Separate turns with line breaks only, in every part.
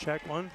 Check one.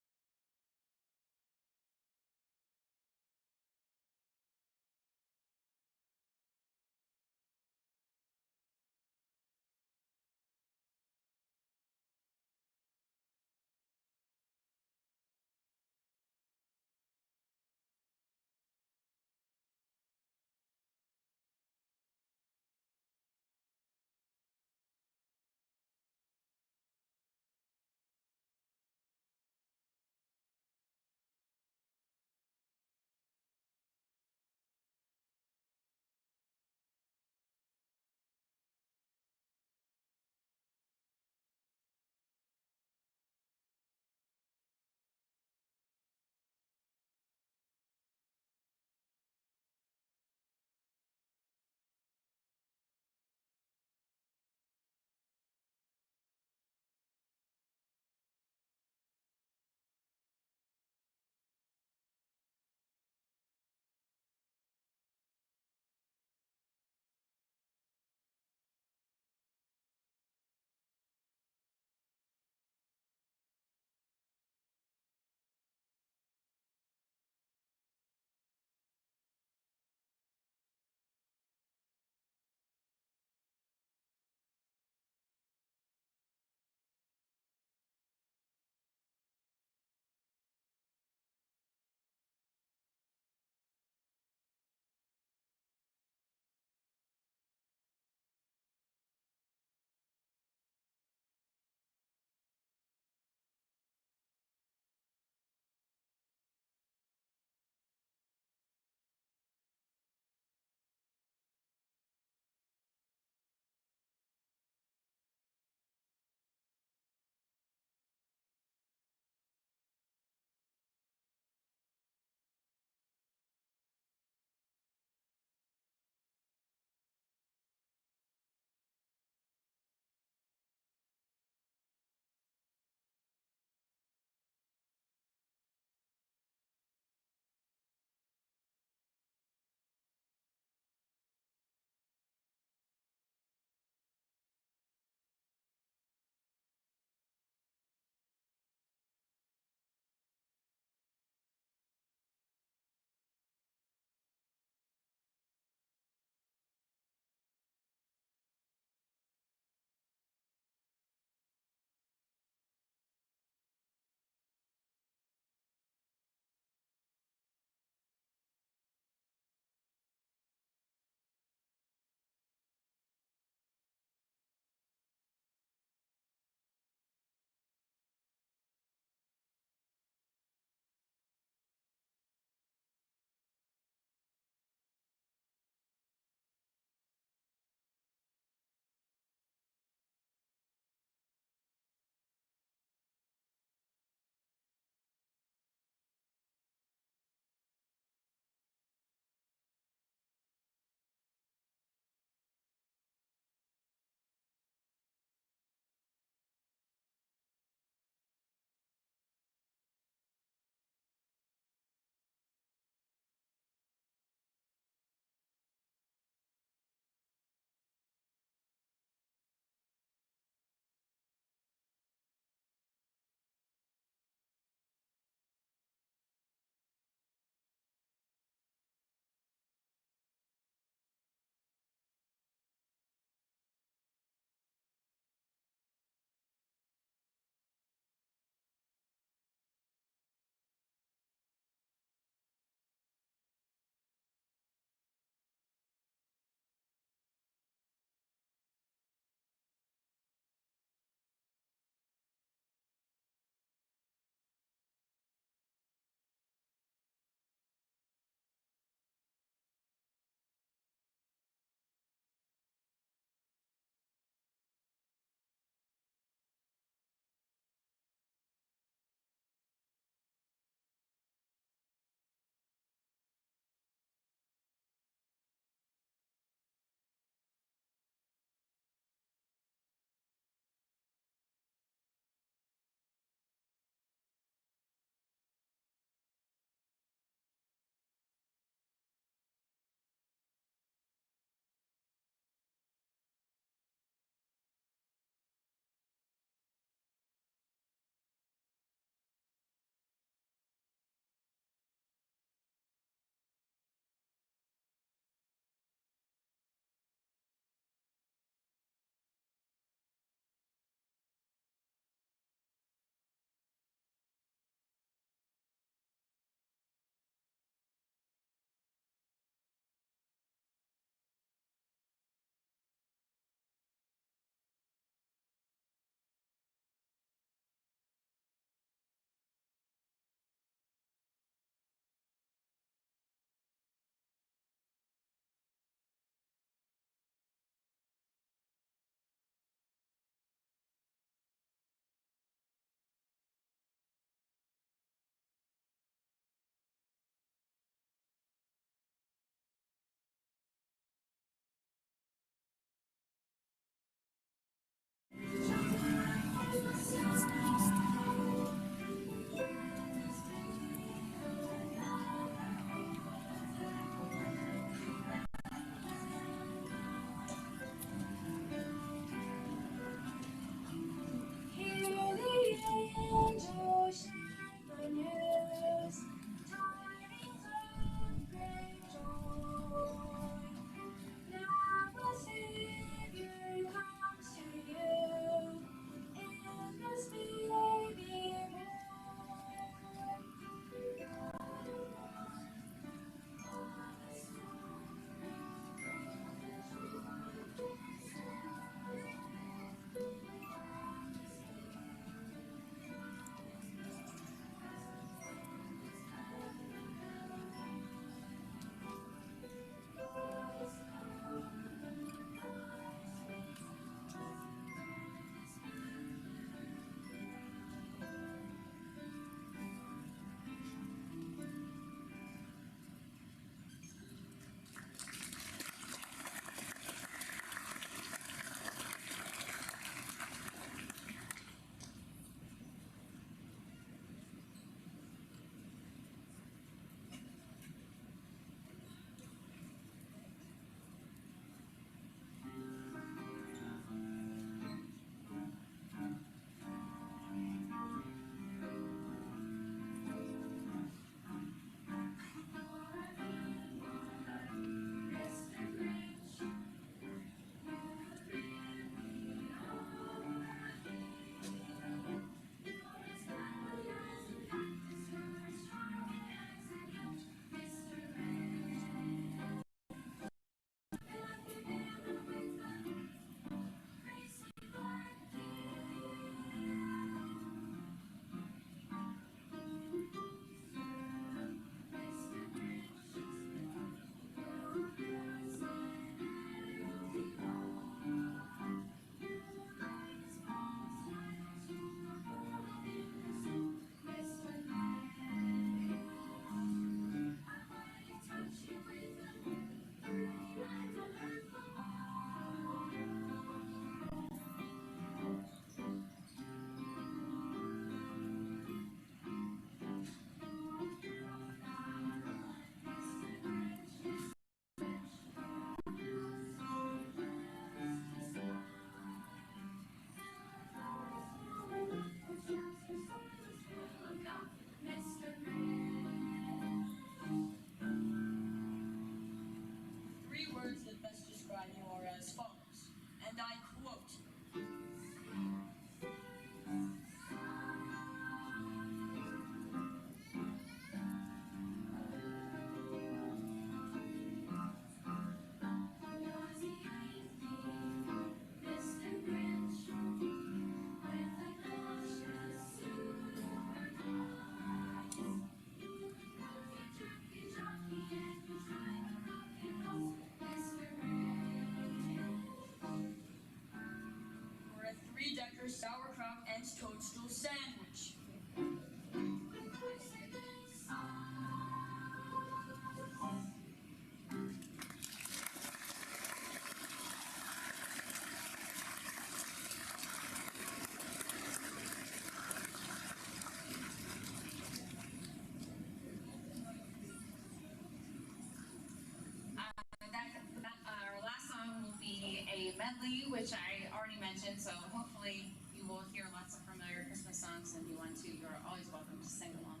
medley, which I already mentioned, so hopefully you will hear lots of familiar Christmas songs, and if you want to, you're always welcome to sing along.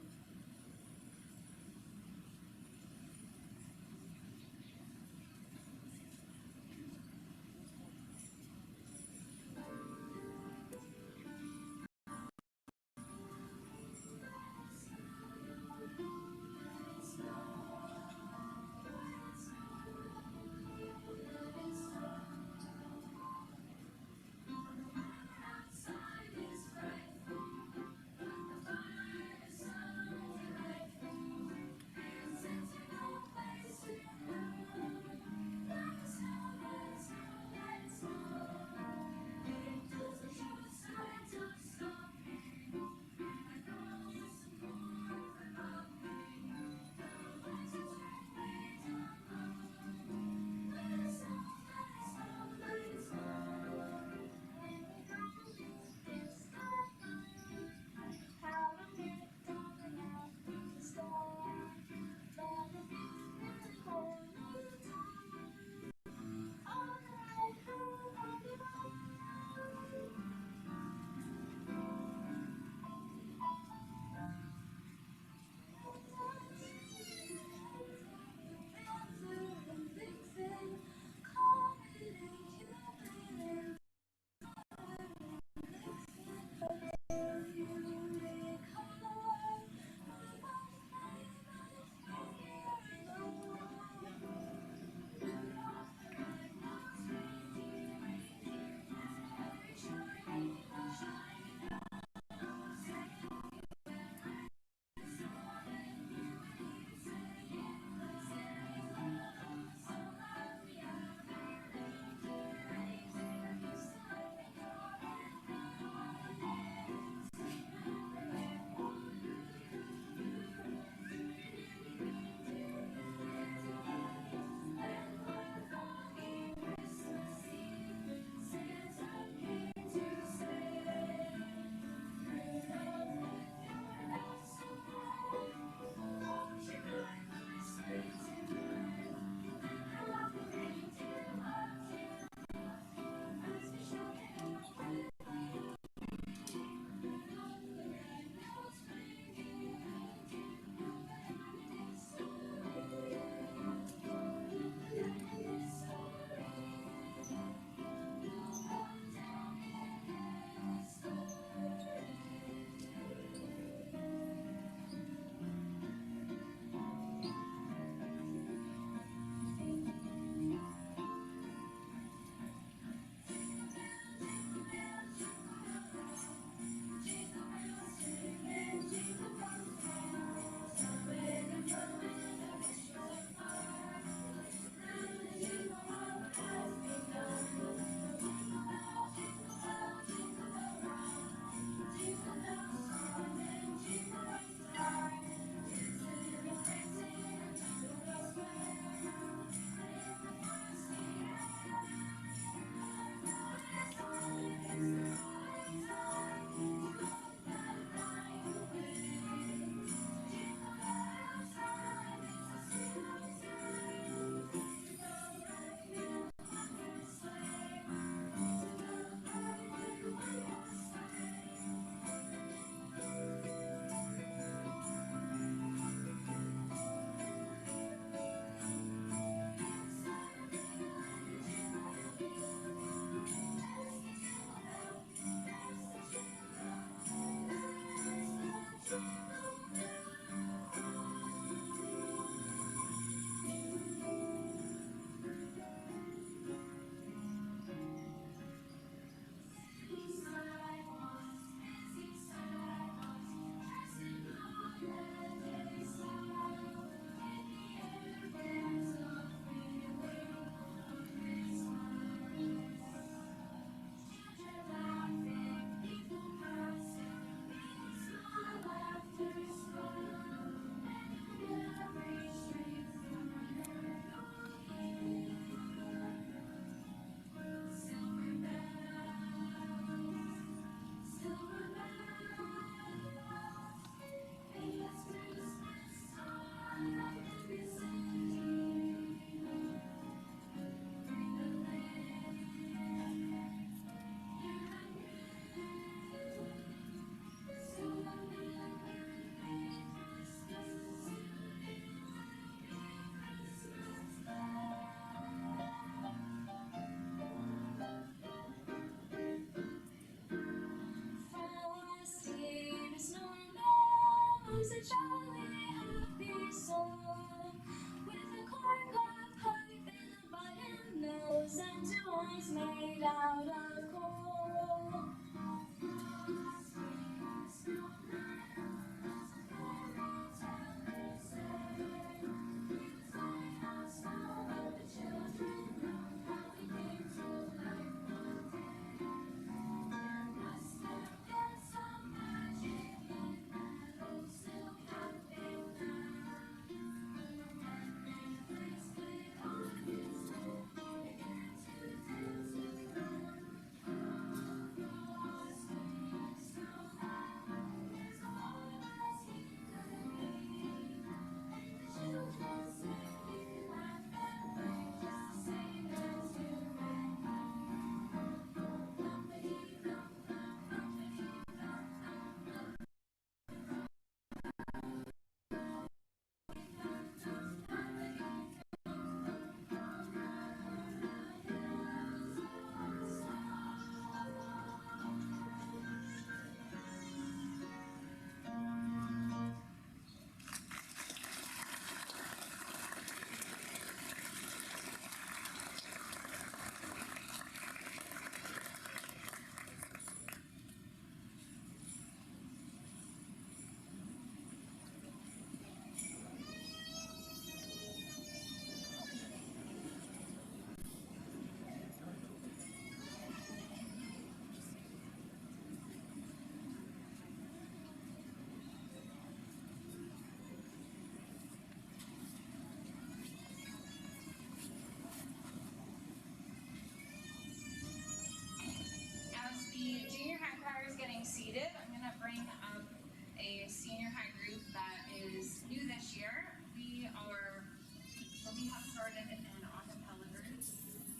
have started an acapella group,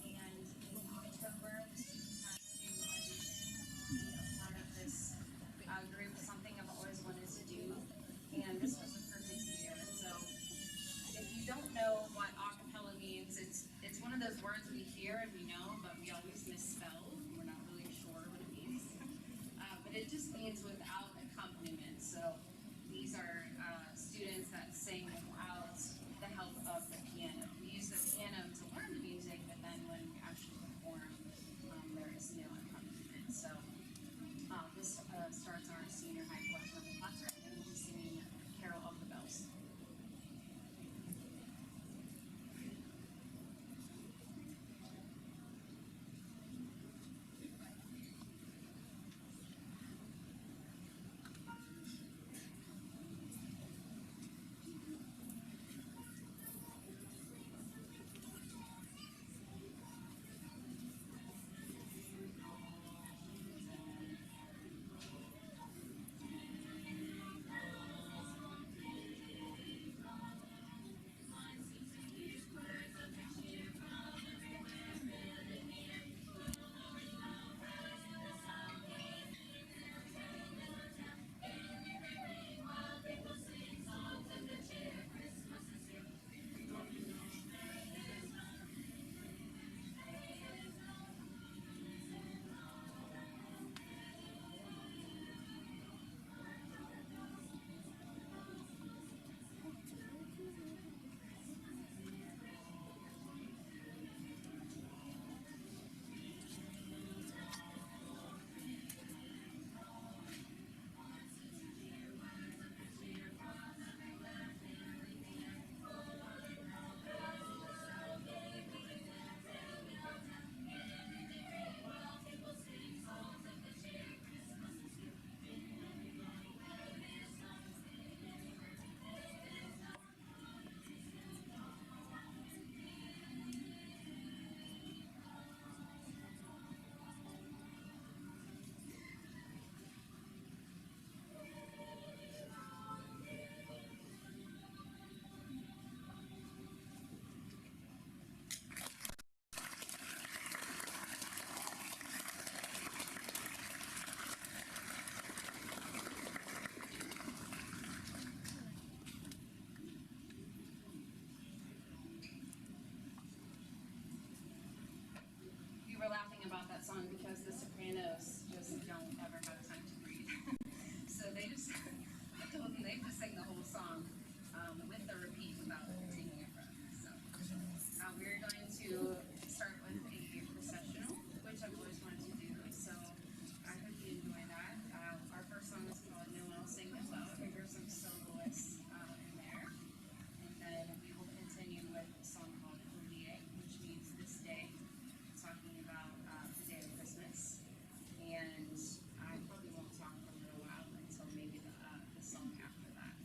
and in October, the students had to audition, be a part of this group, something I've always wanted to do, and this was the perfect year. So, if you don't know what acapella means, it's one of those words we hear and we know, but we always misspell. We're not really sure what it means. But it just means without accompaniment. So these are students that sing without the help of the piano. We use the piano to learn the music, but then when we actually perform, there is no accompaniment. So this starts our senior high collection concert, and we'll be singing Carol of the Bells. We're laughing about that song because the sopranos just don't ever have time to breathe. So I told them they just sing the whole song with the repeat without taking a breath. So we're going to start with a processional, which I've always wanted to do. So I hope you enjoy that. Our first song is called Noel Sing Noel. We hear some soloists in there. And then we will continue with a song called Hodie, which means this day, talking about the day of Christmas, and I probably won't talk for a little while until maybe the song after that.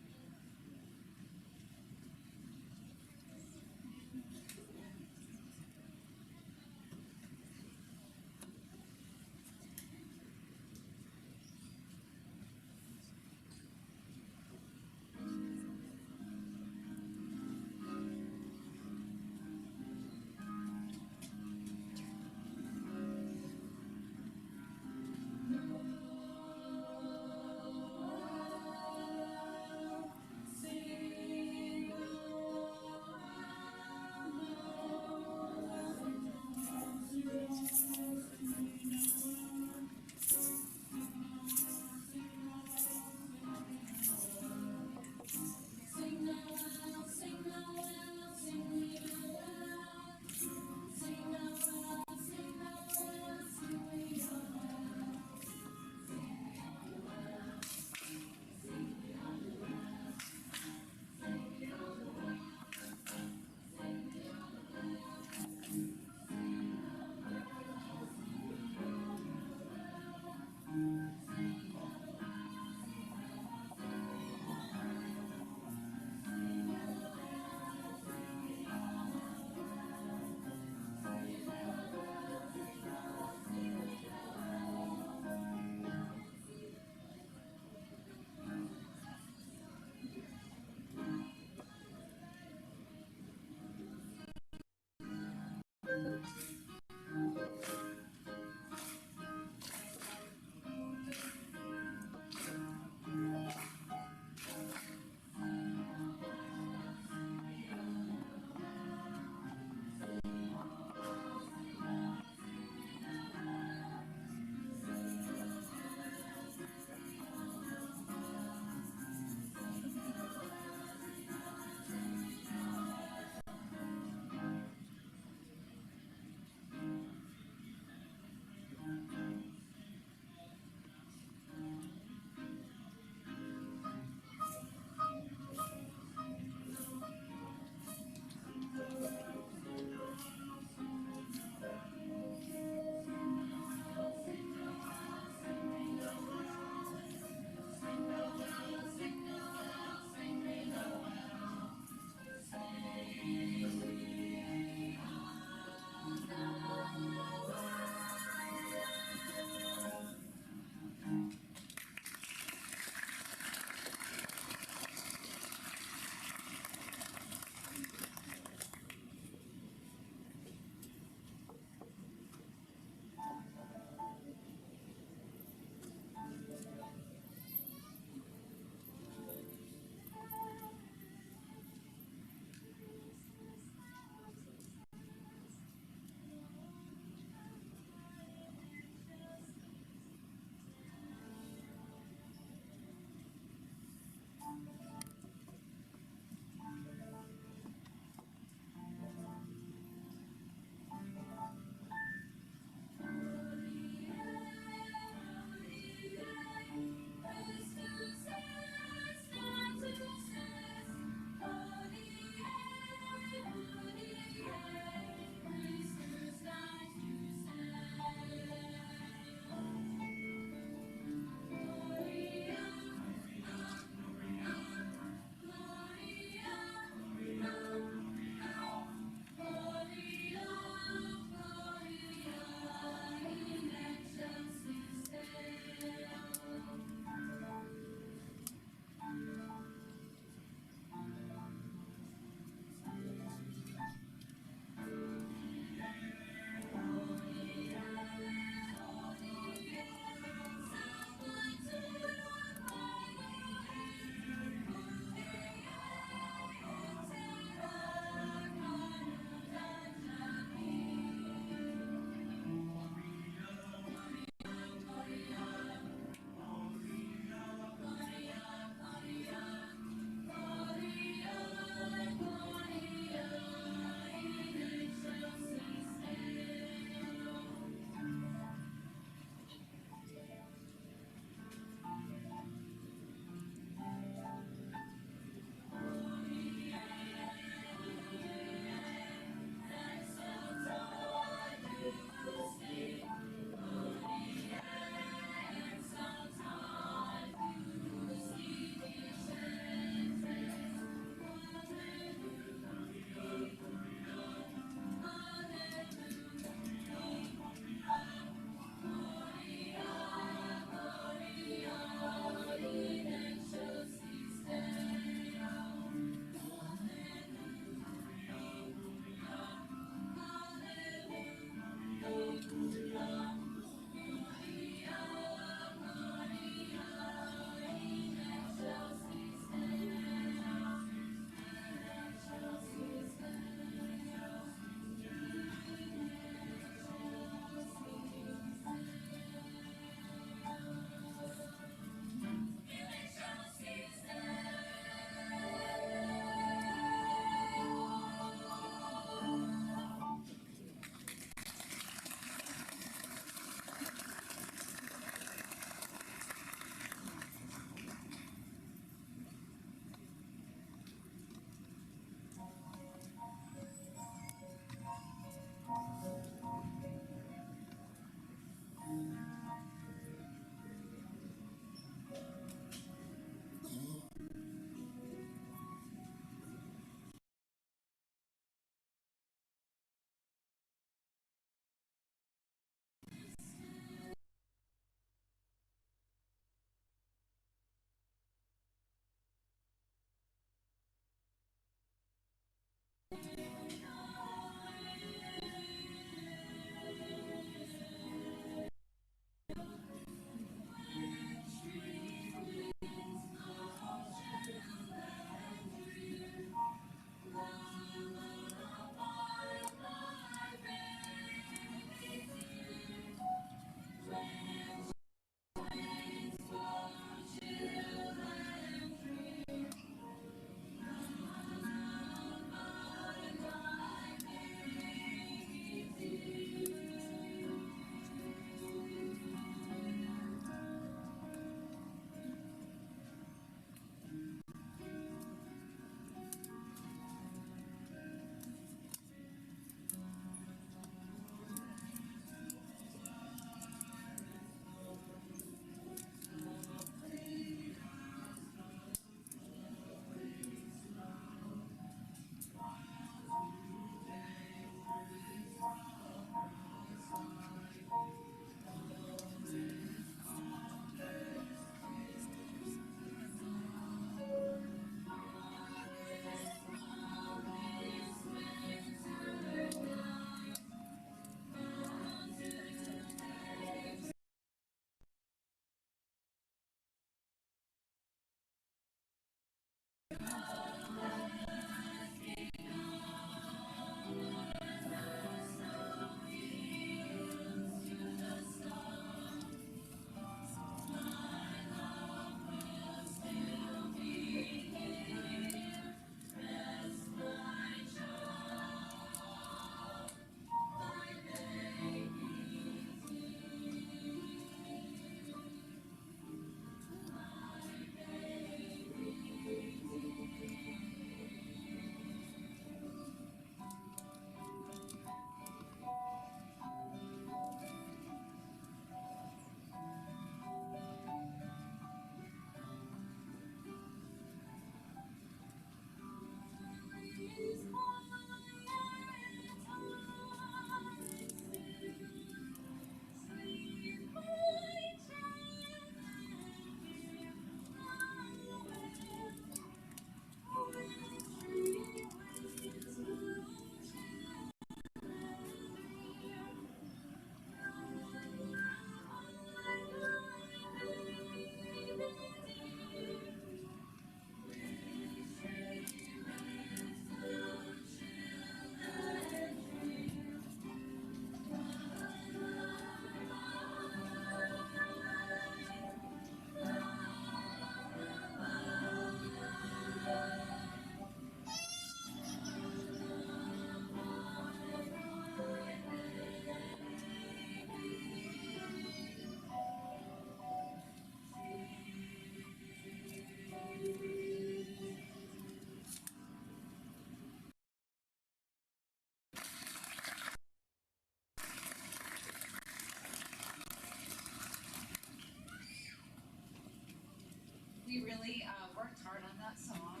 We really worked hard on that song.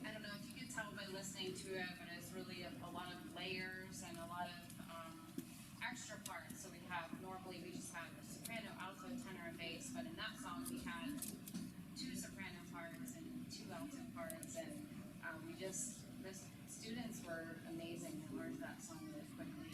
I don't know if you could tell by listening to it, but it's really a lot of layers and a lot of extra parts. So normally we just have a soprano, alto, tenor, and bass, but in that song we had 2 soprano parts and 2 alto parts, and the students were amazing and learned that song really quickly.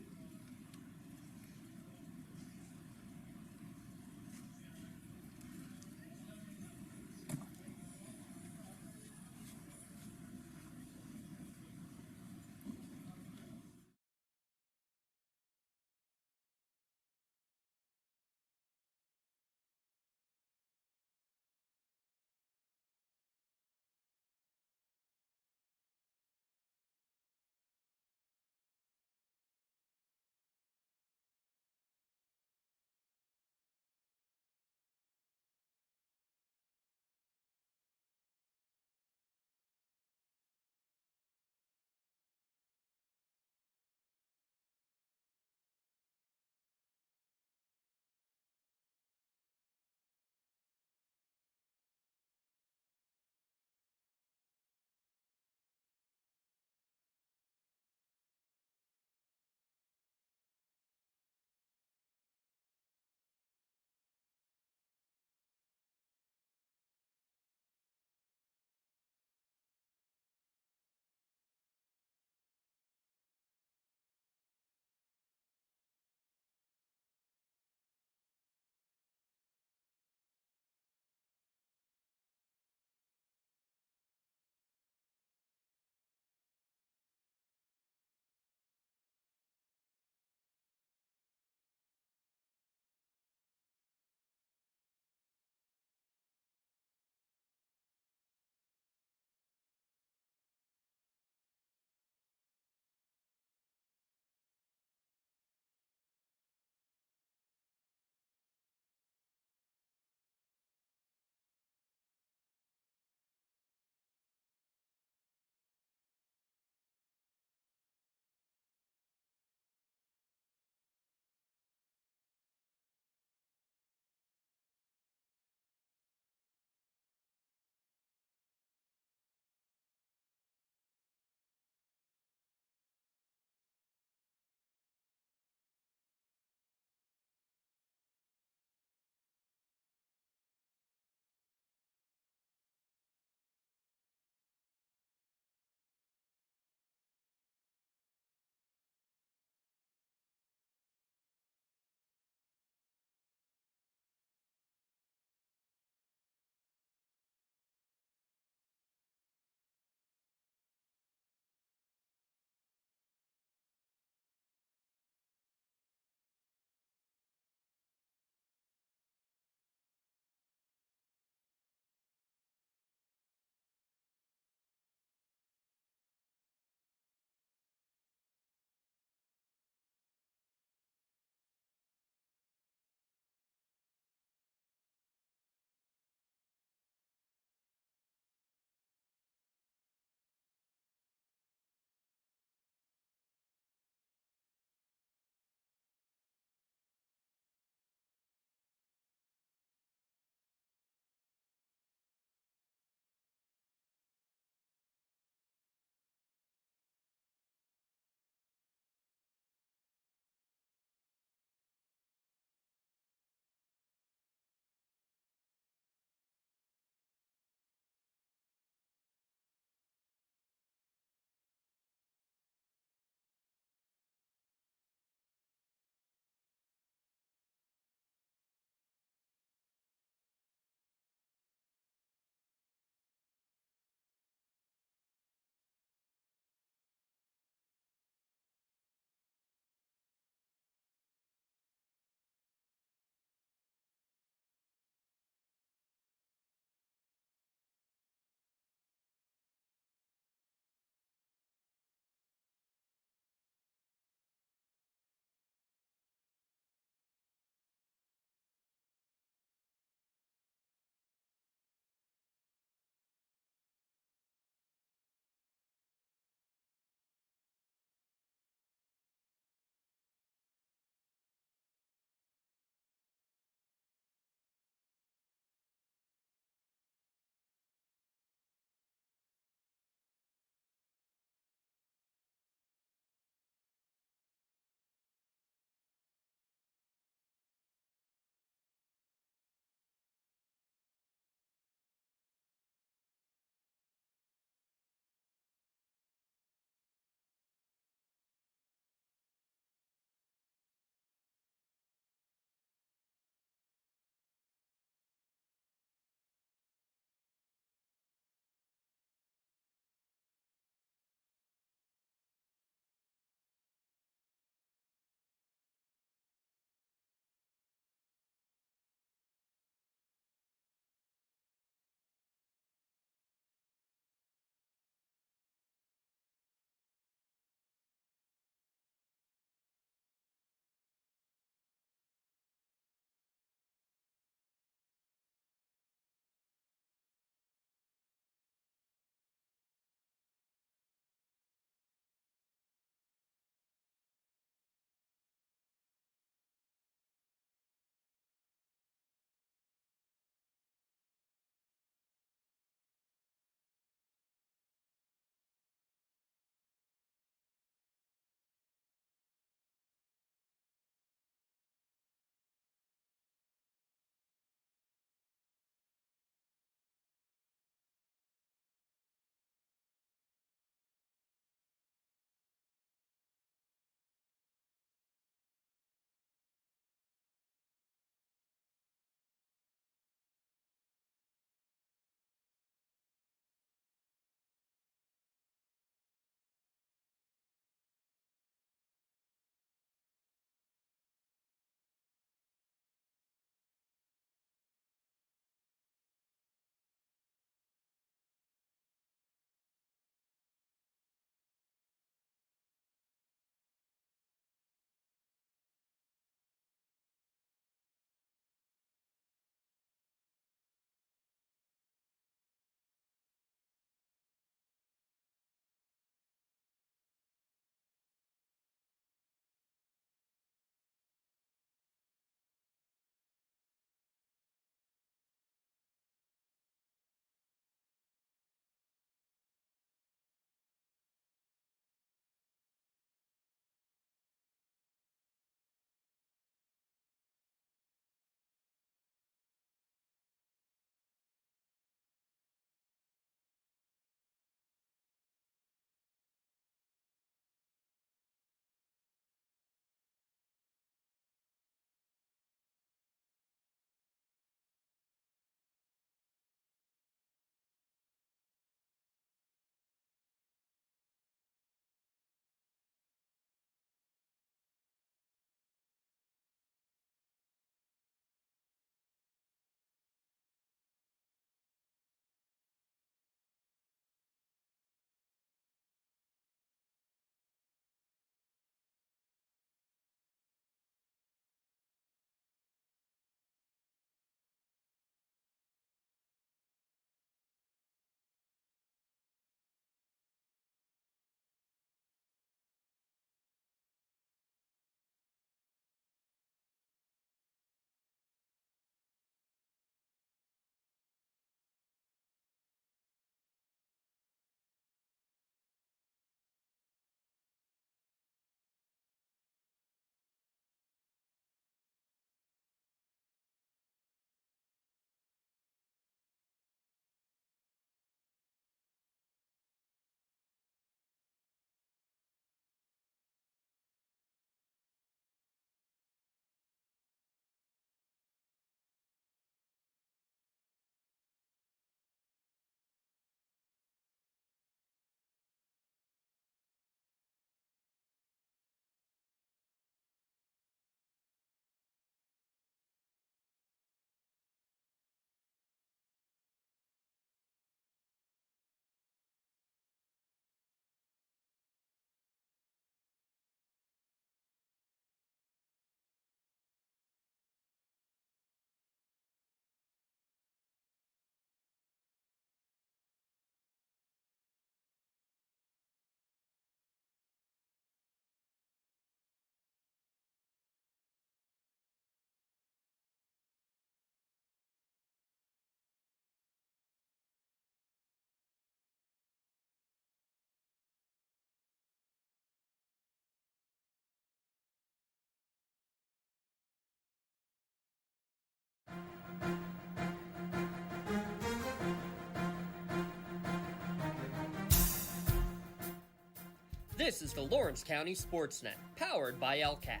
This is the Lawrence County SportsNet, powered by LCAP.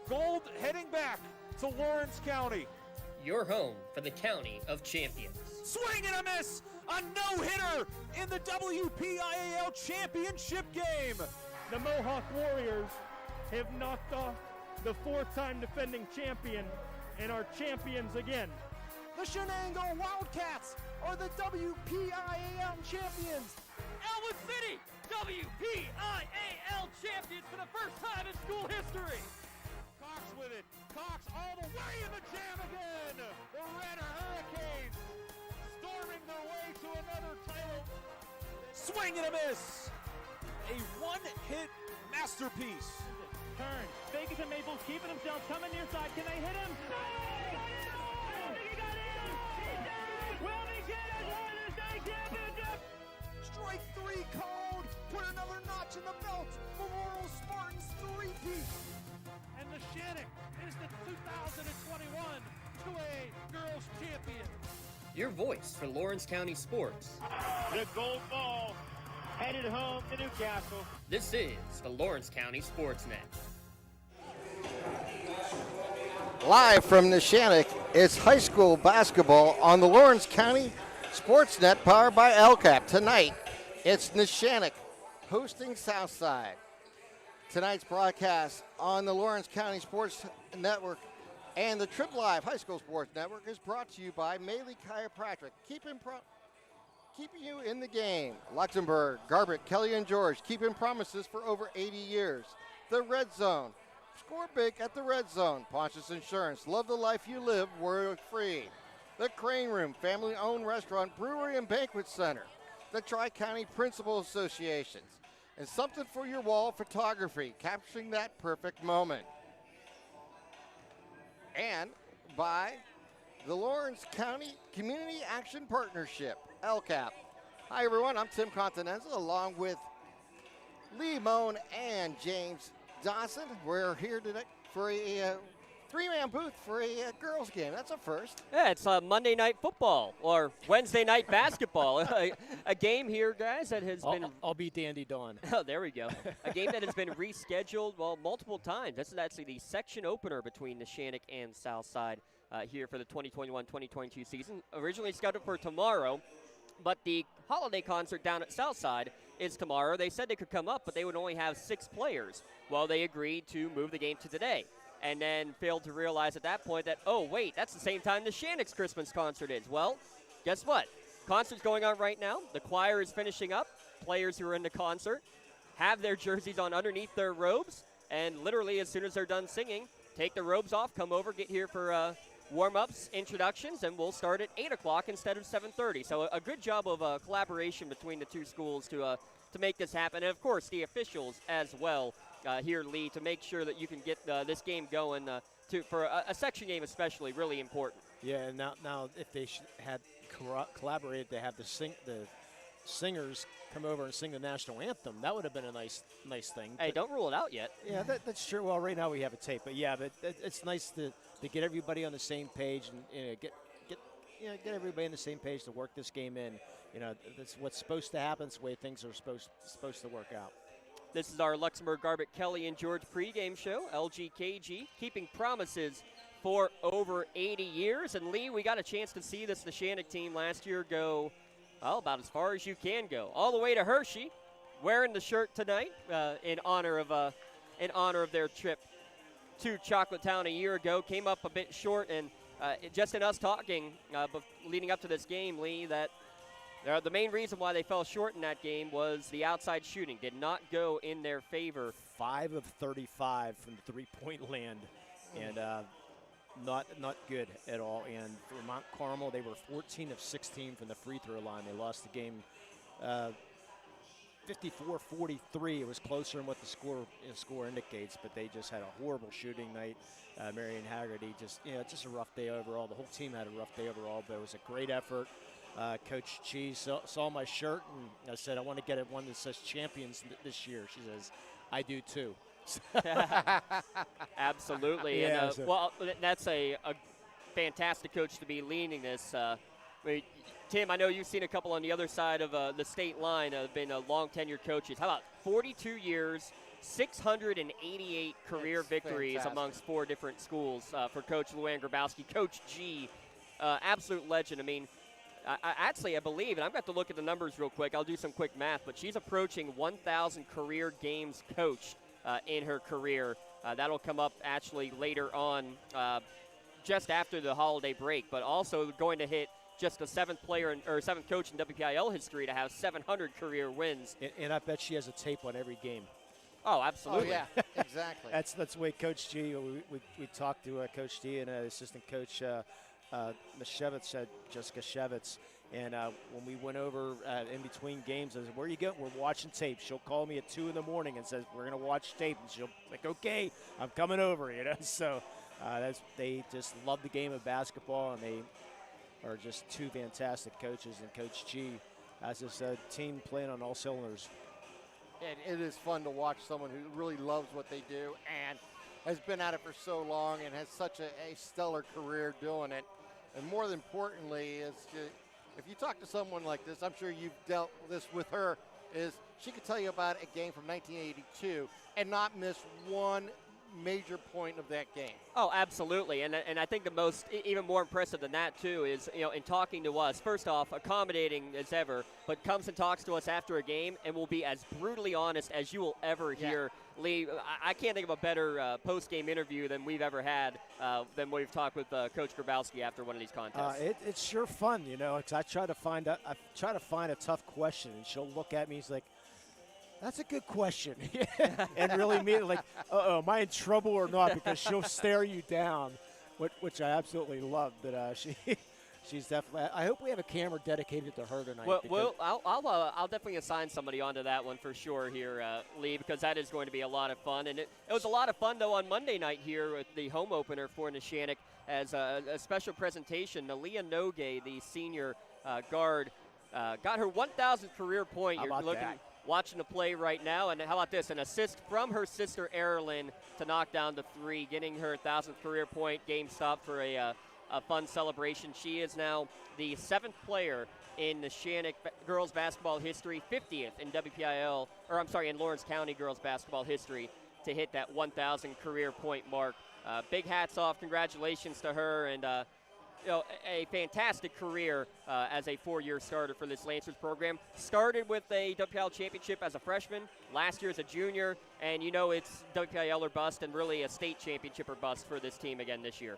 Gold heading back to Lawrence County.
Your home for the County of Champions.
Swing and a miss! A no-hitter in the WPIAL championship game.
The Mohawk Warriors have knocked off the four-time defending champion and are champions again.
The Neshannock Wildcats are the WPIAL champions.
Elwood City, WPIAL champions for the first time in school history.
Cox with it. Cox all the way in the jam again. The Red Hurricanes storming their way to another title. Swing and a miss. A one-hit masterpiece.
Turn. Vegas and Maples keeping themselves coming near side. Can they hit him? No! I think he got in! He's down! Will he get it? Lawrence State Championship!
Strike three called. Put another notch in the belt. Memorial Spartans three-peat.
And Neshannock is the 2021 2A Girls Champion.
Your voice for Lawrence County sports.
The gold ball headed home to Newcastle.
This is the Lawrence County SportsNet.
Live from Neshannock, it's high school basketball on the Lawrence County SportsNet, powered by LCAP. Tonight, it's Neshannock hosting Southside. Tonight's broadcast on the Lawrence County Sports Network and the Trip Live High School Sports Network is brought to you by Maley Chiropractic, keeping you in the game. Luxembourg, Garbutt, Kelly, and George, keeping promises for over 80 years. The Red Zone. Score big at the Red Zone. Pontius Insurance. Love the life you live, worry-free. The Crane Room, family-owned restaurant, brewery, and banquet center. The Tri-County Principal Associations. And something for your wall photography, capturing that perfect moment. And by the Lawrence County Community Action Partnership, LCAP. Hi, everyone. I'm Tim Continenza, along with Lee Moan and James Dawson. We're here today for a three-man booth for a girls' game. That's a first.
Yeah, it's Monday Night Football or Wednesday Night Basketball. A game here, guys, that has been...
I'll beat Dandy Dawn.
Oh, there we go. A game that has been rescheduled, well, multiple times. This is actually the section opener between Neshannock and Southside here for the 2021-2022 season. Originally scheduled for tomorrow, but the holiday concert down at Southside is tomorrow. They said they could come up, but they would only have 6 players. Well, they agreed to move the game to today, and then failed to realize at that point that, oh, wait, that's the same time the Neshannock's Christmas concert is. Well, guess what? Concert's going on right now. The choir is finishing up. Players who are in the concert have their jerseys on underneath their robes, and literally as soon as they're done singing, take the robes off, come over, get here for warm-ups, introductions, and we'll start at 8 o'clock instead of 7:30. So a good job of collaboration between the two schools to make this happen. And, of course, the officials as well here, Lee, to make sure that you can get this game going for a section game especially, really important.
Yeah, and now if they had collaborated to have the singers come over and sing the national anthem, that would have been a nice thing.
Hey, don't rule it out yet.
Yeah, that's true. Well, right now we have a tape, but yeah, but it's nice to get everybody on the same page and get everybody on the same page to work this game in. You know, that's what's supposed to happen. It's the way things are supposed to work out.
This is our Luxembourg, Garbutt, Kelly, and George pregame show. LGKG keeping promises for over 80 years. And Lee, we got a chance to see this Neshannock team last year go, well, about as far as you can go, all the way to Hershey, wearing the shirt tonight in honor of their trip to Chocolatetown a year ago. Came up a bit short, and just in us talking leading up to this game, Lee, that the main reason why they fell short in that game was the outside shooting did not go in their favor.
5 of 35 from the three-point land, and not good at all. And for Mount Carmel, they were 14 of 16 from the free throw line. They lost the game 54-43. It was closer than what the score indicates, but they just had a horrible shooting night. Marion Haggerty just a rough day overall. The whole team had a rough day overall, but it was a great effort. Coach Cheese saw my shirt, and I said, I want to get one that says champions this year. She says, I do too.
Absolutely.
Yeah,
and, well, that's a fantastic coach to be leading this. Tim, I know you've seen a couple on the other side of the state line. Been long tenured coaches. How about 42 years, 688 career victories
fantastic.
amongst 4 different schools for Coach Luann Grabowski. Coach G, absolute legend. I mean, I believe, and I'm going to have to look at the numbers real quick. I'll do some quick math, but she's approaching 1,000 career games coached in her career. That'll come up actually later on, just after the holiday break, but also going to hit just the 7th coach in WPIAL history to have 700 career wins.
And I bet she has a tape on every game.
Oh, absolutely.
Oh, yeah, exactly.
That's the way Coach G, we talked to Coach D and assistant coach Shevitz, Jessica Shevitz, and when we went over in between games, I said, where you go? We're watching tape. She'll call me at 2 in the morning and says, we're going to watch tape. And she'll like, okay, I'm coming over, So they just love the game of basketball, and they are just 2 fantastic coaches. And Coach G has this team playing on all cylinders.
And it is fun to watch someone who really loves what they do and has been at it for so long and has such a stellar career doing it. And more than importantly, if you talk to someone like this, I'm sure you've dealt this with her, is she could tell you about a game from 1982 and not miss one major point of that game.
Oh, absolutely. And I think the most, even more impressive than that, too, is, in talking to us, first off, accommodating as ever, but comes and talks to us after a game and will be as brutally honest as you will ever hear. Lee, I can't think of a better post-game interview than we've ever had, than we've talked with Coach Grabowski after one of these contests.
It's sure fun, 'cause I try to find a tough question, and she'll look at me, he's like, that's a good question. And really mean like, am I in trouble or not? Because she'll stare you down, which I absolutely love. But she's definitely. I hope we have a camera dedicated to her tonight.
Well, I'll definitely assign somebody onto that one for sure here, Lee, because that is going to be a lot of fun. And it was a lot of fun, though, on Monday night here with the home opener for Neshannock as a special presentation. Nalia Noge, the senior guard, got her 1,000th career point.
How about that?
Watching the play right now, and how about this? An assist from her sister Erilyn to knock down the 3, getting her 1,000th career point. Game stopped for a fun celebration. She is now the 7th player in Neshannock girls basketball history, 50th in in Lawrence County girls basketball history to hit that 1,000 career point mark. Big hats off, congratulations to her, and a fantastic career as a 4-year starter for this Lancers program. Started with a WPIAL championship as a freshman, last year as a junior, and it's WPIAL or bust, and really a state championship or bust for this team again this year.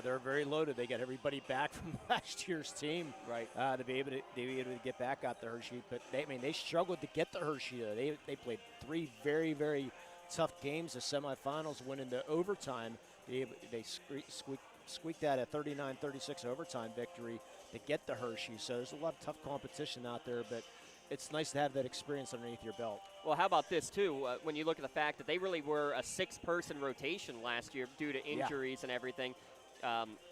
They're very loaded. They got everybody back from last year's team,
right?
To be able to get back out the Hershey, but they struggled to get the Hershey. They played 3 very, very tough games. The semifinals went into overtime. They squeaked out a 39-36 overtime victory to get the Hershey. So there's a lot of tough competition out there, but it's nice to have that experience underneath your belt.
Well, how about this, too? When you look at the fact that they really were a 6-person rotation last year due to injuries and everything.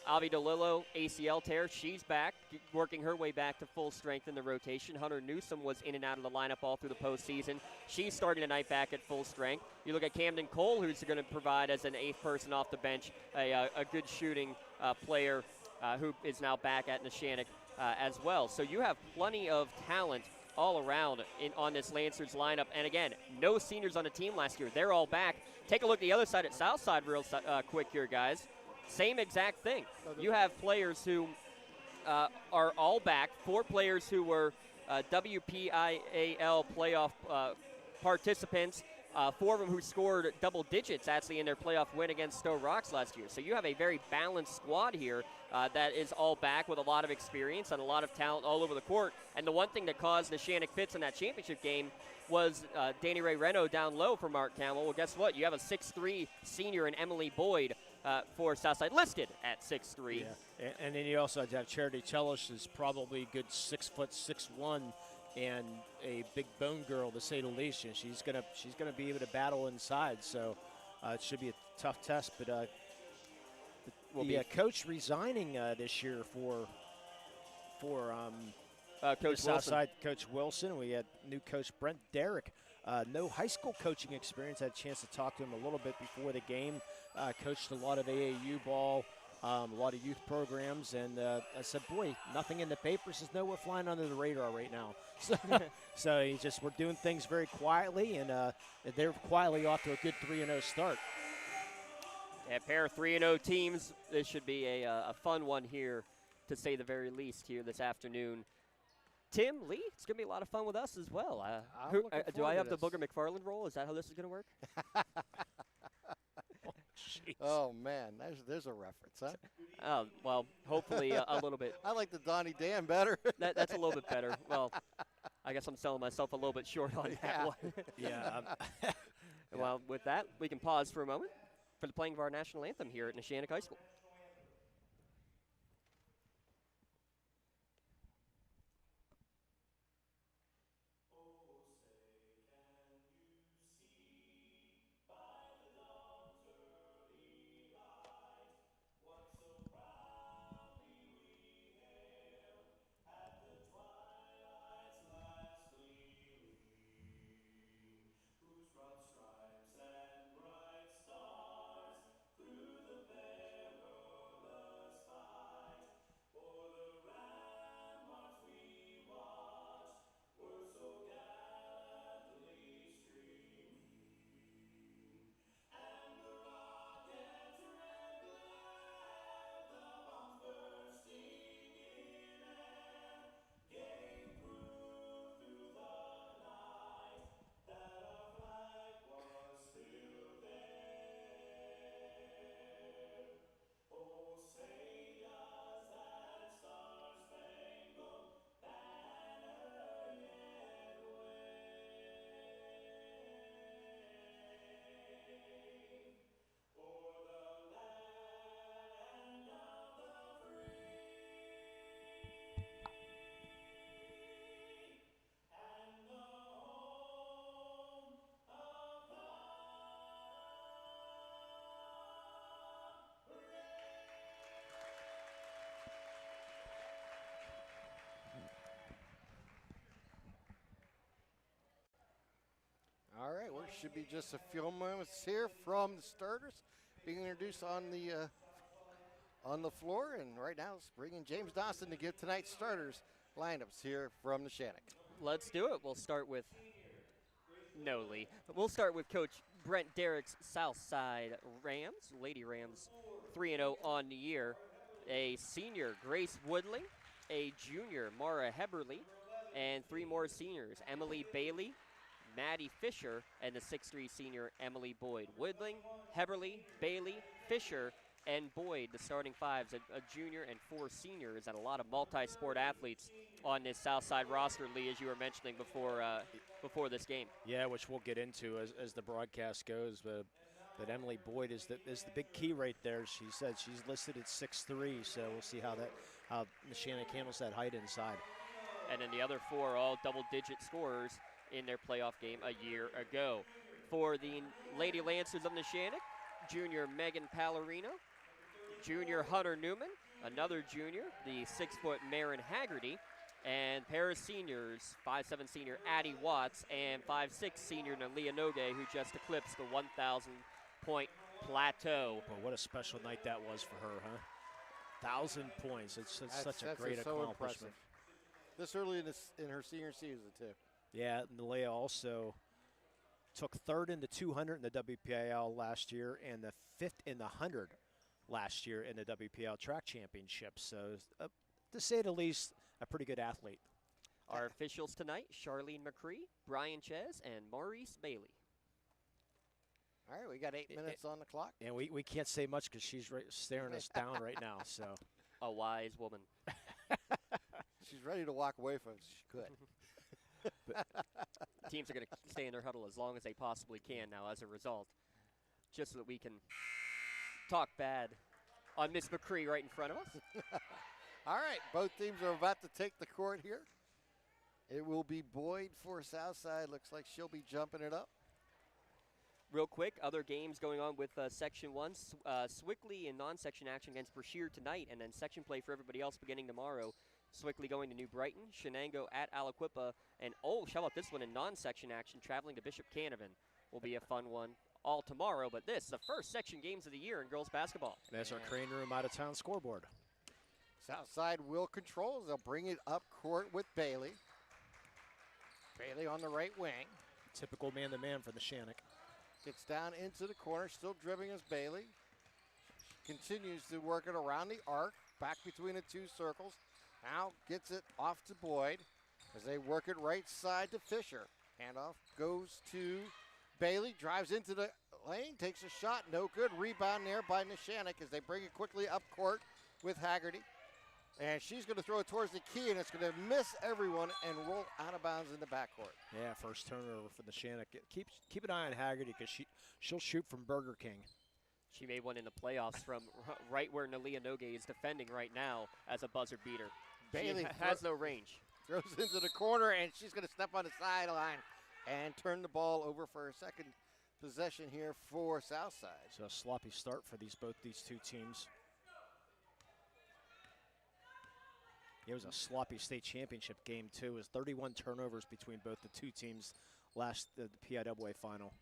Avi DeLillo, ACL tear, she's back, working her way back to full strength in the rotation. Hunter Newsom was in and out of the lineup all through the postseason. She's starting tonight back at full strength. You look at Camden Cole, who's going to provide as an 8th person off the bench, a good shooting player who is now back at Neshannock as well. So you have plenty of talent all around on this Lancers lineup. And again, no seniors on the team last year. They're all back. Take a look at the other side at Southside real quick here, guys. Same exact thing. You have players who are all back, 4 players who were WPIAL playoff participants, 4 of them who scored double digits actually in their playoff win against Stowe Rocks last year. So you have a very balanced squad here that is all back with a lot of experience and a lot of talent all over the court. And the one thing that caused Neshannock fits in that championship game was Danny Ray Reno down low for Mark Camel. Well, guess what? You have a 6'3" senior in Emily Boyd for Southside, listed at 6'3".
Yeah. And then you also have Charity Chelish, is probably a good 6'6", and a big bone girl to say the least. And she's gonna be able to battle inside. So it should be a tough test. But the coach resigning this year for
Coach
Southside, Coach Wilson. We had new coach Brent Derrick. No high school coaching experience. Had a chance to talk to him a little bit before the game. Coached a lot of AAU ball a lot of youth programs, and I said, boy, nothing in the paper says, no, we're flying under the radar right now. So we're doing things very quietly, and they're quietly off to a good 3-0 start.
Yeah, pair of 3-0 teams. This should be a fun one here, to say the very least, here this afternoon. Tim, Lee, it's going to be a lot of fun with us as well. Do I have the Booger McFarland role? Is that how this is going to work?
Oh, man, there's a reference, huh?
Oh, well, hopefully a little bit.
I like the Donnie Dan better.
That's a little bit better. Well, I guess I'm selling myself a little bit short on that one.
Yeah.
Well, with that, we can pause for a moment for the playing of our national anthem here at Neshannock High School.
All right, we should be just a few moments here from the starters being introduced on the floor, and right now it's bringing James Dawson to give tonight's starters lineups here from Neshannock.
Let's do it. We'll start with We'll start with Coach Brent Derrick's Southside Rams, Lady Rams, 3-0 on the year. A senior, Grace Woodley, a junior, Mara Heberly, and 3 more seniors, Emily Bailey, Maddie Fisher, and the 6'3 senior Emily Boyd. Woodling, Heberly, Bailey, Fisher, and Boyd, the starting fives, a junior and 4 seniors, and a lot of multi-sport athletes on this Southside roster, Lee, as you were mentioning before this game.
Yeah, which we'll get into as the broadcast goes. But Emily Boyd is the big key right there. She said she's listed at 6'3", so we'll see how Neshannock handles that height inside.
And then the other 4 are all double-digit scorers in their playoff game a year ago. For the Lady Lancers of Neshannock, junior Megan Pallarino, junior Hunter Newman, another junior, the 6-foot Marin Haggerty, and pair of seniors, 5'7 senior Addie Watts and 5'6 senior Nalia Noge, who just eclipsed the 1,000-point plateau.
Boy, what a special night that was for her, huh? 1,000 points. It's such a great accomplishment.
Impressive. This early in her senior season, too.
Yeah, Nalia also took 3rd in the 200 in the WPIAL last year and the 5th in the 100 last year in the WPIAL track championship. So, to say the least, a pretty good athlete.
Our officials tonight, Charlene McCree, Brian Ches, and Maurice Bailey.
All right, we got 8 minutes on the clock.
And we can't say much because she's staring us down right now. So,
a wise woman.
She's ready to walk away from us. She could.
Teams are going to stay in their huddle as long as they possibly can now as a result, just so that we can talk bad on Miss McCree right in front of us.
All right, both teams are about to take the court here. It will be Boyd for Southside. Looks like she'll be jumping it up.
Real quick, other games going on with Section 1. Swickley in non-section action against Brashear tonight, and then section play for everybody else beginning tomorrow. Swickley going to New Brighton, Shenango at Aliquippa, and how about this one in non-section action, traveling to Bishop Canevin will be a fun one. all tomorrow. But this, the first section games of the year in girls basketball.
And that's our Crane Room out-of-town scoreboard.
Southside will control. They'll bring it up court with Bailey. Bailey on the right wing.
Typical man-to-man for the Neshannock.
Gets down into the corner, still dribbling as Bailey. Continues to work it around the arc, back between the two circles. Now gets it off to Boyd as they work it right side to Fisher. Handoff goes to Bailey, drives into the lane, takes a shot, no good. Rebound there by Neshannock as they bring it quickly up court with Haggerty. And she's going to throw it towards the key, and it's going to miss everyone and roll out of bounds in the backcourt.
Yeah, first turnover for the Neshannock. Keep an eye on Haggerty because she'll shoot from Burger King.
She made one in the playoffs from right where Nalia Noge is defending right now as a buzzer beater.
Bailey
has no range.
Throws into the corner, and she's going to step on the sideline and turn the ball over for a second possession here for Southside.
So a sloppy start for both these two teams. It was a sloppy state championship game, too. It was 31 turnovers between both the two teams the PIAA final.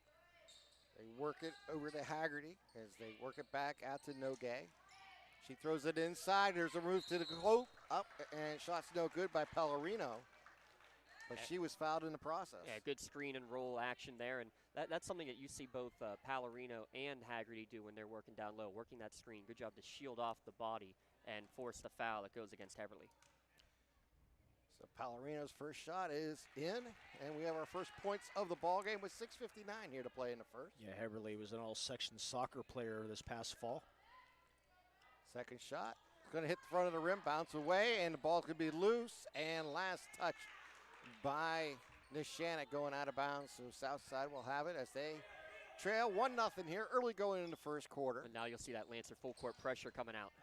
They work it over to Haggerty as they work it back out to Noge. She throws it inside. There's a move to the hoop. Up, and shot's no good by Pellerino. But she was fouled in the process.
Yeah, good screen and roll action there. And that's something that you see both Pellerino and Haggerty do when they're working down low, working that screen. Good job to shield off the body and force the foul that goes against Heverly.
So Pellerino's first shot is in, and we have our first points of the ball game with 6:59 here to play in the first.
Yeah, Heverly was an all-section soccer player this past fall.
Second shot, going to hit the front of the rim, bounce away, and the ball's going to be loose, and last touch by Neshannock going out of bounds, so Southside will have it as they trail 1-0 here, early going in the first quarter.
And now you'll see that Lancer full court pressure coming out.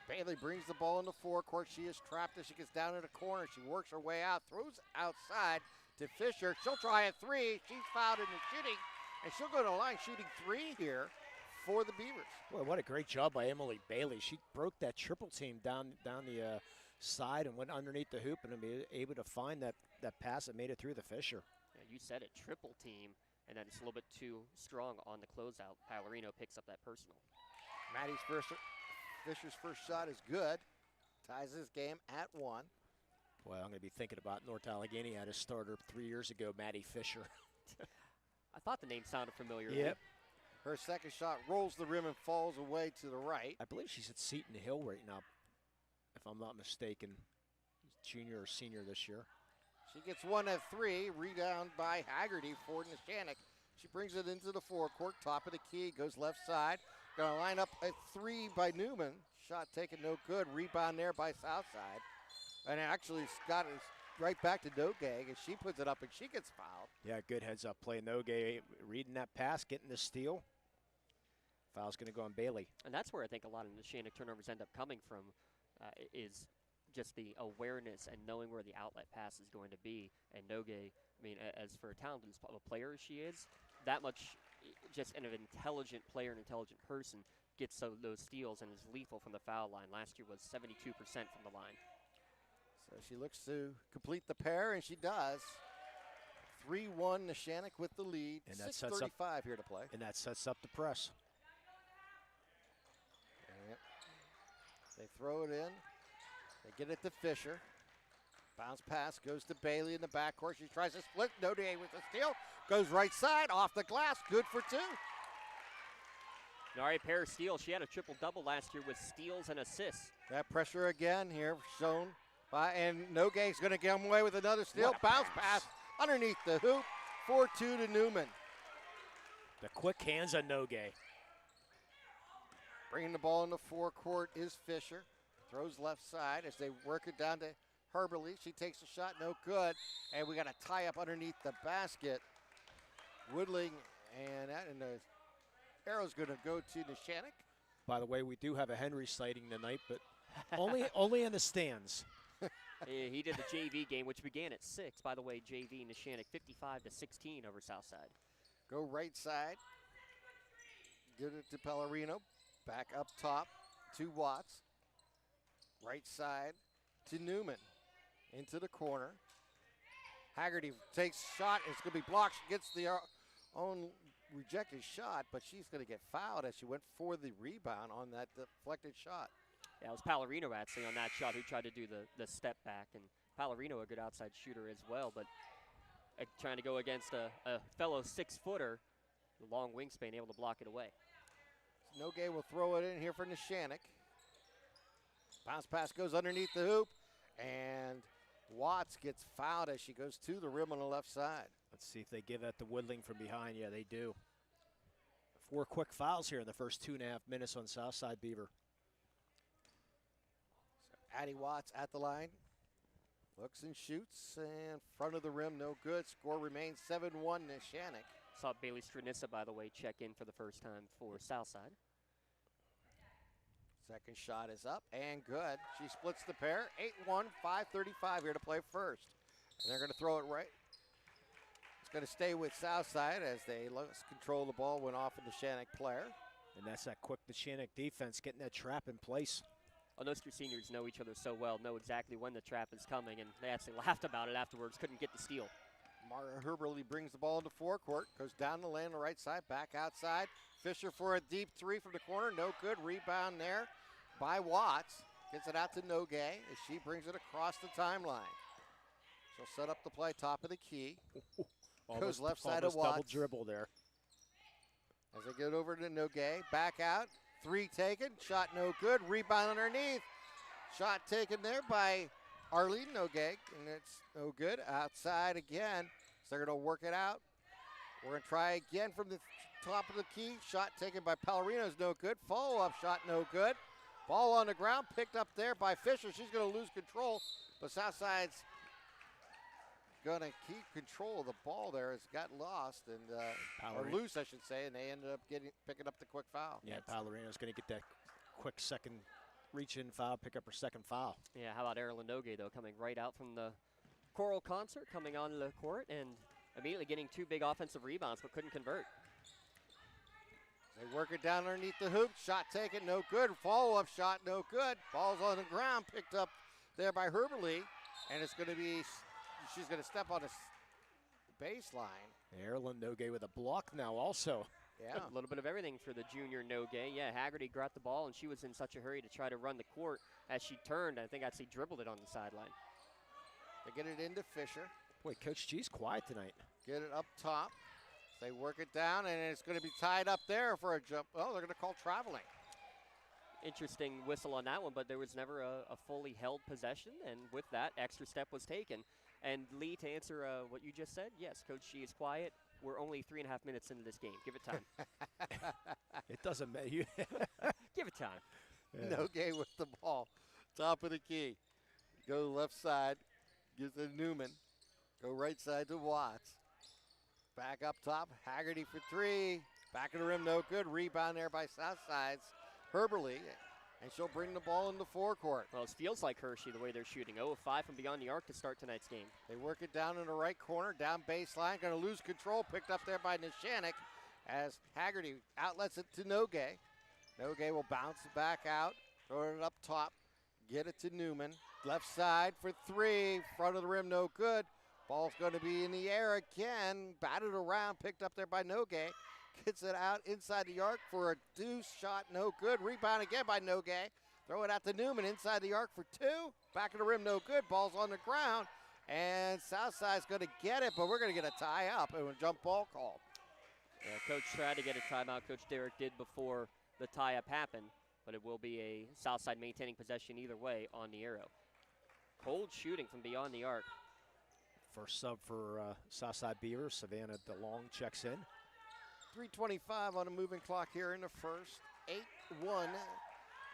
Bailey brings the ball in the forecourt. She is trapped as she gets down in the corner. She works her way out, throws outside to Fisher. She'll try a three. She's fouled in the shooting, and she'll go to the line shooting three here for the Beavers.
Boy, what a great job by Emily Bailey. She broke that triple team down the side and went underneath the hoop and be able to find that pass that made it through the Fisher.
Yeah, you said it, triple team, and then it's a little bit too strong on the closeout. Pellerino picks up that personal.
Fisher's first shot is good. Ties this game at 1.
Well, I'm going to be thinking about North Allegheny had a starter 3 years ago, Maddie Fisher.
I thought the name sounded familiar.
Yep.
Her second shot rolls the rim and falls away to the right.
I believe she's at Seton Hill right now, if I'm not mistaken. Junior or senior this year.
She gets one at 3. Rebound by Haggerty for Neshannock. She brings it into the forecourt. Top of the key. Goes left side. Going to line up a 3 by Newman. Shot taken no good. Rebound there by Southside. And actually Scott is right back to Noge as she puts it up and she gets fouled.
Yeah, good heads up play. Noge reading that pass, getting the steal. Foul's going to go on Bailey.
And that's where I think a lot of the Neshannock turnovers end up coming from is just the awareness and knowing where the outlet pass is going to be. And Noge, I mean, as for a talented player as she is, that much just an intelligent player, an intelligent person, gets those steals and is lethal from the foul line. Last year was 72% from the line.
So she looks to complete the pair, and she does. 3-1 Neshannock with the lead.
And that
6:35 here to play.
And that sets up the press.
Yep. They throw it in. They get it to Fisher. Bounce pass goes to Bailey in the backcourt. She tries to split. Noge with the steal. Goes right side, off the glass. Good for 2.
Nari pair of steals. She had a triple-double last year with steals and assists.
That pressure again here shown by, and Noge's going to get away with another steal. Bounce pass underneath the hoop. 4-2 to Newman.
The quick hands on Noge.
Bringing the ball in the forecourt is Fisher. Throws left side as they work it down to Herberly. She takes a shot, no good. And we got a tie up underneath the basket. Woodling, and the arrow's going to go to Neshannock.
By the way, we do have a Henry sighting tonight, but only in the stands.
He did the JV game, which began at 6. By the way, JV Neshannock 55-16 over Southside.
Go right side. Give it to Pellerino. Back up top to Watts. Right side to Newman. Into the corner. Haggerty takes shot. It's going to be blocked. She gets the own rejected shot, but she's going to get fouled as she went for the rebound on that deflected shot.
Yeah, it was Pallarino actually on that shot who tried to do the step back, and Pallarino a good outside shooter as well, but trying to go against a fellow 6-footer, the long wingspan, able to block it away.
Nogay will throw it in here for Neshannock. Bounce pass goes underneath the hoop, and Watts gets fouled as she goes to the rim on the left side.
Let's see if they give that to Woodling from behind. Yeah, they do. 4 quick fouls here in the first 2.5 minutes on Southside Beaver.
So Addie Watts at the line. Looks and shoots, and front of the rim, no good. Score remains 7-1 Neshannock.
Saw Bailey Stranissa, by the way, check in for the first time for Southside.
Second shot is up and good. She splits the pair. 8-1, 5:35 here to play first. And they're going to throw it right. It's going to stay with Southside as they lost control of the ball, went off in the Neshannock player.
And that's that quick Neshannock defense, getting that trap in place.
Well, those two seniors know each other so well, know exactly when the trap is coming, and they actually laughed about it afterwards, couldn't get the steal.
Mara Herberly brings the ball into forecourt, goes down the lane on the right side, back outside. Fisher for a deep 3 from the corner, no good. Rebound there by Watts. Gets it out to Nogay as she brings it across the timeline. She'll set up the play, top of the key. Goes left side of Watts.
Double dribble there.
As they get over to Nogay, back out. 3 taken, shot no good. Rebound underneath. Shot taken there by Arlene Nogay, and it's no good. Outside again, so they're going to work it out. We're going to try again from the top of the key. Shot taken by Pallarino is no good. Follow-up shot no good. Ball on the ground, picked up there by Fisher. She's going to lose control, but Southside's going to keep control of the ball there. It's got lost, and or loose, I should say, and they ended up picking up the quick foul.
Yeah, Pallarino's going to get that quick second reach-in foul, pick up her second foul.
Yeah, how about Erin Nogue, though, coming right out from the choral concert, coming on the court, and immediately getting 2 big offensive rebounds, but couldn't convert.
They work it down underneath the hoop. Shot taken, no good. Follow-up shot, no good. Ball's on the ground, picked up there by Herberly, and it's going to be, she's going to step on a baseline.
Erin Nogue with a block now also.
Yeah.
A little bit of everything for the junior Nogue. Yeah, Haggerty got the ball, and she was in such a hurry to try to run the court. As she turned, I think actually dribbled it on the sideline.
They get it into Fisher.
Boy, Coach G's quiet tonight.
Get it up top. They work it down, and it's going to be tied up there for a jump. Oh, they're going to call traveling.
Interesting whistle on that one, but there was never a fully held possession, and with that, extra step was taken. And Lee, to answer what you just said, yes, Coach G is quiet. We're only 3.5 minutes into this game. Give it time.
It doesn't matter.
Give it time.
Yeah. Nogay with the ball. Top of the key. Go left side. Gives it to Newman. Go right side to Watts. Back up top. Haggerty for 3. Back of the rim, no good. Rebound there by Southside's Herberly. And she'll bring the ball into forecourt.
Well, it feels like Hershey the way they're shooting. 0 of 5 from beyond the arc to start tonight's game.
They work it down in the right corner, down baseline. Going to lose control. Picked up there by Neshannock as Haggerty outlets it to Nogay. Nogay will bounce it back out, throw it up top, get it to Newman. Left side for 3. Front of the rim, no good. Ball's going to be in the air again. Batted around, picked up there by Nogay. Gets it out inside the arc for a deuce shot, no good. Rebound again by Nogay. Throw it out to Newman inside the arc for 2. Back of the rim, no good. Ball's on the ground. And Southside's going to get it, but we're going to get a tie up and a jump ball call.
Yeah, Coach tried to get a timeout. Coach Derrick did before the tie-up happened, but it will be a Southside maintaining possession either way on the arrow. Cold shooting from beyond the arc.
First sub for Southside Beaver. Savannah DeLong checks in.
3:25 on a moving clock here in the first. 8-1.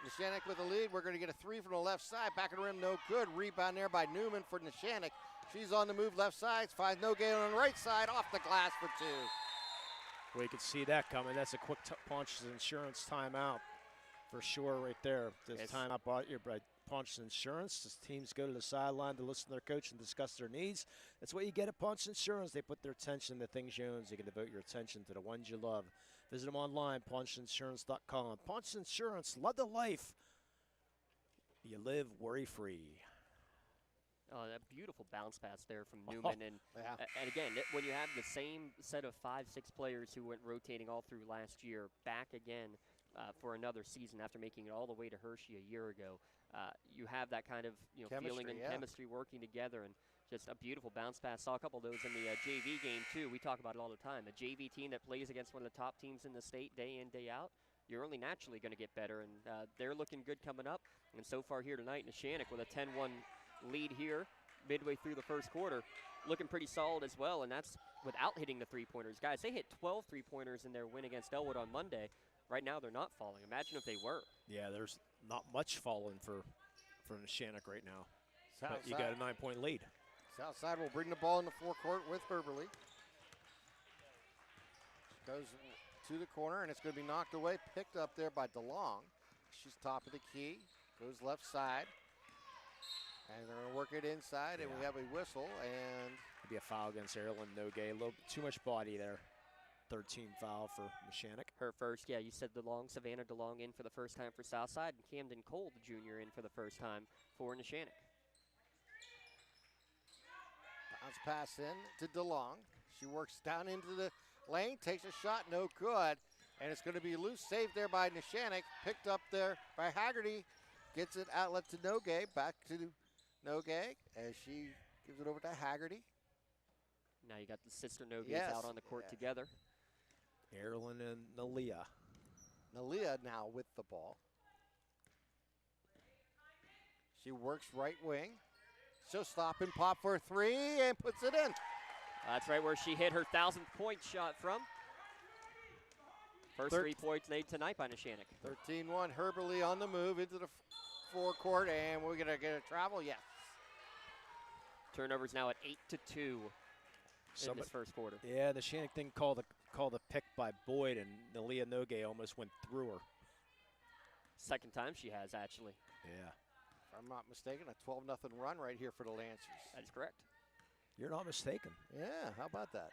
Neshannock with the lead. We're going to get a 3 from the left side. Back of the rim, no good. Rebound there by Newman for Neshannock. She's on the move left side. Finds Nogay on the right side. Off the glass for 2.
We could see that coming. That's a quick Punch's Insurance timeout for sure right there. This timeout brought you by Punch's Insurance. The teams go to the sideline to listen to their coach and discuss their needs. That's what you get at Punch's Insurance. They put their attention to things you own. So you can devote your attention to the ones you love. Visit them online, punchinsurance.com. Punch's Insurance, love the life. You live worry-free.
A beautiful bounce pass there from Newman. And again, when you have the same set of 5-6 players who went rotating all through last year back again for another season after making it all the way to Hershey a year ago, you have that kind of feeling and chemistry working together, and just a beautiful bounce pass. Saw a couple of those in the JV game too. We talk about it all the time. A JV team that plays against one of the top teams in the state day in, day out, you're only naturally going to get better, and they're looking good coming up. And so far here tonight, Neshannock with a 10-1 lead here midway through the first quarter, looking pretty solid as well, and that's without hitting the three-pointers. Guys, they hit 12 three-pointers in their win against Elwood on Monday. Right now they're not falling. Imagine if they were.
Yeah, there's not much falling for Neshannock right now.
Southside.
But you got a 9-point lead.
Southside will bring the ball in the forecourt with Herberly. Goes to the corner, and it's going to be knocked away, picked up there by DeLong. She's top of the key, goes left side. And they're going to work it inside, and we have a whistle, and
It'll be a foul against Erilyn Nogay. A little too much body there. 13 foul for Neshannock.
Her first, you said DeLong, Savannah DeLong in for the first time for Southside, and Camden Cole, the junior, in for the first time for Neshannock.
bounce pass in to DeLong. She works down into the lane, takes a shot, no good. And it's going to be loose, saved there by Neshannock, picked up there by Haggerty. Gets it outlet to Nogay, back to Nogay as she gives it over to Haggerty.
Now you got the sister Nogays out on the court together.
Erilyn and Nalia.
Nalia now with the ball. She works right wing. She'll stop and pop for a three and puts it in.
That's right where she hit her 1,000th point shot from. First 3 points made tonight by Neshannock.
13-1, Herberly on the move into the forecourt, and we're going to get a travel, yes.
Turnovers now at 8-2 in this first quarter.
Yeah, Neshannock didn't call the pick by Boyd, and Nalia Nogay almost went through her.
Second time she has, actually.
Yeah.
If I'm not mistaken, a 12-0 run right here for the Lancers.
That is correct.
You're not mistaken.
Yeah, how about that?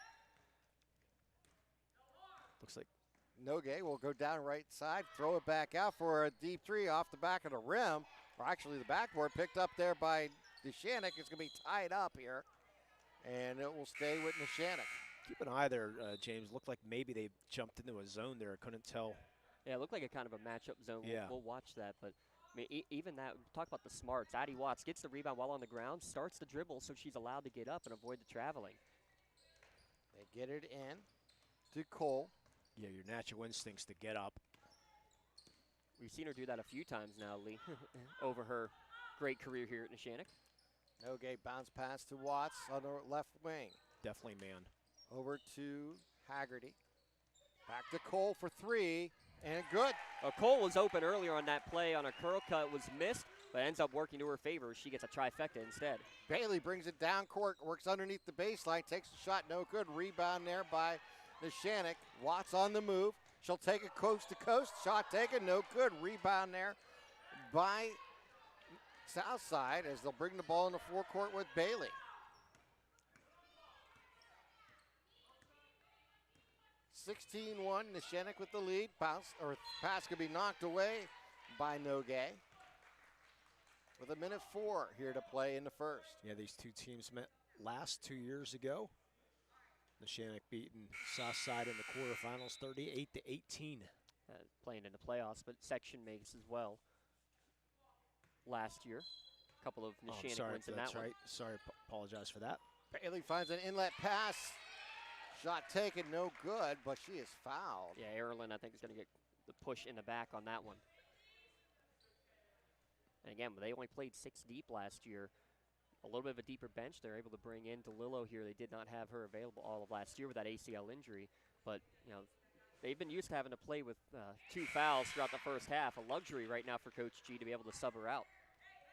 Looks like
Nogay will go down right side, throw it back out for a deep three off the back of the rim. Or actually the backboard picked up there by Neshannock. It's going to be tied up here, and it will stay with Neshannock.
Keep an eye there, James. Looked like maybe they jumped into a zone there. I couldn't tell.
Yeah, it looked like a kind of a matchup zone.
Yeah.
We'll watch that, but I mean, even that, talk about the smarts. Addie Watts gets the rebound while on the ground, starts the dribble so she's allowed to get up and avoid the traveling.
They get it in to Cole.
Yeah, your natural instincts to get up.
We've seen her do that a few times now, Lee, over her great career here at Neshannock.
Nogay bounce pass to Watts on the left wing.
Definitely man.
Over to Haggerty. Back to Cole for three, and good.
Cole was open earlier on that play on a curl cut, was missed, but ends up working to her favor. She gets a trifecta instead.
Bailey brings it down court, works underneath the baseline, takes a shot, no good. Rebound there by Neshannock. Watts on the move. She'll take it coast to coast. Shot taken, no good. Rebound there by Southside as they'll bring the ball in the forecourt with Bailey. (16-1), Neshannock with the lead. Pass could be knocked away by Nogay. With 1:04 here to play in the first.
Yeah, these two teams met last 2 years ago. Neshannock beating Southside in the quarterfinals 38-18.
Playing in the playoffs, but section makes as well. Last year, a couple of Neshannock wins in that
that's right.
one.
Sorry, apologize for that.
Bailey finds an inlet pass. Shot taken, no good, but she is fouled.
Yeah, Erilyn, I think, is going to get the push in the back on that one. And again, they only played 6 deep last year. A little bit of a deeper bench. They're able to bring in DeLillo here. They did not have her available all of last year with that ACL injury. But, they've been used to having to play with 2 fouls throughout the first half. A luxury right now for Coach G to be able to sub her out.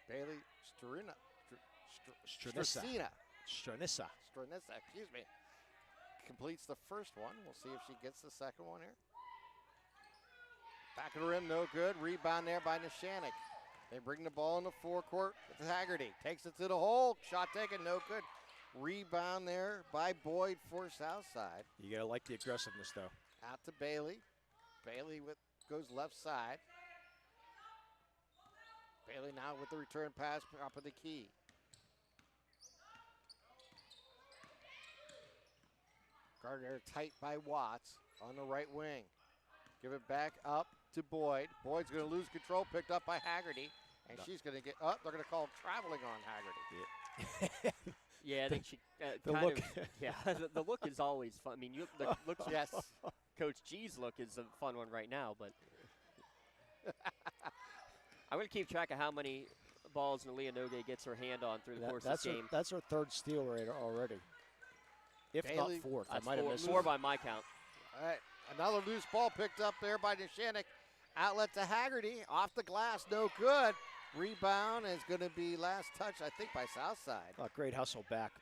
Bailey
Stranissa,
excuse me. Completes the first one. We'll see if she gets the second one here. Back of the rim, no good. Rebound there by Neshannock. They bring the ball in the forecourt with Haggerty. Takes it to the hole. Shot taken, no good. Rebound there by Boyd for Southside.
You got to like the aggressiveness, though.
Out to Bailey. Bailey goes left side. Bailey now with the return pass, top of the key. Guarded there tight by Watts on the right wing. Give it back up to Boyd. Boyd's going to lose control, picked up by Haggerty. And she's going to get up. They're going to call traveling on Haggerty.
Yeah, I think she
The
kind
look.
of. Yeah, the look is always fun. I mean, the look.
Yes.
Coach G's look is a fun one right now, but I'm going to keep track of how many balls Nalia Noge gets her hand on through the course of this game.
That's her third steal rate already. If
Bailey,
not fourth. I
That's
might have missed
more
it.
by my count.
All right. Another loose ball picked up there by Neshannock. Outlet to Haggerty. Off the glass. No good. Rebound is going to be last touch, I think, by Southside.
Oh, great hustle back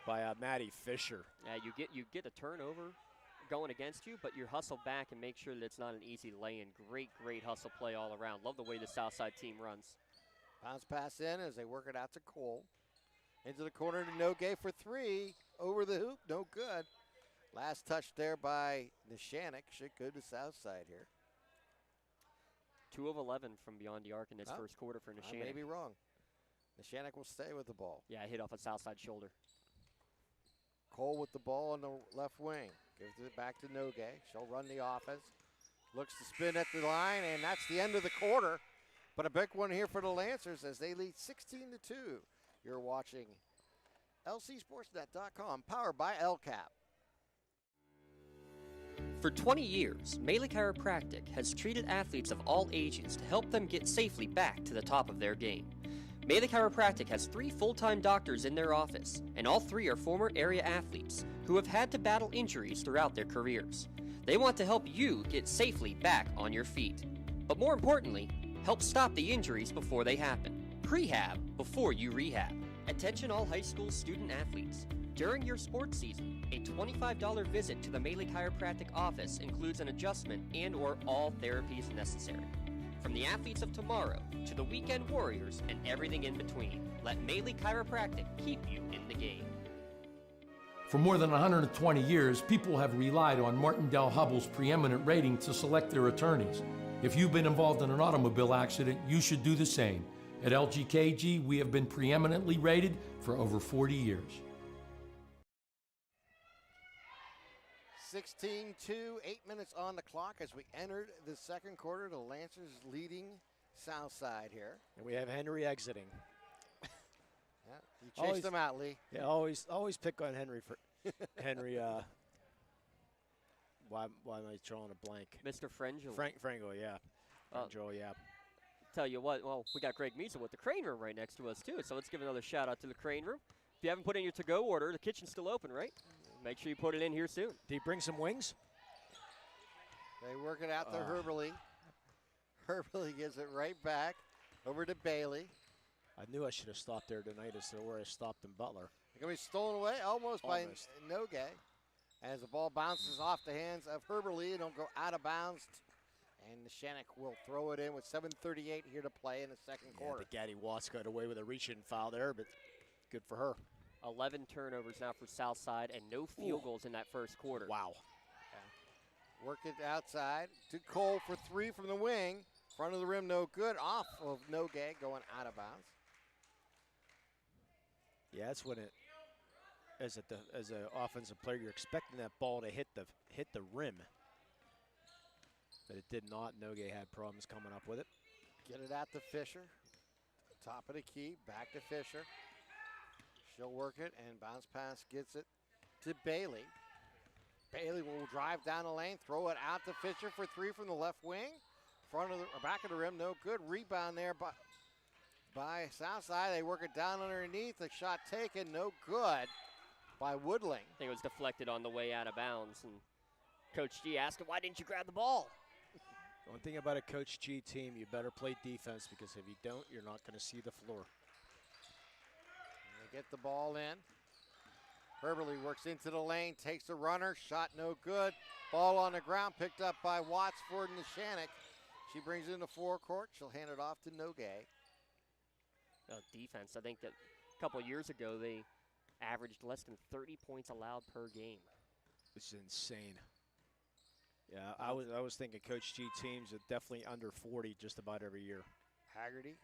by Maddie Fisher.
Yeah, you get a turnover going against you, but you hustle back and make sure that it's not an easy lay-in. Great hustle play all around. Love the way the Southside team runs.
Bounce pass in as they work it out to Cole. Into the corner to Noge for three. Over the hoop, no good. Last touch there by Neshannock. Should go to Southside here.
2 of 11 from beyond the arc in this first quarter for
I
Neshannock.
may be wrong. Neshannock will stay with the ball.
Yeah, hit off a Southside shoulder.
Cole with the ball on the left wing. Gives it back to Noge. She'll run the offense. Looks to spin at the line, and that's the end of the quarter. But a big one here for the Lancers as they lead 16-2. You're watching LCSportsNet.com, powered by LCAP.
For 20 years, Melee Chiropractic has treated athletes of all ages to help them get safely back to the top of their game. Melee Chiropractic has 3 full-time doctors in their office, and all 3 are former area athletes who have had to battle injuries throughout their careers. They want to help you get safely back on your feet. But more importantly, help stop the injuries before they happen. Prehab before you rehab. Attention all high school student athletes. During your sports season, a $25 visit to the Melee Chiropractic office includes an adjustment and/or all therapies necessary. From the athletes of tomorrow to the weekend warriors and everything in between, let Melee Chiropractic keep you in the game.
For more than 120 years, people have relied on Martindale-Hubbell's preeminent rating to select their attorneys. If you've been involved in an automobile accident, you should do the same. At LGKG, we have been preeminently rated for over 40 years.
16-2, 8 minutes on the clock as we entered the second quarter. The Lancers leading Southside here.
And we have Henry exiting.
Yeah, you chased them out, Lee.
Yeah, always pick on Henry for Henry. Why am I drawing a blank?
Mr. Frangel.
Frango, yeah. Frangel, yeah.
Tell you what, well, we got Greg Measle with the Crane Room right next to us, too. So let's give another shout out to the Crane Room. If you haven't put in your to-go order, the kitchen's still open, right? Make sure you put it in here soon.
Did he bring some wings?
They work it out to Herberly. Herberly gives it right back over to Bailey.
I knew I should have stopped there tonight instead of where I stopped in Butler.
It's going to be stolen away almost by Noge. As the ball bounces off the hands of Herberly, it'll go out of bounds. And Neshannock will throw it in with 7:38 here to play in the second quarter.
The Gaddy Watts got away with a reach-in foul there, but good for her.
11 turnovers now for Southside and no field goals in that first quarter.
Wow.
Yeah. Work it outside to Cole for 3 from the wing. Front of the rim, no good. Off of Noge, going out of bounds.
Yeah, that's when it, as an offensive player, you're expecting that ball to hit the rim. But it did not. Noge had problems coming up with it.
Get it out to Fisher. Top of the key, back to Fisher. She'll work it, and bounce pass gets it to Bailey. Bailey will drive down the lane, throw it out to Fisher for 3 from the left wing. Back of the rim, no good. Rebound there by Southside. They work it down underneath. The shot taken, no good by Woodling.
I think it was deflected on the way out of bounds. And Coach G asked him, why didn't you grab the ball?
One thing about a Coach G team, you better play defense because if you don't, you're not going to see the floor.
They get the ball in. Herberly works into the lane, takes the runner, shot no good. Ball on the ground, picked up by Watts for Neshannock. She brings it into forecourt. She'll hand it off to Noge.
Defense, I think that a couple of years ago they averaged less than 30 points allowed per game.
This is insane. Yeah, I was thinking Coach G teams are definitely under 40 just about every year.
Haggerty,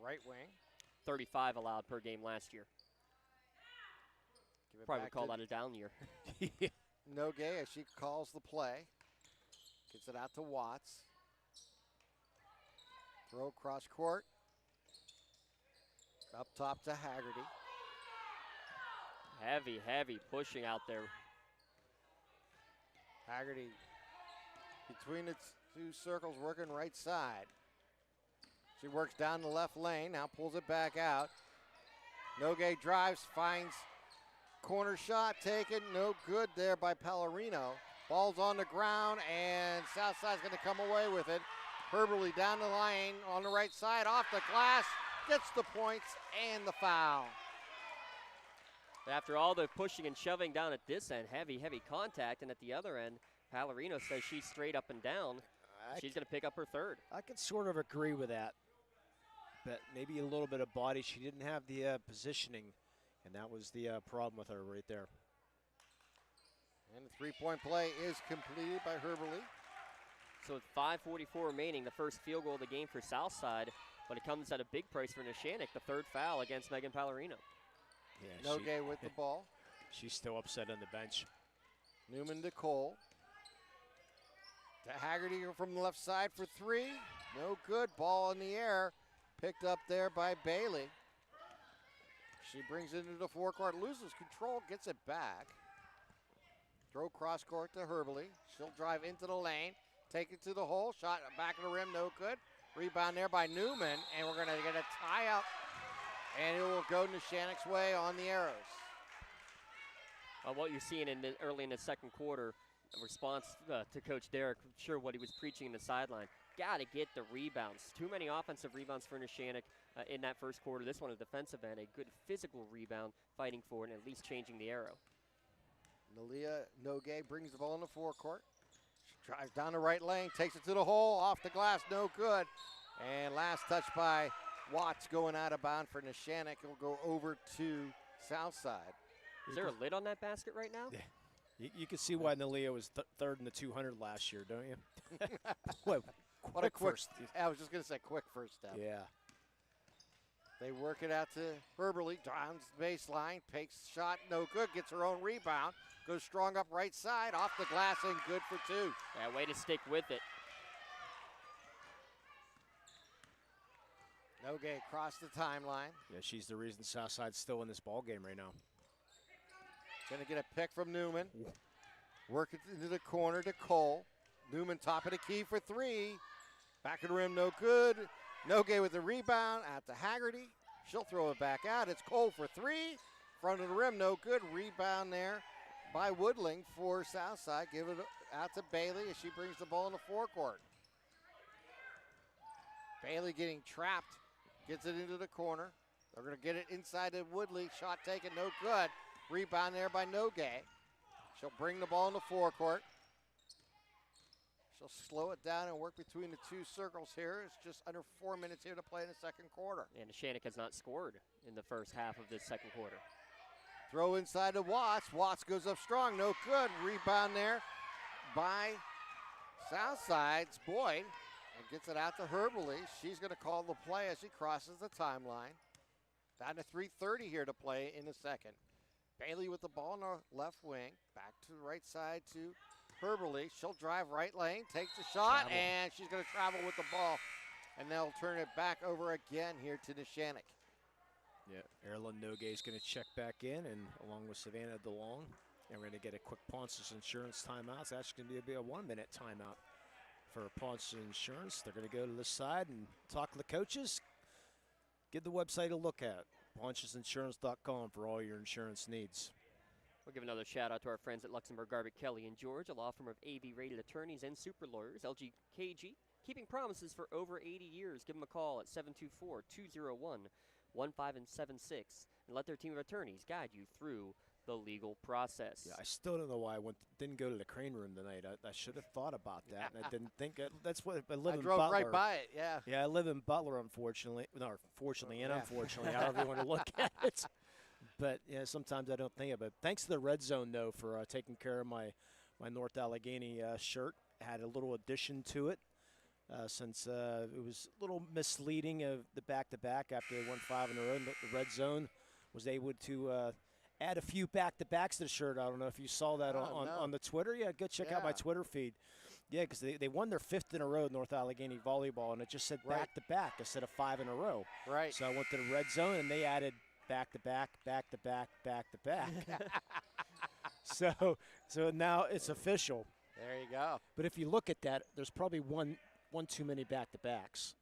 right wing.
35 allowed per game last year. Probably would call that a down year.
Nogue as she calls the play. Gets it out to Watts. Throw cross court. Up top to Haggerty.
Heavy pushing out there.
Haggerty between the two circles working right side. She works down the left lane, now pulls it back out. Nogue drives, finds corner shot taken, no good there by Pellerino. Ball's on the ground, and Southside's going to come away with it. Herberly down the lane on the right side, off the glass, gets the points and the foul.
After all the pushing and shoving down at this end, heavy contact, and at the other end, Pellerino says she's straight up and down. She's going to pick up her third.
I could sort of agree with that, but maybe a little bit of body. She didn't have the positioning, and that was the problem with her right there.
And the three-point play is completed by Herberly.
So with 5:44 remaining, the first field goal of the game for Southside, but it comes at a big price for Neshannock, the third foul against Megan Pellerino.
Yeah,
Nogue with the ball.
She's still upset on the bench.
Newman to Cole. To Haggerty from the left side for three. No good. Ball in the air. Picked up there by Bailey. She brings it into the forecourt, loses control, gets it back. Throw cross court to Herberly. She'll drive into the lane, take it to the hole. Shot back of the rim, no good. Rebound there by Newman, and we're going to get a tie up. And it will go Neshannock's way on the arrows.
What you're seeing early in the second quarter, a response to Coach Derrick, sure what he was preaching in the sideline. Got to get the rebounds. Too many offensive rebounds for Neshannock in that first quarter. This one a defensive end, a good physical rebound, fighting for it and at least changing the arrow.
Nalia Nogue brings the ball in the forecourt. She drives down the right lane, takes it to the hole, off the glass, no good. And last touch by Watts going out of bounds for Neshannock. It'll go over to Southside.
Is there a lid on that basket right now?
Yeah. You can see why Nalia was third in the 200 last year, don't you? What a quick first.
I was just going to say quick first step.
Yeah.
They work it out to Herberly, drives the baseline, takes shot, no good, gets her own rebound, goes strong up right side, off the glass and good for two.
Yeah, way to stick with it.
Nogue across the timeline.
Yeah, she's the reason Southside's still in this ball game right now.
Gonna get a pick from Newman. Work it into the corner to Cole. Newman top of the key for three. Back of the rim, no good. Nogue with the rebound out to Haggerty. She'll throw it back out. It's Cole for three. Front of the rim, no good. Rebound there by Woodling for Southside. Give it out to Bailey as she brings the ball in the forecourt. Bailey getting trapped. Gets it into the corner. They're going to get it inside to Woodley. Shot taken, no good. Rebound there by Nogue. She'll bring the ball in the forecourt. She'll slow it down and work between the two circles here. It's just under 4 minutes here to play in the second quarter.
And Neshannock has not scored in the first half of this second quarter.
Throw inside to Watts. Watts goes up strong, no good. Rebound there by Southside's Boyd. And gets it out to Herberly. She's going to call the play as she crosses the timeline. Down to 3:30 here to play in the second. Bailey with the ball in the left wing. Back to the right side to Herberly. She'll drive right lane, takes the shot, and she's going to travel with the ball. And they'll turn it back over again here to Neshannock.
Yeah, Erlen Nogue is going to check back in, and along with Savannah DeLong. And we're going to get a quick Ponce's Insurance timeout. It's actually going to be a 1 minute timeout for Ponce's Insurance. They're going to go to the side and talk to the coaches. Give the website a look at, poncesinsurance.com, for all your insurance needs.
We'll give another shout out to our friends at Luxembourg, Garbutt, Kelly & George, a law firm of AV-rated attorneys and super lawyers. LGKG, keeping promises for over 80 years. Give them a call at 724-201-1576 and let their team of attorneys guide you through the legal process.
Yeah, I still don't know why I didn't go to the crane room tonight. I should have thought about that, and I didn't think that's what I live in Butler.
I drove right by it, yeah.
Yeah, I live in Butler, unfortunately. No, fortunately and unfortunately, however you want to look at it. But yeah, sometimes I don't think of it. Thanks to the Red Zone, though, for taking care of my North Allegheny shirt. Had a little addition to it since it was a little misleading of the back-to-back after they won 5 in a row. The Red Zone was able to add a few back-to-backs to the shirt. I don't know if you saw that on the Twitter. Yeah, go check out my Twitter feed. Yeah, because they won their 5th in a row, North Allegheny Volleyball, and it just said back-to-back instead of 5 in a row.
Right.
So I went to the red zone, and they added back-to-back, back-to-back, back-to-back. So now it's official.
There you go.
But if you look at that, there's probably one too many back-to-backs.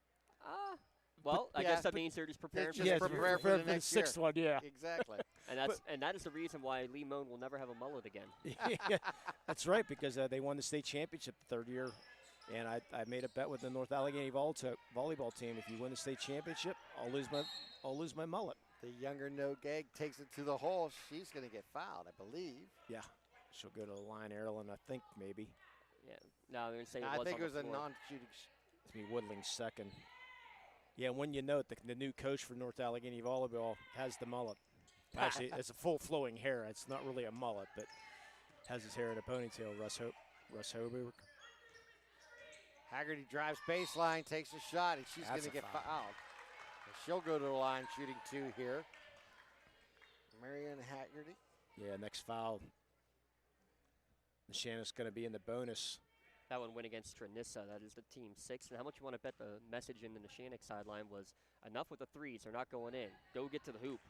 Well, I guess that means they're just preparing for
the next
6th one, yeah.
Exactly.
And that is the reason why Lee Moan will never have a mullet again.
Yeah, that's right, because they won the state championship the 3rd year. And I made a bet with the North Allegheny volleyball team. If you win the state championship, I'll lose my mullet.
The younger Nogay takes it to the hole. She's going to get fouled, I believe.
Yeah. She'll go to the line, Erlen, I think, maybe.
Yeah. No, I'm going to say
I think it was a non-shooting.
It's me Woodling's second. Yeah, when you note the new coach for North Allegheny Volleyball has the mullet. Actually, it's a full flowing hair. It's not really a mullet, but has his hair in a ponytail. Russ Hoberg.
Haggerty drives baseline, takes a shot, and she's going to get fouled. And she'll go to the line shooting 2 here. Marion Haggerty.
Yeah, next foul. Neshannock's going to be in the bonus.
That one went against Tranissa. That is the team 6. And how much you want to bet the message in the Neshannock sideline was enough with the threes. They're not going in. Go get to the hoop.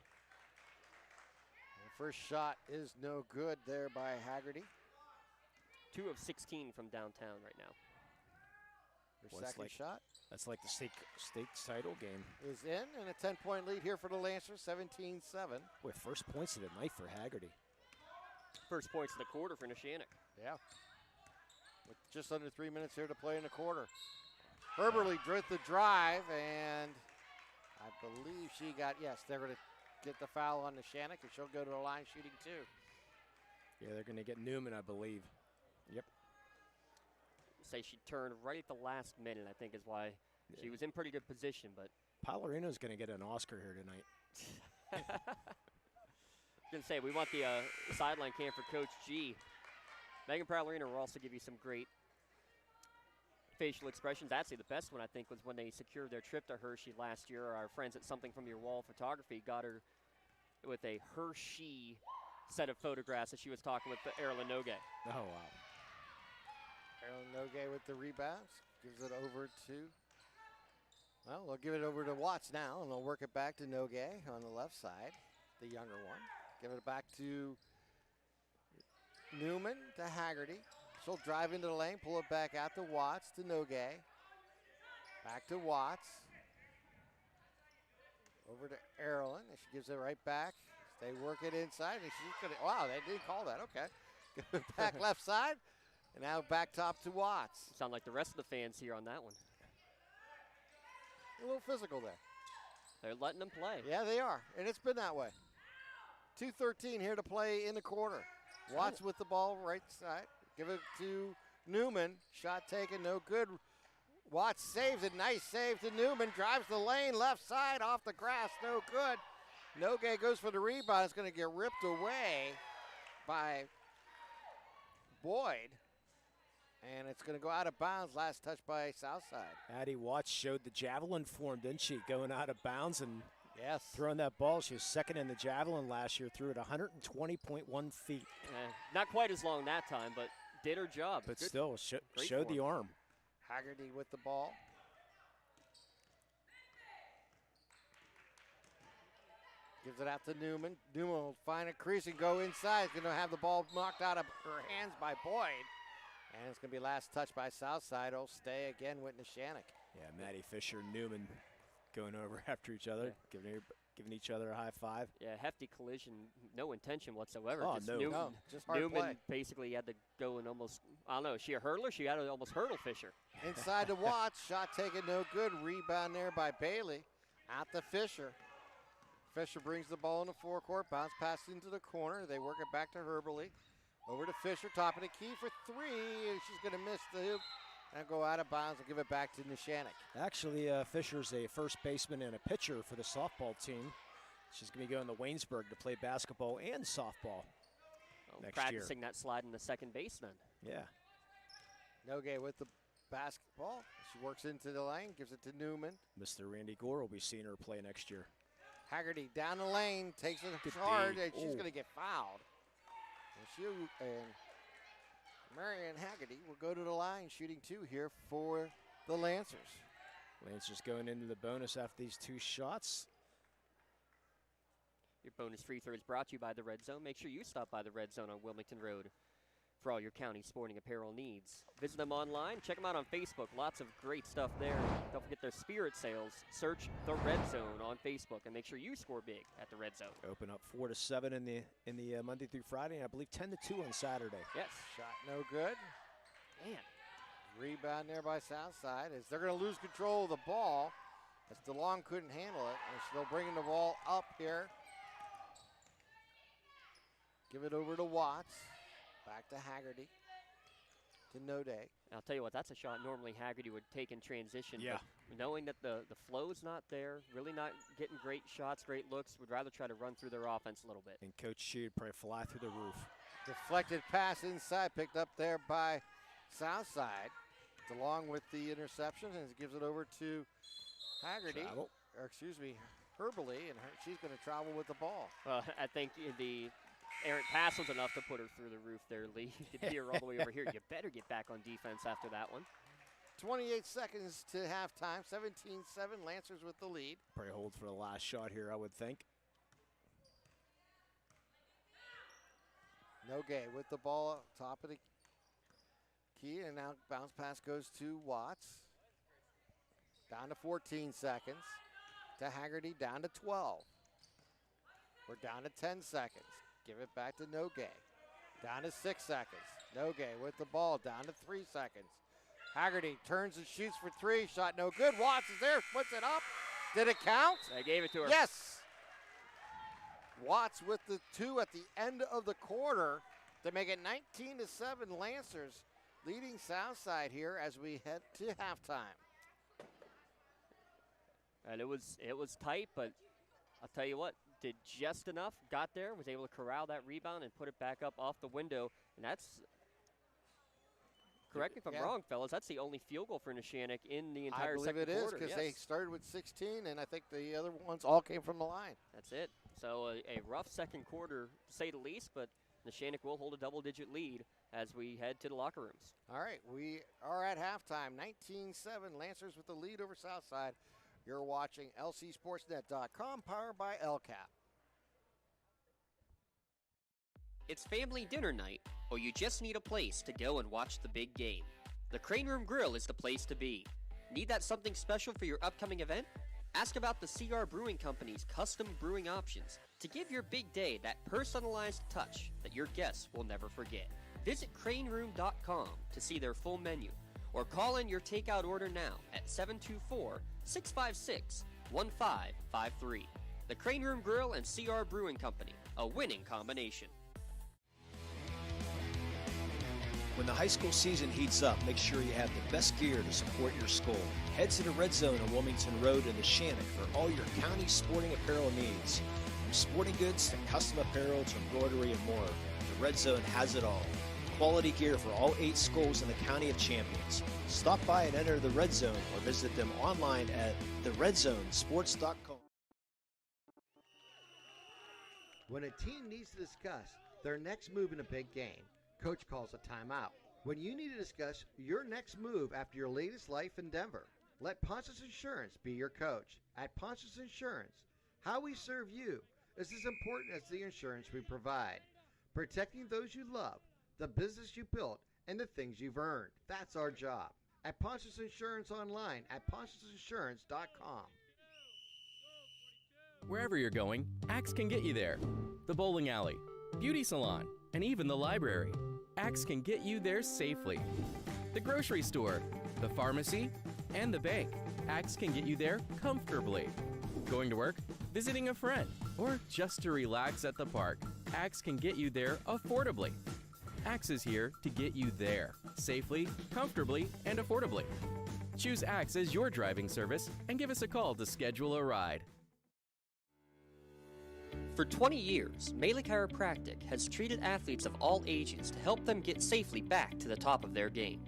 The first shot is no good there by Haggerty.
2 of 16 from downtown right now.
Her second shot.
That's like the state title game.
Is in, and a 10-point lead here for the Lancers, 17-7.
Boy, first points of the night for Haggerty.
First points of the quarter for Neshannock.
Yeah. With just under 3 minutes here to play in the quarter. Herberly with the drive, and I believe she got, they're going to get the foul on Neshannock, and she'll go to the line shooting 2.
Yeah, they're going to get Newman, I believe. Yep.
Say she turned right at the last minute, I think is why she was in pretty good position. But
Palerino's going to get an Oscar here tonight.
I was going to say, we want the sideline cam for Coach G. Megan Palerino will also give you some great facial expressions. Actually, the best one, I think, was when they secured their trip to Hershey last year. Our friends at Something From Your Wall Photography got her with a Hershey set of photographs that she was talking with Erlen Nogue.
Oh, wow.
Erlen Nogue with the rebounds. Gives it over to, well, they'll give it over to Watts now, and they'll work it back to Nogue on the left side, the younger one. Give it back to Newman to Haggerty. She'll drive into the lane, pull it back out to Watts to Nogue. Back to Watts. Over to Erlen, and she gives it right back. They work it inside, and she's going to, wow, they didn't call that, okay. Give it back left side, and now back top to Watts.
Sound like the rest of the fans here on that one.
A little physical there.
They're letting them play.
Yeah, they are, and it's been that way. 2:13 here to play in the quarter. Watts with the ball right side. Give it to Newman. Shot taken, no good. Watts saves it. Nice save to Newman. Drives the lane, left side, off the grass, no good. Nogue goes for the rebound. It's going to get ripped away by Boyd. And it's going to go out of bounds. Last touch by Southside.
Addie Watts showed the javelin form, didn't she? Going out of bounds and
yes,
throwing that ball. She was second in the javelin last year. Threw it 120.1 feet.
Not quite as long that time, but did her job.
But
good,
still, showed the arm.
Haggerty with the ball. Gives it out to Newman. Newman will find a crease and go inside. He's going to have the ball knocked out of her hands by Boyd. And it's going to be last touch by Southside. It'll stay again with Neshannock.
Yeah, Maddie Fisher, Newman going over after each other, giving each other a high five.
Yeah, hefty collision, no intention whatsoever.
Oh,
no, just hard
Newman
play.
basically had to go and almost, I don't know, is she a hurler? She had to almost hurdle Fisher.
Inside to Watts, shot taken, no good. Rebound there by Bailey. Out to Fisher. Fisher brings the ball in the forecourt, bounce pass into the corner. They work it back to Herberly. Over to Fisher, top of the key for 3, and she's going to miss the hoop and go out of bounds and give it back to Neshannock.
Actually, Fisher's a first baseman and a pitcher for the softball team. She's going to be going to Waynesburg to play basketball and softball next
practicing
year.
That slide in the second base then.
Yeah.
Nogue with the basketball. She works into the lane, gives it to Newman.
Mr. Randy Gore will be seeing her play next year.
Haggerty down the lane, takes it hard, and she's going to get fouled. And Marianne Haggerty will go to the line, shooting 2 here for the Lancers.
Lancers going into the bonus after these 2 shots.
Your bonus free throw is brought to you by the Red Zone. Make sure you stop by the Red Zone on Wilmington Road for all your county sporting apparel needs. Visit them online. Check them out on Facebook. Lots of great stuff there. Don't forget their spirit sales. Search the Red Zone on Facebook and make sure you score big at the Red Zone.
Open up 4-7 in the Monday through Friday, and I believe 10-2 on Saturday.
Yes.
Shot no good.
Man.
Rebound there by Southside as they're going to lose control of the ball as DeLong couldn't handle it. And they'll bring the ball up here. Give it over to Watts. Back to Haggerty. To No Day.
I'll tell you what, that's a shot normally Haggerty would take in transition.
Yeah.
But knowing that the flow's not there, really not getting great shots, great looks, would rather try to run through their offense a little bit.
And Coach Shue would probably fly through the roof.
Deflected pass inside, picked up there by Southside. DeLong with the interception and gives it over to Haggerty. Or excuse me, Herbley, and she's going to travel with the ball.
I think the errant pass was enough to put her through the roof there, Lee. You could hear her all the way over here. You better get back on defense after that one.
28 seconds to halftime, 17-7, Lancers with the lead.
Probably hold for the last shot here, I would think.
Nogue with the ball up top of the key, and now bounce pass goes to Watts. Down to 14 seconds. To Haggerty, down to 12. We're down to 10 seconds. Give it back to Nogue. Down to 6 seconds. Nogue with the ball, down to 3 seconds. Haggerty turns and shoots for 3. Shot no good. Watts is there, puts it up. Did it count?
I gave it to her.
Yes. Watts with the 2 at the end of the quarter to make it 19-7 Lancers leading Southside here as we head to halftime.
And it was tight, but I'll tell you what, did just enough, got there, was able to corral that rebound and put it back up off the window. And that's, correct me if I'm wrong, fellas, that's the only field goal for Neshannock in the entire second quarter.
I believe it is, because they started with 16, and I think the other ones all came from the line.
That's it. So a rough second quarter, to say the least, but Neshannock will hold a double-digit lead as we head to the locker rooms.
All right, we are at halftime, 19-7, Lancers with the lead over Southside. You're watching LCSportsNet.com, powered by LCAP.
It's family dinner night, or you just need a place to go and watch the big game. The Crane Room Grill is the place to be. Need that something special for your upcoming event? Ask about the CR Brewing Company's custom brewing options to give your big day that personalized touch that your guests will never forget. Visit craneroom.com to see their full menu, or call in your takeout order now at 724-656-1553. The Crane Room Grill and CR Brewing Company, a winning combination.
When the high school season heats up, make sure you have the best gear to support your school. Head to the Red Zone on Wilmington Road in Neshannock for all your county sporting apparel needs. From sporting goods to custom apparel to embroidery and more, the Red Zone has it all. Quality gear for all 8 schools in the County of Champions. Stop by and enter the Red Zone or visit them online at theredzonesports.com.
When a team needs to discuss their next move in a big game, Coach calls a timeout. When you need to discuss your next move after your latest life endeavor, let Ponce's Insurance be your coach. At Ponce's Insurance, how we serve you is as important as the insurance we provide. Protecting those you love, the business you built, and the things you've earned. That's our job. At Ponce's Insurance online at poncesinsurance.com.
Wherever you're going, Axe can get you there. The bowling alley, beauty salon, and even the library. Axe can get you there safely. The grocery store, the pharmacy, and the bank. Axe can get you there comfortably. Going to work, visiting a friend, or just to relax at the park. Axe can get you there affordably. Axe is here to get you there safely, comfortably, and affordably. Choose Axe as your driving service and give us a call to schedule a ride.
For 20 years, Melee Chiropractic has treated athletes of all ages to help them get safely back to the top of their game.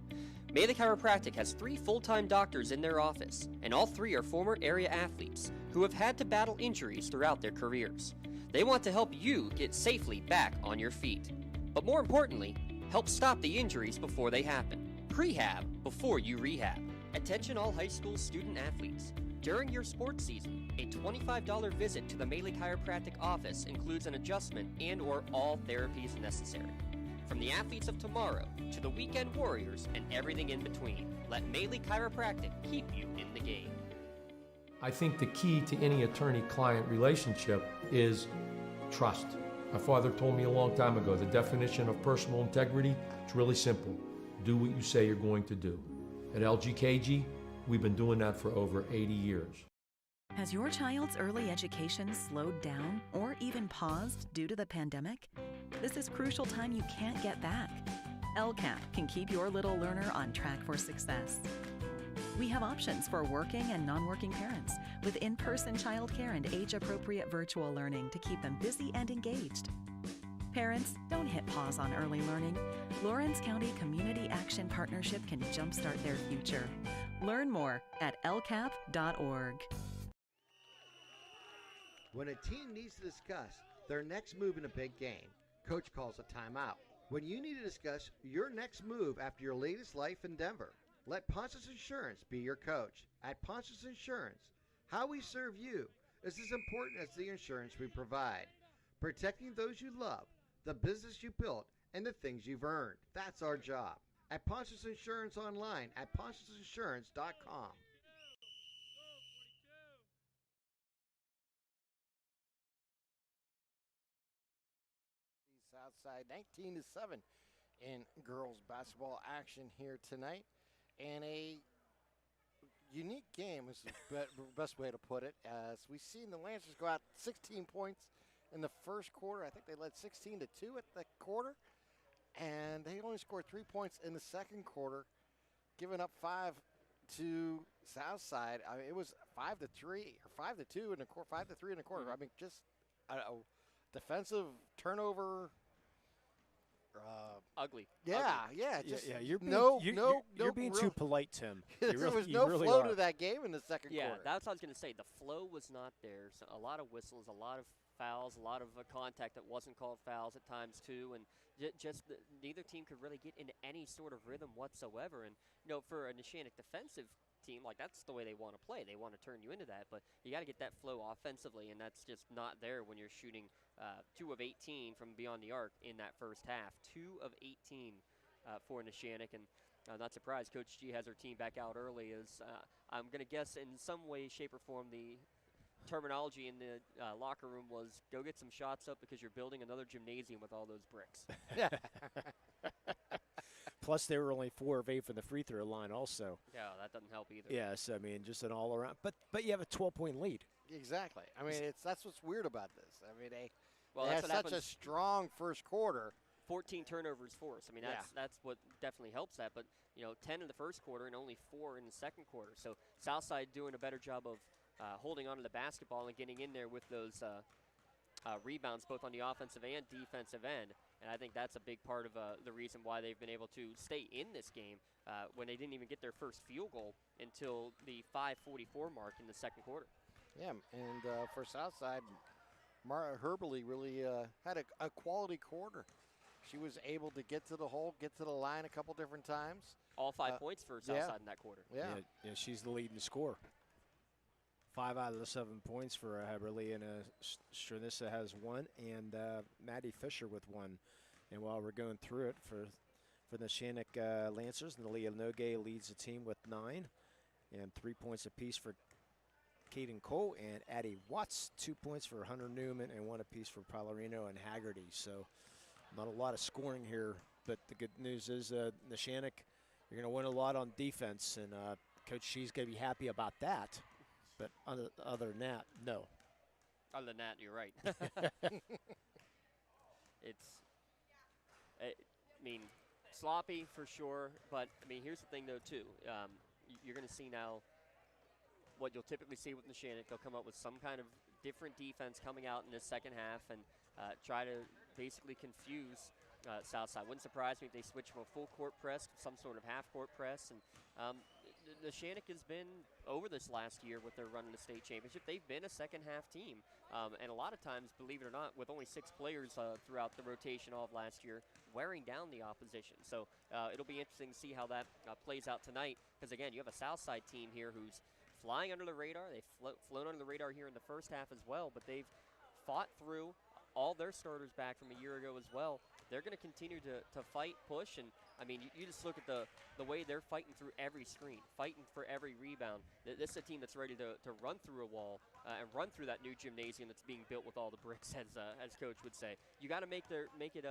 Melee Chiropractic has 3 full-time doctors in their office, and all 3 are former area athletes, who have had to battle injuries throughout their careers. They want to help you get safely back on your feet. But more importantly, help stop the injuries before they happen. Prehab before you rehab. Attention all high school student athletes. During your sports season, a $25 visit to the Maley Chiropractic office includes an adjustment and/or all therapies necessary. From the athletes of tomorrow to the weekend warriors and everything in between, let Maley Chiropractic keep you in the game.
I think the key to any attorney-client relationship is trust. My father told me a long time ago, the definition of personal integrity is really simple. Do what you say you're going to do. At LGKG, we've been doing that for over 80 years.
Has your child's early education slowed down or even paused due to the pandemic? This is crucial time you can't get back. LCAP can keep your little learner on track for success. We have options for working and non-working parents with in-person childcare and age-appropriate virtual learning to keep them busy and engaged. Parents, don't hit pause on early learning. Lawrence County Community Action Partnership can jumpstart their future. Learn more at lcap.org.
When a team needs to discuss their next move in a big game, coach calls a timeout. When you need to discuss your next move after your latest life endeavor, let Ponce's Insurance be your coach. At Ponce's Insurance, how we serve you is as important as the insurance we provide. Protecting those you love, the business you built, and the things you've earned. That's our job. At Ponce's Insurance online at poncesinsurance.com.
Southside 19-7 in girls basketball action here tonight. And a unique game is the best way to put it. As we've seen the Lancers go out 16 points in the first quarter. I think they led 16-2 at the quarter. And they only scored 3 points in the second quarter, giving up 5 to Southside. I mean, it was 5-3 or 5-2 and a quarter, 5-3 and a quarter. I mean, just a defensive turnover.
Ugly.
Yeah,
Ugly.
yeah.
You're being too polite, Tim.
There was no flow to that game in the second quarter.
Yeah, that's what I was going to say. The flow was not there. So a lot of whistles, a lot of fouls, a lot of contact that wasn't called fouls at times too, and neither team could really get into any sort of rhythm whatsoever. And for a Neshannock defensive team, like that's the way they want to play. They want to turn you into that, but you got to get that flow offensively, and that's just not there when you're shooting 2 of 18 from beyond the arc in that first half. 2 of 18 for Neshannock, and I'm not surprised Coach G has her team back out early. As I'm going to guess in some way, shape, or form, the terminology in the locker room was go get some shots up because you're building another gymnasium with all those bricks.
Plus, they were only 4 of 8 from the free throw line also.
Yeah, that doesn't help either.
Yes, I mean, just an all-around. But you have a 12-point lead.
Exactly. I mean, that's what's weird about this. I mean, they
that's
had such a strong first quarter.
14 turnovers for us. I mean, that's what definitely helps that. But, 10 in the first quarter and only 4 in the second quarter. So Southside doing a better job of holding on to the basketball and getting in there with those rebounds both on the offensive and defensive end. And I think that's a big part of the reason why they've been able to stay in this game when they didn't even get their first field goal until the 5:44 mark in the second quarter.
Yeah, and for Southside, Mara Herberly really had a quality quarter. She was able to get to the hole, get to the line a couple different times.
All 5 points for Southside in that quarter.
Yeah,
she's the leading scorer. 5 out of the 7 points for Heberly, and Stranissa has 1, and Maddie Fisher with 1. And while we're going through it for the Neshannock Lancers, Nalia Nogue leads the team with 9, and 3 points apiece for Caden Cole and Addie Watts, 2 points for Hunter Newman, and 1 apiece for Pallarino and Haggerty. So not a lot of scoring here, but the good news is Neshannock, you're going to win a lot on defense, and Coach She's going to be happy about that. But other than that, no.
Other than that, you're right. Sloppy for sure. But, here's the thing, though, too. You're going to see now what you'll typically see with Neshannock. They'll come up with some kind of different defense coming out in the second half and try to basically confuse Southside. Wouldn't surprise me if they switch from a full court press to some sort of half court press. And Neshannock has been over this last year with their run in the state championship. They've been a second-half team, and a lot of times, believe it or not, with only 6 players throughout the rotation all of last year, wearing down the opposition. So it'll be interesting to see how that plays out tonight, because, again, you have a Southside team here who's flying under the radar. They've flown under the radar here in the first half as well, but they've fought through all their starters back from a year ago as well. They're going to continue to fight, push, and I mean, you just look at the way they're fighting through every screen, fighting for every rebound. This is a team that's ready to run through a wall and run through that new gymnasium that's being built with all the bricks, as Coach would say. You got to make it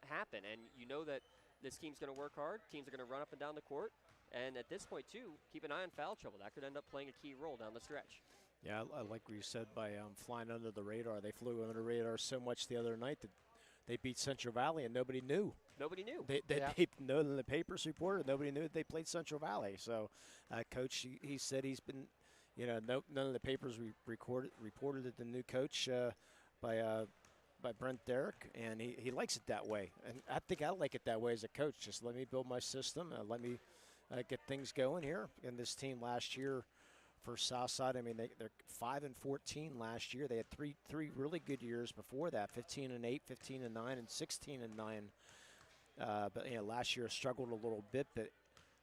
happen, and you know that this team's going to work hard. Teams are going to run up and down the court, and at this point, too, keep an eye on foul trouble. That could end up playing a key role down the stretch.
Yeah, I like what you said by flying under the radar. They flew under the radar so much the other night that they beat Central Valley, and nobody knew.
Nobody knew.
None of the papers reported. Nobody knew that they played Central Valley. So, Coach, he said he's been, none of the papers reported that the new coach by Brent Derrick, and he likes it that way. And I think I like it that way as a coach. Just let me build my system. Let me get things going here. And this team last year for Southside, I mean, they're 5-14 last year. They had three really good years before that: 15-8, 15-9, and 16-9. But last year struggled a little bit, but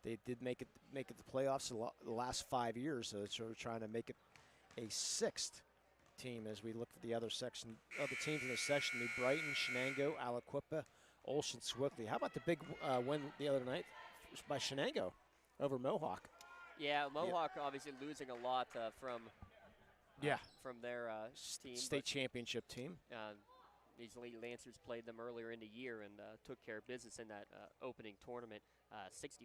they did make it the playoffs the last 5 years. So they're sort of trying to make it a 6th team as we look at the other teams in the section: New Brighton, Shenango, Aliquippa, Olson, Swickley. How about the big win the other night by Shenango over Mohawk?
Yeah, Mohawk obviously losing a lot from their team.
State championship team.
These Lady Lancers played them earlier in the year and took care of business in that opening tournament, 64-29.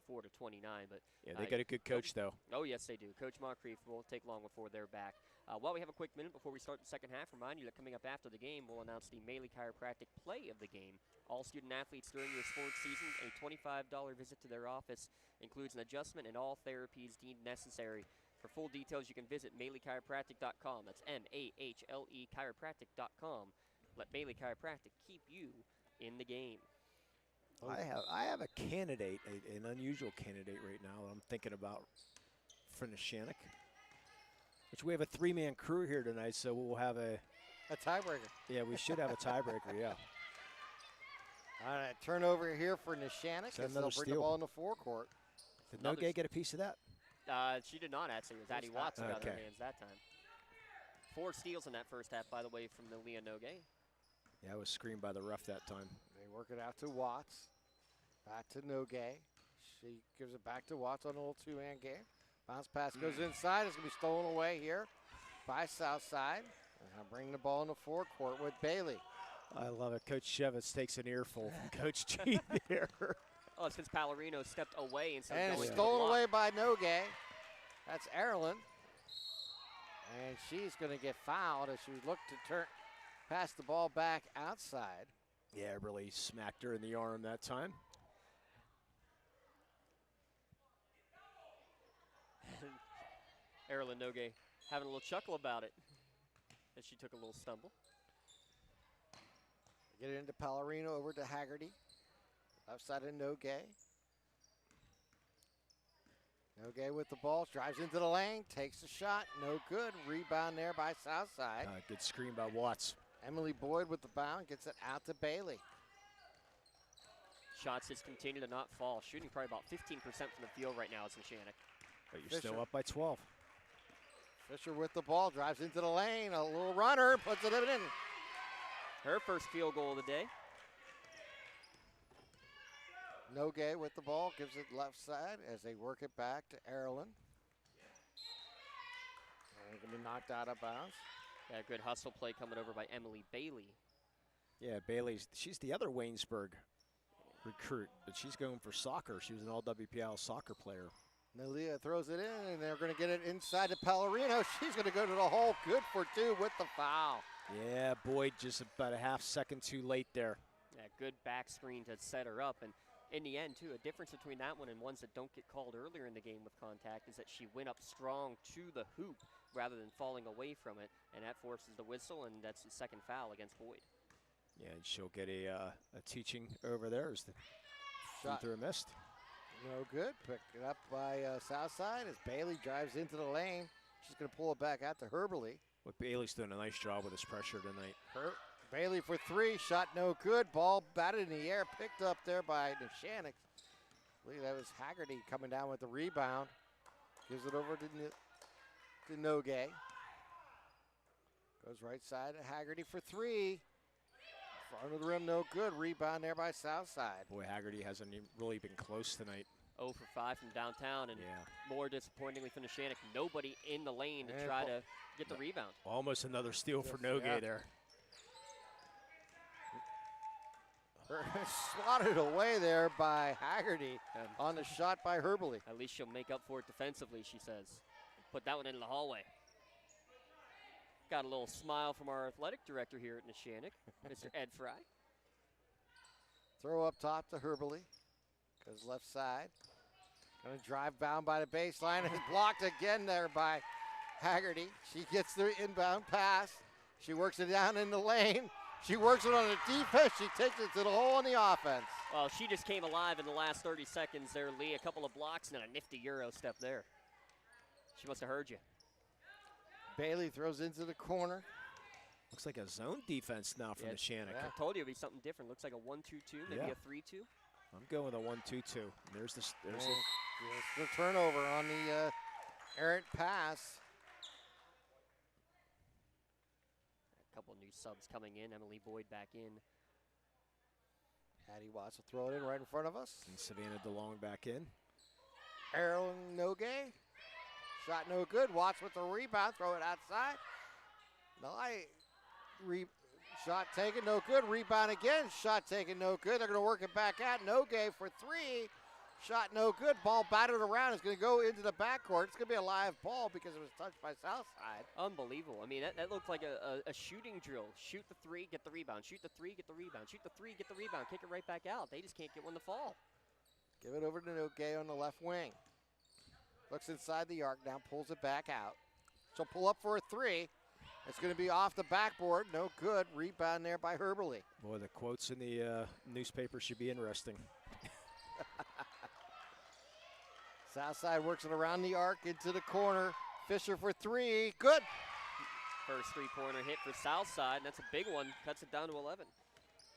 But
yeah, they got a good coach though.
Oh yes, they do. Coach Moncrief won't take long before they're back. While we have a quick minute before we start the second half, remind you that coming up after the game, we'll announce the Maley Chiropractic play of the game. All student athletes during your sports season, a $25 visit to their office includes an adjustment and all therapies deemed necessary. For full details, you can visit MaleyChiropractic.com. That's MAHLE chiropractic.com. Let Maley Chiropractic keep you in the game.
I have a candidate, an unusual candidate right now that I'm thinking about for Neshannock. Which we have a 3-man crew here tonight, so we'll have a
tiebreaker.
Yeah, we should have a tiebreaker, yeah.
All right, turnover here for Neshannock as they'll bring the ball in the forecourt.
Did Nogay get a piece of that?
She did not, actually. It was Addie Watts who got her hands that time. 4 steals in that first half, by the way, from the Leah Nogay.
Yeah, I was screened by the ref that time.
They work it out to Watts. Back to Nogay. She gives it back to Watts on a little 2-man game. Bounce pass goes inside. It's going to be stolen away here by Southside. And bring the ball in the forecourt with Bailey.
I love it. Coach Shevitz takes an earful from Coach G there.
Oh, it's because Pallarino stepped away instead
and
of going
stolen away by Nogay. That's Erilyn. And she's going to get fouled as she looked to pass the ball back outside.
Yeah, really smacked her in the arm that time.
Erilyn Nogay having a little chuckle about it as she took a little stumble.
Get it into Pallarino, over to Haggerty. Left side of Nogay. Nogay with the ball, drives into the lane, takes the shot, no good. Rebound there by Southside.
Good screen by Watts.
Emily Boyd with the bound, gets it out to Bailey.
Shots just continue to not fall. Shooting probably about 15% from the field right now as Neshannock.
But you're still up by 12.
Fisher with the ball, drives into the lane, a little runner, puts it in.
Her first field goal of the day.
Nogay with the ball, gives it left side as they work it back to Erilyn. And going to be knocked out of bounds.
Yeah, good hustle play coming over by Emily Bailey.
Yeah, she's the other Waynesburg recruit, but she's going for soccer. She was an all-WPIAL soccer player.
Nalia throws it in, and they're going to get it inside to Pallarino. She's going to go to the hole, good for 2 with the foul.
Yeah, Boyd just about a half second too late there.
Yeah, good back screen to set her up. And in the end, too, a difference between that one and ones that don't get called earlier in the game with contact is that she went up strong to the hoop rather than falling away from it, and that forces the whistle, and that's the second foul against Boyd.
Yeah, and she'll get a teaching over there as the shot through missed.
No good. Picked it up by Southside as Bailey drives into the lane. She's going to pull it back out to Herberly.
Look, Bailey's doing a nice job with his pressure tonight.
Bailey for three. Shot no good. Ball batted in the air. Picked up there by Neshannock. I believe that was Haggerty coming down with the rebound. Gives it over to Nogay. Goes right side to Haggerty for three. Front of the rim, no good. Rebound there by Southside.
Boy, Haggerty hasn't even really been close tonight.
0 for 5 from downtown, and more disappointingly for Neshannock, nobody in the lane to try to get the rebound.
Almost another steal for Nogay there.
Swatted away there by Haggerty on the shot by Herberly.
At least she'll make up for it defensively, she says. Put that one into the hallway. Got a little smile from our athletic director here at Neshannock, Mr. Ed Fry.
Throw up top to Herberly. Goes left side. Going to drive bound by the baseline. And is blocked again there by Haggerty. She gets the inbound pass. She works it down in the lane. She works it on the defense. She takes it to the hole on the offense.
Well, she just came alive in the last 30 seconds there, Lee. A couple of blocks and a nifty Euro step there. She must have heard you.
Bailey throws into the corner.
Looks like a zone defense now from Neshannock.
I told you it would be something different. Looks like a 1-2-2, maybe a 3-2.
I'm going with a 1-2-2. There's the
turnover on the errant pass.
A couple new subs coming in. Emily Boyd back in.
Hattie Watts will throw it in right in front of us.
And Savannah DeLong back in.
Aaron Nogay. Shot no good. Watts with the rebound. Throw it outside. Shot taken, no good. Rebound again. Shot taken, no good. They're going to work it back out. Nogay for three. Shot no good. Ball batted around. It's going to go into the backcourt. It's going to be a live ball because it was touched by Southside.
Unbelievable. I mean, that looked like a shooting drill. Shoot the three, get the rebound. Shoot the three, get the rebound. Shoot the three, get the rebound. Kick it right back out. They just can't get one to fall.
Give it over to Nogay on the left wing. Looks inside the arc now, pulls it back out. She'll pull up for a three. It's going to be off the backboard. No good. Rebound there by Herberly.
Boy, the quotes in the newspaper should be interesting.
Southside works it around the arc into the corner. Fisher for three. Good.
First three-pointer hit for Southside, and that's a big one. Cuts it down to 11.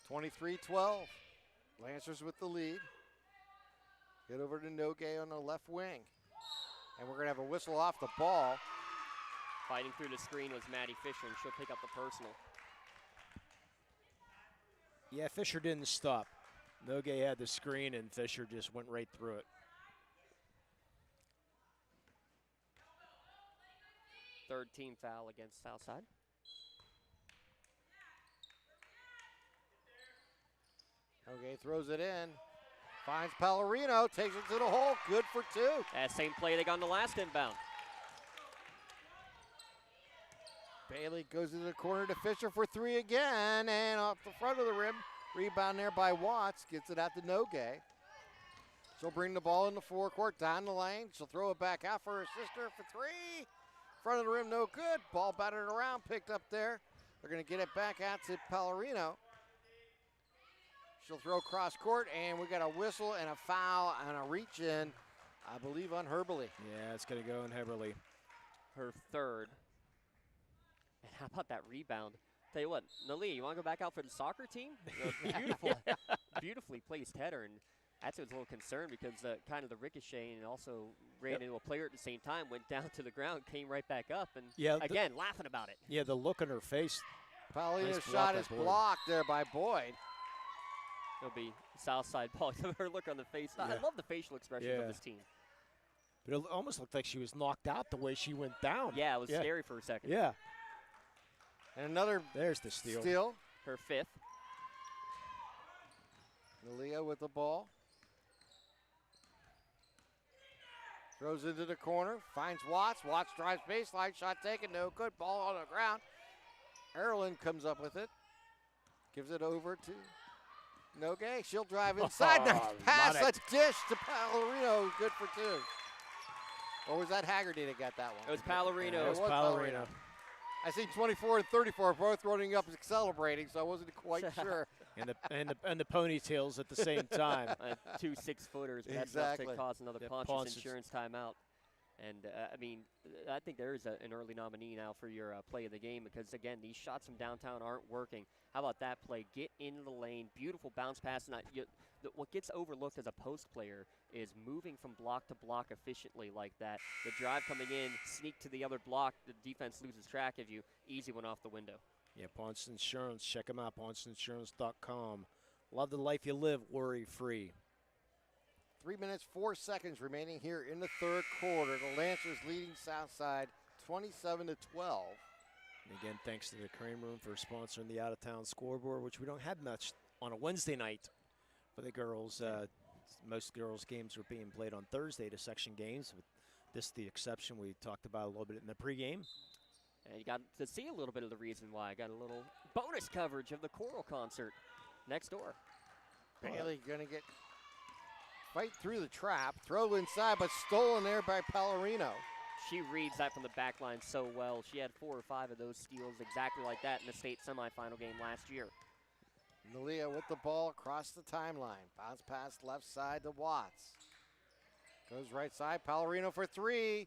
23-12. Lancers with the lead. Get over to Nogay on the left wing. And we're going to have a whistle off the ball.
Fighting through the screen was Maddie Fisher, and she'll pick up the personal.
Yeah, Fisher didn't stop. Nogay had the screen, and Fisher just went right through it.
Third team foul against Southside.
Okay, throws it in. Finds Pallarino, takes it to the hole. Good for two.
That same play they got on the last inbound.
Bailey goes into the corner to Fisher for three again, and off the front of the rim. Rebound there by Watts. Gets it out to Nogay. She'll bring the ball in the forecourt, down the lane. She'll throw it back out for her sister for three. Front of the rim, no good. Ball battered around, picked up there. They're going to get it back out to Pallarino. She'll throw cross court, and we got a whistle and a foul and a reach in, I believe, on Herberly.
Yeah, it's going to go in Herberly.
Her third. And how about that rebound? Tell you what, Nali, you want to go back out for the soccer team? Beautifully placed header, and that's what was a little concerned because kind of the ricochet and also ran into a player at the same time, went down to the ground, came right back up, and again, laughing about it.
Yeah, the look on her face.
Pallarino's shot is blocked there by Boyd.
It'll be Southside ball. Her look on the face. I love the facial expressions of this team.
But it almost looked like she was knocked out the way she went down.
Yeah, it was scary for a second.
Yeah.
And another
there's the steal.
Her fifth.
Nalia with the ball. Throws into the corner, finds Watts. Watts drives baseline, shot taken, no good. Ball on the ground. Erlin comes up with it. Gives it over to Nogay. She'll drive inside. Nice pass. Let's dish to Pallarino. Good for two. Or was that Haggerty that got that one?
It was Pallarino.
It was Pallarino. I see 24 and 34 both running up and celebrating, so I wasn't quite sure
and the ponytails at the same time.
2 6-footers, but that's enough to cause another Ponce's insurance timeout. And, I mean, I think there is an early nominee now for your play of the game because, again, these shots from downtown aren't working. How about that play? Get into the lane, beautiful bounce pass. And what gets overlooked as a post player is moving from block to block efficiently like that. The drive coming in, sneak to the other block, the defense loses track of you. Easy one off the window.
Yeah, Ponce Insurance. Check them out, ponceinsurance.com. Love the life you live, worry-free.
3 minutes, 4 seconds remaining here in the third quarter. The Lancers leading Southside 27-12.
And again, thanks to the Crane Room for sponsoring the out-of-town scoreboard, which we don't have much on a Wednesday night for the girls. Most girls' games are being played on Thursday, the section games. With this the exception we talked about a little bit in the pregame.
And you got to see a little bit of the reason why. I got a little bonus coverage of the choral concert next door.
Bailey going to fight through the trap, throw inside, but stolen there by Pallarino.
She reads that from the back line so well. She had 4 or 5 of those steals exactly like that in the state semifinal game last year.
Nalia with the ball across the timeline. Bounce pass left side to Watts. Goes right side, Pallarino for 3.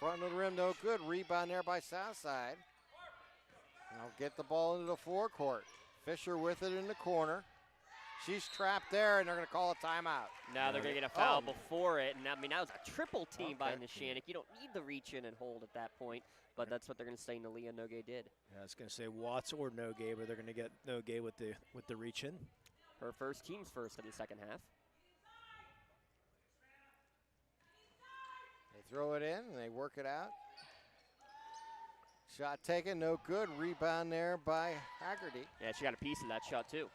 Front of the rim, no good. Rebound there by Southside. Now get the ball into the forecourt. Fisher with it in the corner. She's trapped there, and they're going to call a timeout.
Now they're going to get a foul before it. And, I mean, that was a triple team by Neshannock. You don't need to reach in and hold at that point, but that's what they're going to say Nalia Nogue did.
Yeah, I was going to say Watts or Nogue, but they're going to get Nogue with the reach in.
Her first, team's first in the second half.
They throw it in, and they work it out. Shot taken, no good. Rebound there by Haggerty.
Yeah, she got a piece of that shot, too.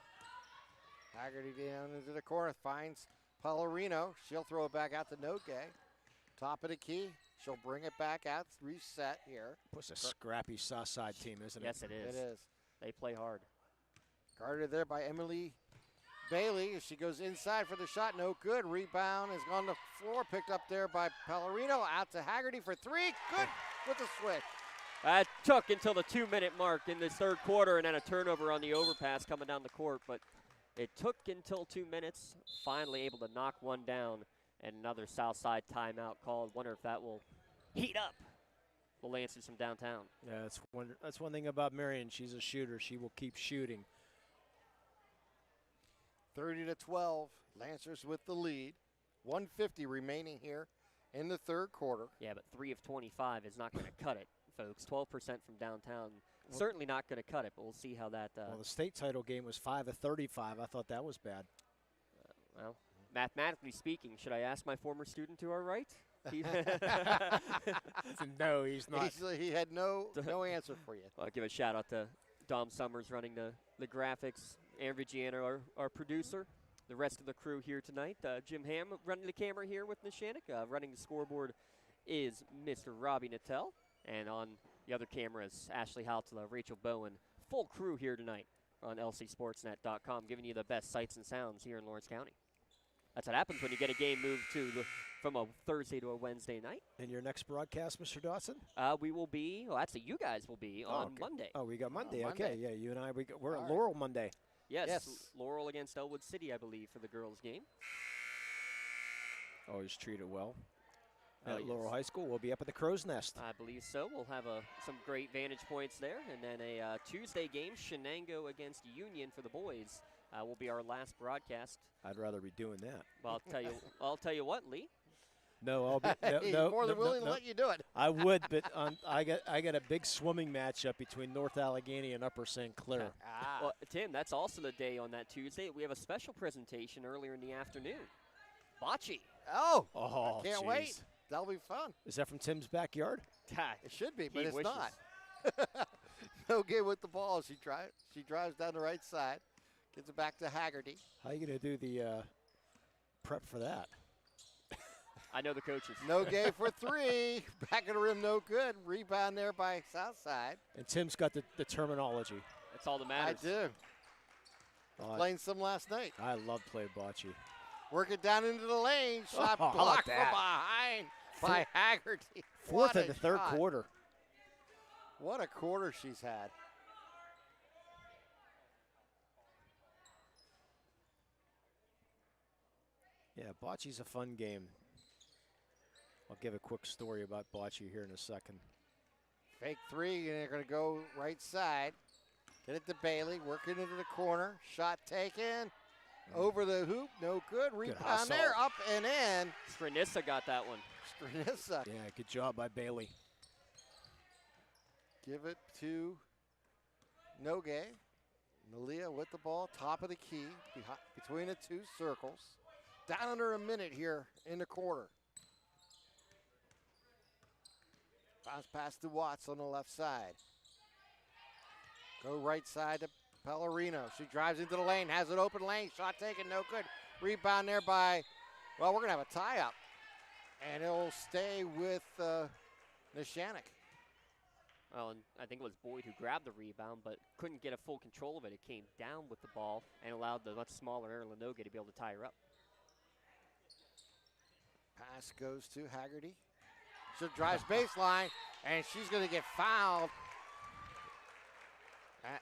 Haggerty down into the corner, finds Pallarino. She'll throw it back out to Nogue. Top of the key. She'll bring it back out, reset here.
It's a scrappy Southside team, isn't it?
Yes, it is.
It is.
They play hard.
Guarded there by Emily Bailey. She goes inside for the shot, no good. Rebound is on the floor, picked up there by Pallarino. Out to Haggerty for 3. Good with the switch.
That took until the 2-minute mark in this third quarter, and then a turnover on the overpass coming down the court, but it took until 2 minutes, finally able to knock one down, and another Southside timeout called. Wonder if that will heat up the Lancers from downtown.
Yeah, that's one thing about Marion. She's a shooter. She will keep shooting.
30-12, Lancers with the lead. 1:50 remaining here in the third quarter.
Yeah, but 3 of 25 is not going to cut it, folks. 12% from downtown. Certainly not going to cut it, but we'll see how that.
Well, the state title game was 5 of 35. I thought that was bad.
Well, mathematically speaking, should I ask my former student to our right?
No, he's not.
He had no answer for you.
I'll give a shout out to Dom Summers running the graphics, Aaron Vigiano, our producer, the rest of the crew here tonight. Jim Ham running the camera here with Neshannock. Running the scoreboard is Mr. Robbie Nattel. And on the other cameras, Ashley Haltala, Rachel Bowen. Full crew here tonight on lcsportsnet.com, giving you the best sights and sounds here in Lawrence County. That's what happens when you get a game moved from a Thursday to a Wednesday night.
And your next broadcast, Mr. Dawson?
We will be, well, actually, you guys will be on Monday.
Oh, we got Monday.
On
Okay,
Monday.
yeah, you and I, we're at Laurel Monday.
Yes, Laurel against Elwood City, I believe, for the girls' game.
Always treated well. At
Yes.
Laurel High School, we'll be up at the Crow's Nest.
I believe so. We'll have some great vantage points there. And then a Tuesday game, Shenango against Union for the boys, will be our last broadcast.
I'd rather be doing that.
Well, I'll tell you what, Lee.
No, I'll be
He's more than willing to let you do it.
I would, but I got a big swimming matchup between North Allegheny and Upper St. Clair.
Well, Tim, that's also the day on that Tuesday. We have a special presentation earlier in the afternoon. Bocce.
Oh,
I
can't wait. That'll be fun.
Is that from Tim's backyard?
It should be, but
He
it's
wishes.
not. Nogue with the ball. She drives down the right side, gets it back to Haggerty.
How are you going to do the prep for that?
I know the coaches.
Nogue for 3. Back of the rim, no good. Rebound there by Southside.
And Tim's got the terminology.
That's all that
I
matters.
do. Playing some last night.
I love playing bocce.
Work it down into the lane. Shot
how about
blocked from
that?
behind by Haggerty.
Fourth
What a
in the third
shot.
quarter.
What a quarter she's had.
Yeah, bocce's a fun game. I'll give a quick story about bocce here in a second.
Fake three, and they're going to go right side. Get it to Bailey, working into the corner. Shot taken. Over the hoop, no good. Rebound there, up and in.
Stranissa got that one.
Stranissa.
Yeah, good job by Bailey.
Give it to Nogue. Nalia with the ball, top of the key, between the two circles. Down under a minute here in the quarter. Bounce pass to Watts on the left side. Go right side to Pellerino. She drives into the lane, has an open lane. Shot taken, no good. Rebound there by, well, we're going to have a tie-up. And it'll stay with Neshannock.
Well, and I think it was Boyd who grabbed the rebound, but couldn't get a full control of it. It came down with the ball and allowed the much smaller Erin Lenogue to be able to tie her up.
Pass goes to Haggerty. She drives baseline, and she's going to get fouled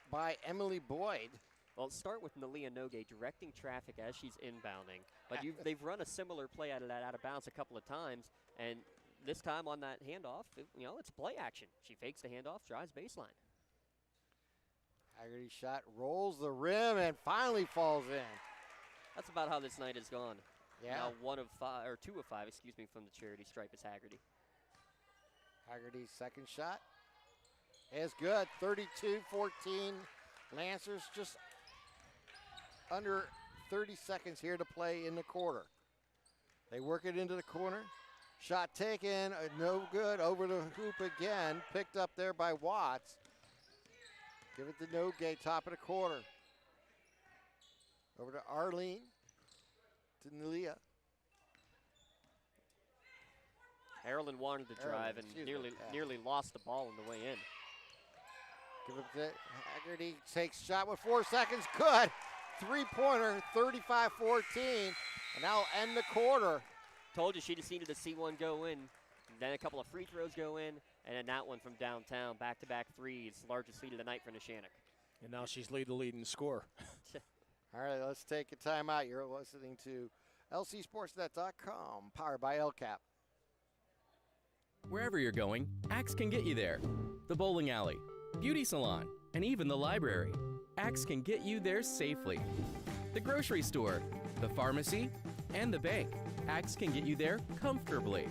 by Emily Boyd.
Well, start with Nalia Nogue directing traffic as she's inbounding. But they've run a similar play out of bounds a couple of times, and this time on that handoff, it's play action. She fakes the handoff, drives baseline.
Haggerty shot, rolls the rim, and finally falls in.
That's about how this night has gone.
Yeah.
Now 2 of 5, from the charity stripe is Haggerty.
Haggerty's second shot is good. 32-14. Lancers just under 30 seconds here to play in the quarter. They work it into the corner. Shot taken, no good. Over the hoop again. Picked up there by Watts. Give it to Nogue, top of the quarter. Over to Arlene. To Nalia.
Harlan wanted to drive and nearly lost the ball on the way in.
Give it to Haggerty. Takes shot with 4 seconds. Good. Three-pointer, 35-14. And that'll end the quarter.
Told you she just needed to see one go in. Then a couple of free throws go in. And then that one from downtown. Back-to-back threes. Largest lead of the night for Neshannock.
And now she's the leading scorer.
All right, let's take a timeout. You're listening to LCSportsNet.com, powered by LCAP.
Wherever you're going, Axe can get you there. The bowling alley, beauty salon, and even the library. Axe can get you there safely. The grocery store, the pharmacy, and the bank. Axe can get you there comfortably.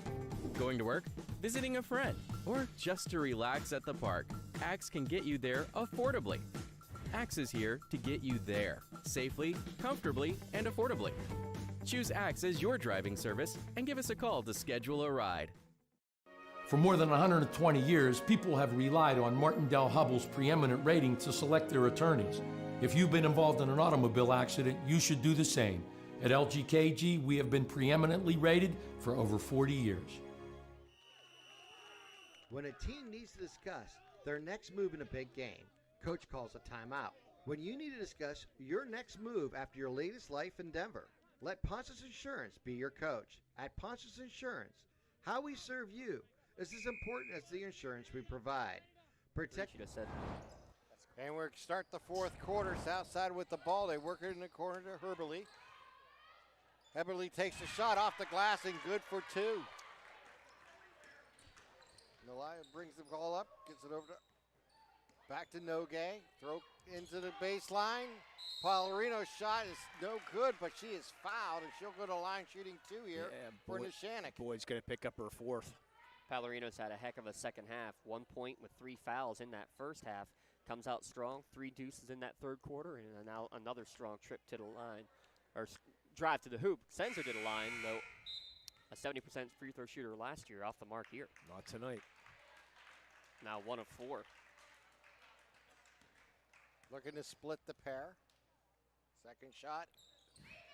Going to work, visiting a friend, or just to relax at the park. Axe can get you there affordably. Axe is here to get you there safely, comfortably, and affordably. Choose Axe as your driving service and give us a call to schedule a ride.
For more than 120 years, people have relied on Martindale-Hubbell's preeminent rating to select their attorneys. If you've been involved in an automobile accident, you should do the same. At LGKG, we have been preeminently rated for over 40 years.
When a team needs to discuss their next move in a big game, Coach calls a timeout. When you need to discuss your next move after your latest life endeavor, let Ponce's Insurance be your coach. At Ponce's Insurance, how we serve you is as important as the insurance we provide. Protect.
And we're start the fourth quarter. Southside with the ball. They work it in the corner to Herberly. Herberly takes the shot off the glass and good for two. Nalia brings the ball up, gets it over to back to Nogue. Throw into the baseline. Pellerino's shot is no good, but she is fouled, and she'll go to line shooting two here for Neshannock.
Boyd's going to pick up her fourth.
Pellerino's had a heck of a second half. 1 point with 3 fouls in that first half. Comes out strong. 3 deuces in that third quarter, and now another strong trip to the line, or drive to the hoop. Sends her to the line, though. A 70% free throw shooter last year, off the mark here.
Not tonight.
Now 1 of 4.
Looking to split the pair. Second shot.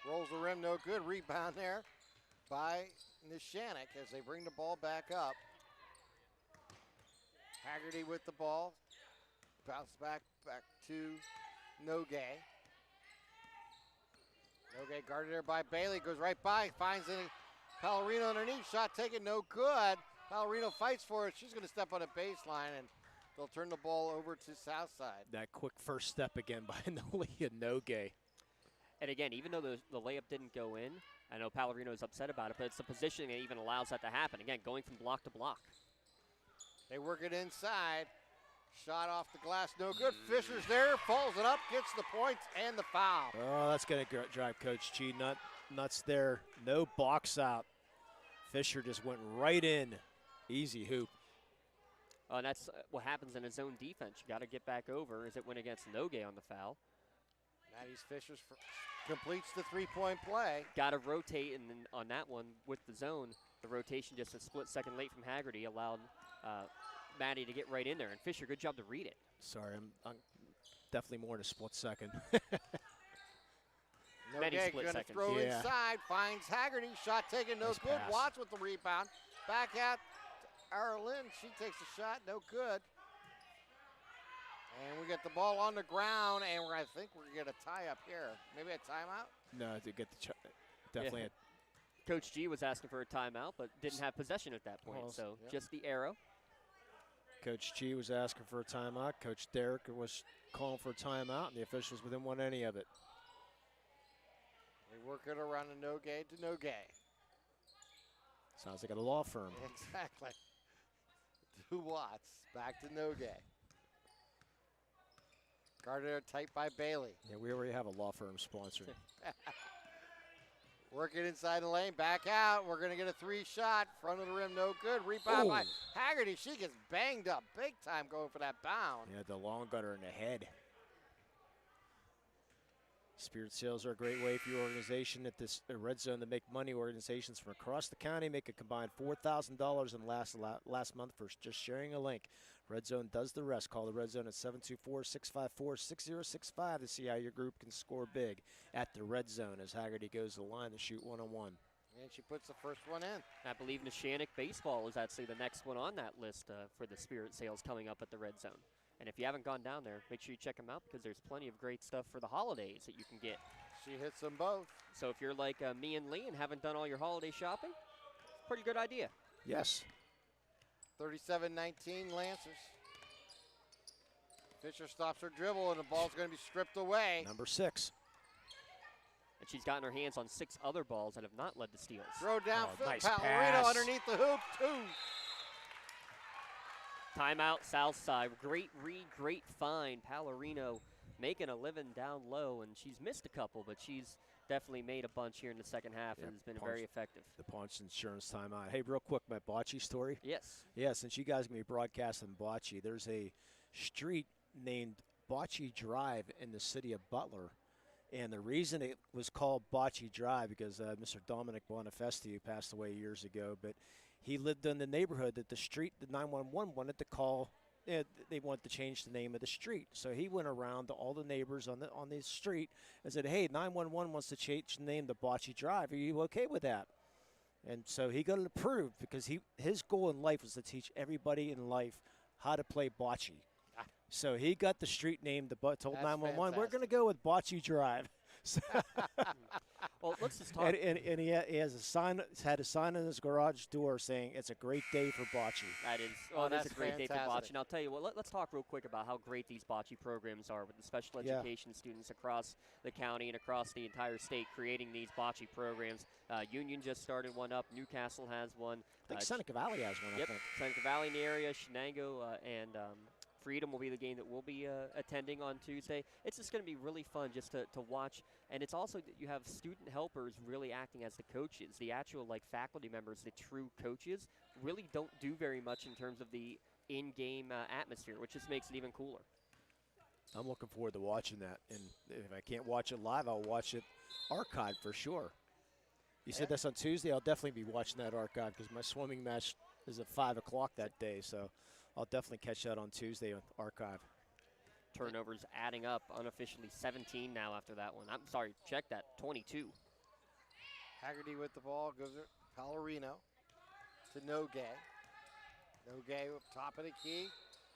Rolls the rim, no good. Rebound there by Neshannock as they bring the ball back up. Haggerty with the ball. Bounce back to Nogue. Nogue guarded there by Bailey. Goes right by. Finds Pellerino underneath. Shot taken, no good. Pellerino fights for it. She's going to step on a baseline, and they'll turn the ball over to Southside.
That quick first step again by Nalia Nogue.
And again, even though the layup didn't go in, I know Palorino is upset about it, but it's the positioning that even allows that to happen. Again, going from block to block.
They work it inside. Shot off the glass, no good. Fisher's there, falls it up, gets the points and the foul.
Oh, that's going to drive Coach G nuts there. No box out. Fisher just went right in. Easy hoop.
And that's what happens in a zone defense. You got to get back over as it went against Nogue on the foul.
Maddie's Fishers completes the three-point play.
Got to rotate, and then on that one with the zone, the rotation just a split second late from Haggerty allowed Maddie to get right in there. And Fisher, good job to read it.
Sorry, I'm definitely more than a split second.
Many
Okay,
split
gonna
seconds.
throw inside, finds Haggerty, shot taken, no
Nice
good.
pass.
Watts with the rebound. Back out to Arlen, she takes a shot, no good. And we get the ball on the ground, and I think we're going to get a tie up here. Maybe a timeout?
No, to get the definitely.
Coach G was asking for a timeout, but didn't have possession at that point,
Well,
so
yep.
just the arrow.
Coach G was asking for a timeout. Coach Derrick was calling for a timeout, and the officials didn't want any of it.
They work it around the Nogue to Nogue.
Sounds like a law firm.
Exactly. To Watts, back to Nogue. Guarded tight by Bailey.
Yeah, we already have a law firm sponsored.
Work it inside the lane, back out. We're going to get a three-shot. Front of the rim, no good. Rebound by Haggerty. She gets banged up big time going for that bound.
Yeah, the long got her in the head. Spirit sales are a great way for your organization at this Red Zone to make money. Organizations from across the county make a combined $4,000 in last month for just sharing a link. Red Zone does the rest. Call the Red Zone at 724-654-6065 to see how your group can score big at the Red Zone as Haggerty goes to the line to shoot one-on-one.
And she puts the first one in.
I believe Neshannock baseball is actually the next one on that list for the Spirit sales coming up at the Red Zone. And if you haven't gone down there, make sure you check them out because there's plenty of great stuff for the holidays that you can get.
She hits them both.
So if you're like me and Lee and haven't done all your holiday shopping, pretty good idea.
Yes.
37-19 Lancers. Fisher stops her dribble, and the ball's going to be stripped away.
Number 6.
And she's gotten her hands on 6 other balls that have not led to steals.
Throw down,
nice
Palorino
pass.
underneath the hoop, 2.
Timeout, South Side. Great read, great find. Palorino making a living down low, and she's missed a couple, but she's definitely made a bunch here in the second half and has been very effective.
The Punch Insurance timeout. Hey, real quick, my bocce story.
Yes.
Yeah, since you guys are going to be broadcasting bocce, there's a street named Bocce Drive in the city of Butler. And the reason it was called Bocce Drive because Mr. Dominic Bonifesti, who passed away years ago, but he lived in the neighborhood that the street, the 911 wanted to call. They wanted to change the name of the street, so he went around to all the neighbors on the street and said, "Hey, 911 wants to change the name to Bocce Drive. Are you okay with that?" And so he got it approved because his goal in life was to teach everybody in life how to play bocce. So he got the street name. Told 911, "We're going to go with Bocce Drive."
Well, let's just talk.
And he has a sign. Had a sign on his garage door saying, "It's a great day for bocce."
That is, that's a great day for bocce. And I'll tell you what, let's talk real quick about how great these bocce programs are with the special education students across the county and across the entire state creating these bocce programs. Union just started one up. Newcastle has one.
I think Seneca Valley has one.
Yep,
I think.
Seneca Valley in the area, Shenango, and Freedom will be the game that we'll be attending on Tuesday. It's just going to be really fun just to watch. And it's also that you have student helpers really acting as the coaches. The actual faculty members, the true coaches, really don't do very much in terms of the in-game atmosphere, which just makes it even cooler.
I'm looking forward to watching that. And if I can't watch it live, I'll watch it archived for sure. You said that's on Tuesday. I'll definitely be watching that archive because my swimming match is at 5 o'clock that day. So I'll definitely catch that on Tuesday on archive.
Turnovers adding up, unofficially 17 now after that one. I'm sorry, check that, 22.
Haggerty with the ball, goes to Palorino to Nogue. Nogue up top of the key,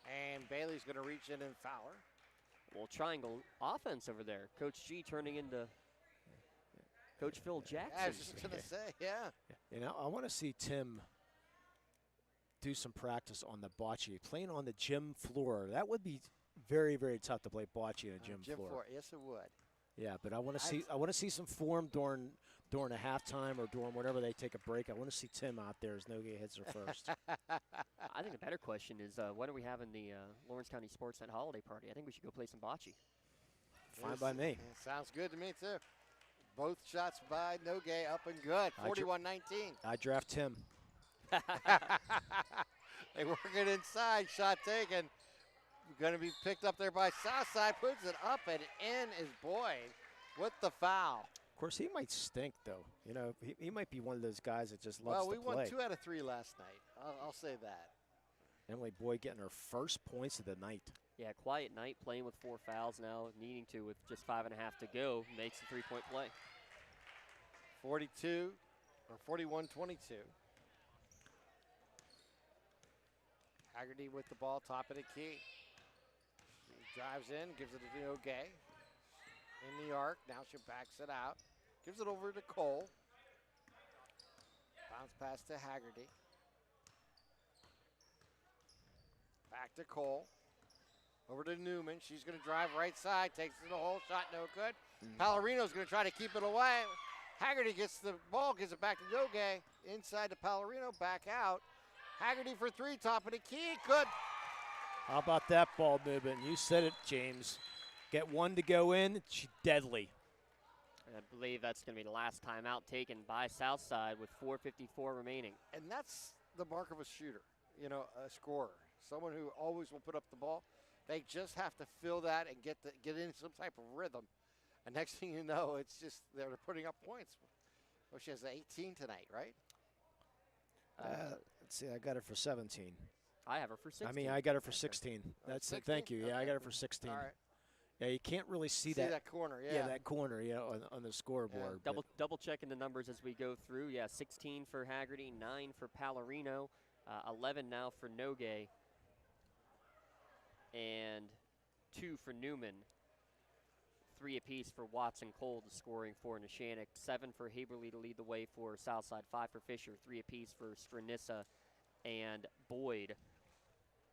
and Bailey's going to reach in and foul her.
Well, triangle offense over there. Coach G turning into Coach Phil Jackson.
I was just going to say, yeah.
You know, I want to see Tim do some practice on the bocce, playing on the gym floor. That would be very, very tough to play bocce on a gym floor.
Yes, it would.
Yeah, but I want to see some form during a halftime or during whenever they take a break. I want to see Tim out there as Nogai hits her first.
I think a better question is when are we having the Lawrence County SportsNet holiday party? I think we should go play some bocce.
Fine by me.
Sounds good to me, too. Both shots by Nogai up and good, 41-19.
I draft Tim.
They work it inside, shot taken. Going to be picked up there by Southside, puts it up and in is Boyd with the foul.
Of course, he might stink, though. You know, he might be one of those guys that just loves to play.
Well, we won 2 out of 3 last night. I'll say that.
Emily Boyd getting her first points of the night.
Yeah, quiet night, playing with 4 fouls now, needing to with just 5.5 to go, makes a 3-point play.
41-22. Haggerty with the ball, top of the key. She drives in, gives it to Nogai. In the arc, now she backs it out. Gives it over to Cole. Bounce pass to Haggerty. Back to Cole. Over to Newman. She's going to drive right side. Takes it to the hole. Shot no good. Pallarino's going to try to keep it away. Haggerty gets the ball. Gives it back to Nogai. Inside to Pallarino. Back out. Haggerty for 3. Top of the key. Good.
How about that ball movement? You said it, James. Get one to go in. She's deadly.
I believe that's going to be the last timeout taken by Southside with 4:54 remaining.
And that's the mark of a shooter, you know, a scorer. Someone who always will put up the ball. They just have to fill that and get in some type of rhythm. And next thing you know, it's just they're putting up points. Well, she has 18 tonight, right?
Let's see, I got her for 17.
I have her for 16.
I mean, I got her for 16. That's
16?
Thank you. Yeah, I got her for 16.
All right.
Yeah, you can't really see
that corner. Yeah,
that corner. You know, on the scoreboard.
Yeah, double checking the numbers as we go through. Yeah, 16 for Haggerty, 9 for Pallarino, 11 now for Nogai, and 2 for Newman. 3 apiece for Watson Cole, the scoring for Neshannock. 7 for Haberly to lead the way for Southside. 5 for Fisher. 3 apiece for Stranissa and Boyd.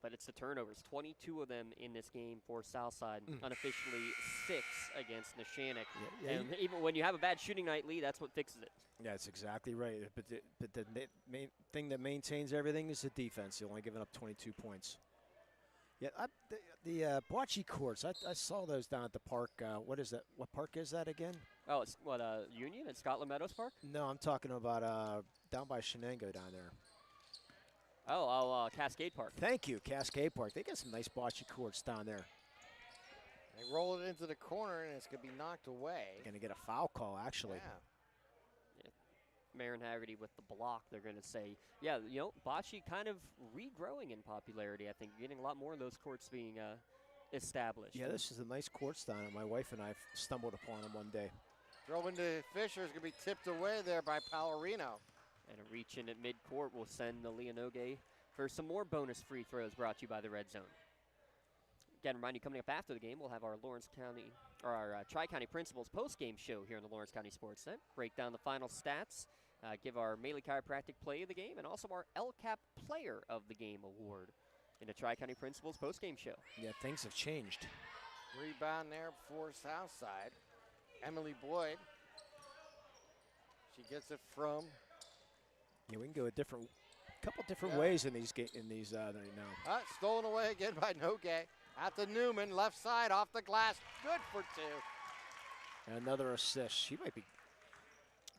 But it's the turnovers. 22 of them in this game for Southside. Unofficially 6 against Neshannock. And even when you have a bad shooting night, Lee, that's what fixes it.
Yeah, that's exactly right. But the main thing that maintains everything is the defense. They're only giving up 22 points. Yeah, the bocce courts, I saw those down at the park. What is that? What park is that again?
Oh, it's what, Union at Scotland Meadows Park?
No, I'm talking about down by Shenango down there.
Oh, Cascade Park.
Thank you, Cascade Park. They got some nice bocce courts down there.
They roll it into the corner, and it's going to be knocked away.
Going to get a foul call, actually.
Yeah.
Marin Haggerty with the block, they're going to say. Yeah, you know, bocce kind of regrowing in popularity, I think. Getting a lot more of those courts being established.
Yeah, this is a nice courts down there. My wife and I stumbled upon them one day.
Throw into Fisher is going to be tipped away there by Pallarino.
And a reach in at midcourt will send the Leonoge for some more bonus free throws brought to you by the Red Zone. Again, remind you, coming up after the game, we'll have our Tri-County Principals post-game show here on the Lawrence County SportsNet. Break down the final stats, give our Maley Chiropractic play of the game, and also our LCAP Player of the Game award in the Tri-County Principals post-game show.
Yeah, things have changed.
Rebound there for Southside. Emily Boyd. She gets it from...
Yeah, we can go a couple different ways in these now.
Stolen away again by Nogai. Out to Newman, left side, off the glass. Good for 2.
And another assist. She might be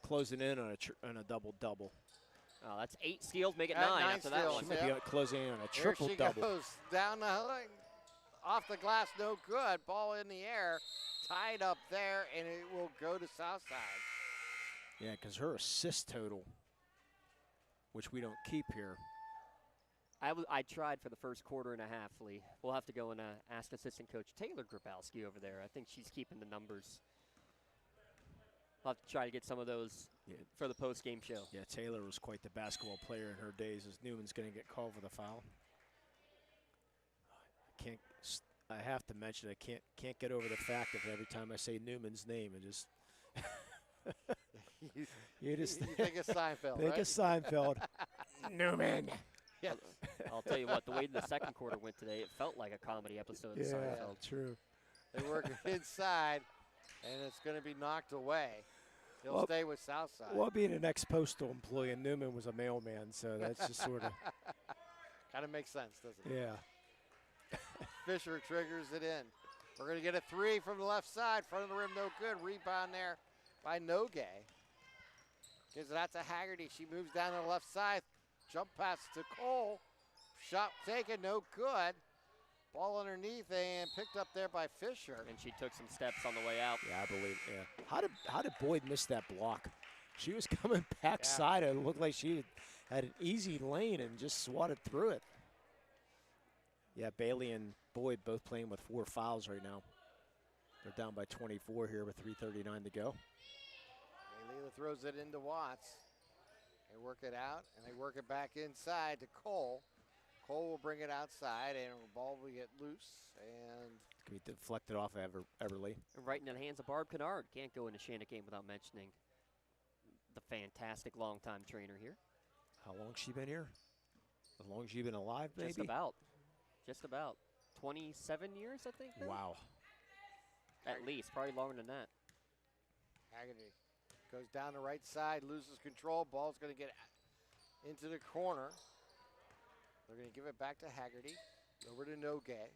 closing in on a double-double.
Oh, that's 8 steals, make it 9 after that one.
She might be closing in on a triple-double.
There she goes, down the lane, off the glass, no good. Ball in the air, tied up there, and it will go to Southside.
Yeah, because her assist total, which we don't keep here.
I tried for the first quarter and a half, Lee. We'll have to go and ask assistant coach Taylor Grabowski over there. I think she's keeping the numbers. We'll have to try to get some of those for the post-game show.
Yeah, Taylor was quite the basketball player in her days, as Newman's going to get called for the foul. I have to mention, I can't get over the fact that every time I say Newman's name, it just...
you think of Seinfeld,
Think
right?
of Seinfeld. Newman.
Yes.
I'll tell you what, the way the second quarter went today, it felt like a comedy episode of Seinfeld.
True.
They work inside. And it's going to be knocked away. He'll stay with Southside.
Well, being an ex-postal employee, and Newman was a mailman, so that's just sort of.
Kind of makes sense, doesn't it?
Yeah.
Fisher triggers it in. We're going to get a 3 from the left side. Front of the rim, no good. Rebound there by Nogay. Gives it out to Haggerty. She moves down to the left side. Jump pass to Cole. Shot taken, no good. Ball underneath and picked up there by Fisher.
And she took some steps on the way out.
Yeah, I believe. Yeah. How did Boyd miss that block? She was coming backside. It looked like she had an easy lane and just swatted through it. Yeah, Bailey and Boyd both playing with 4 fouls right now. They're down by 24 here with 3:39 to go.
Leila throws it into Watts. They work it out, and they work it back inside to Cole. Cole will bring it outside, and the ball will get loose. And
it's going to be deflected off of Everly.
Right into the hands of Barb Kennard. Can't go into Neshannock game without mentioning the fantastic longtime trainer here.
How long has she been here? As long as you've been alive, maybe?
Just about. 27 years, I think. Now?
Wow.
At least, probably longer than that.
Haggerty goes down the right side, loses control. Ball's going to get into the corner. They're going to give it back to Haggerty. Over to Nogay.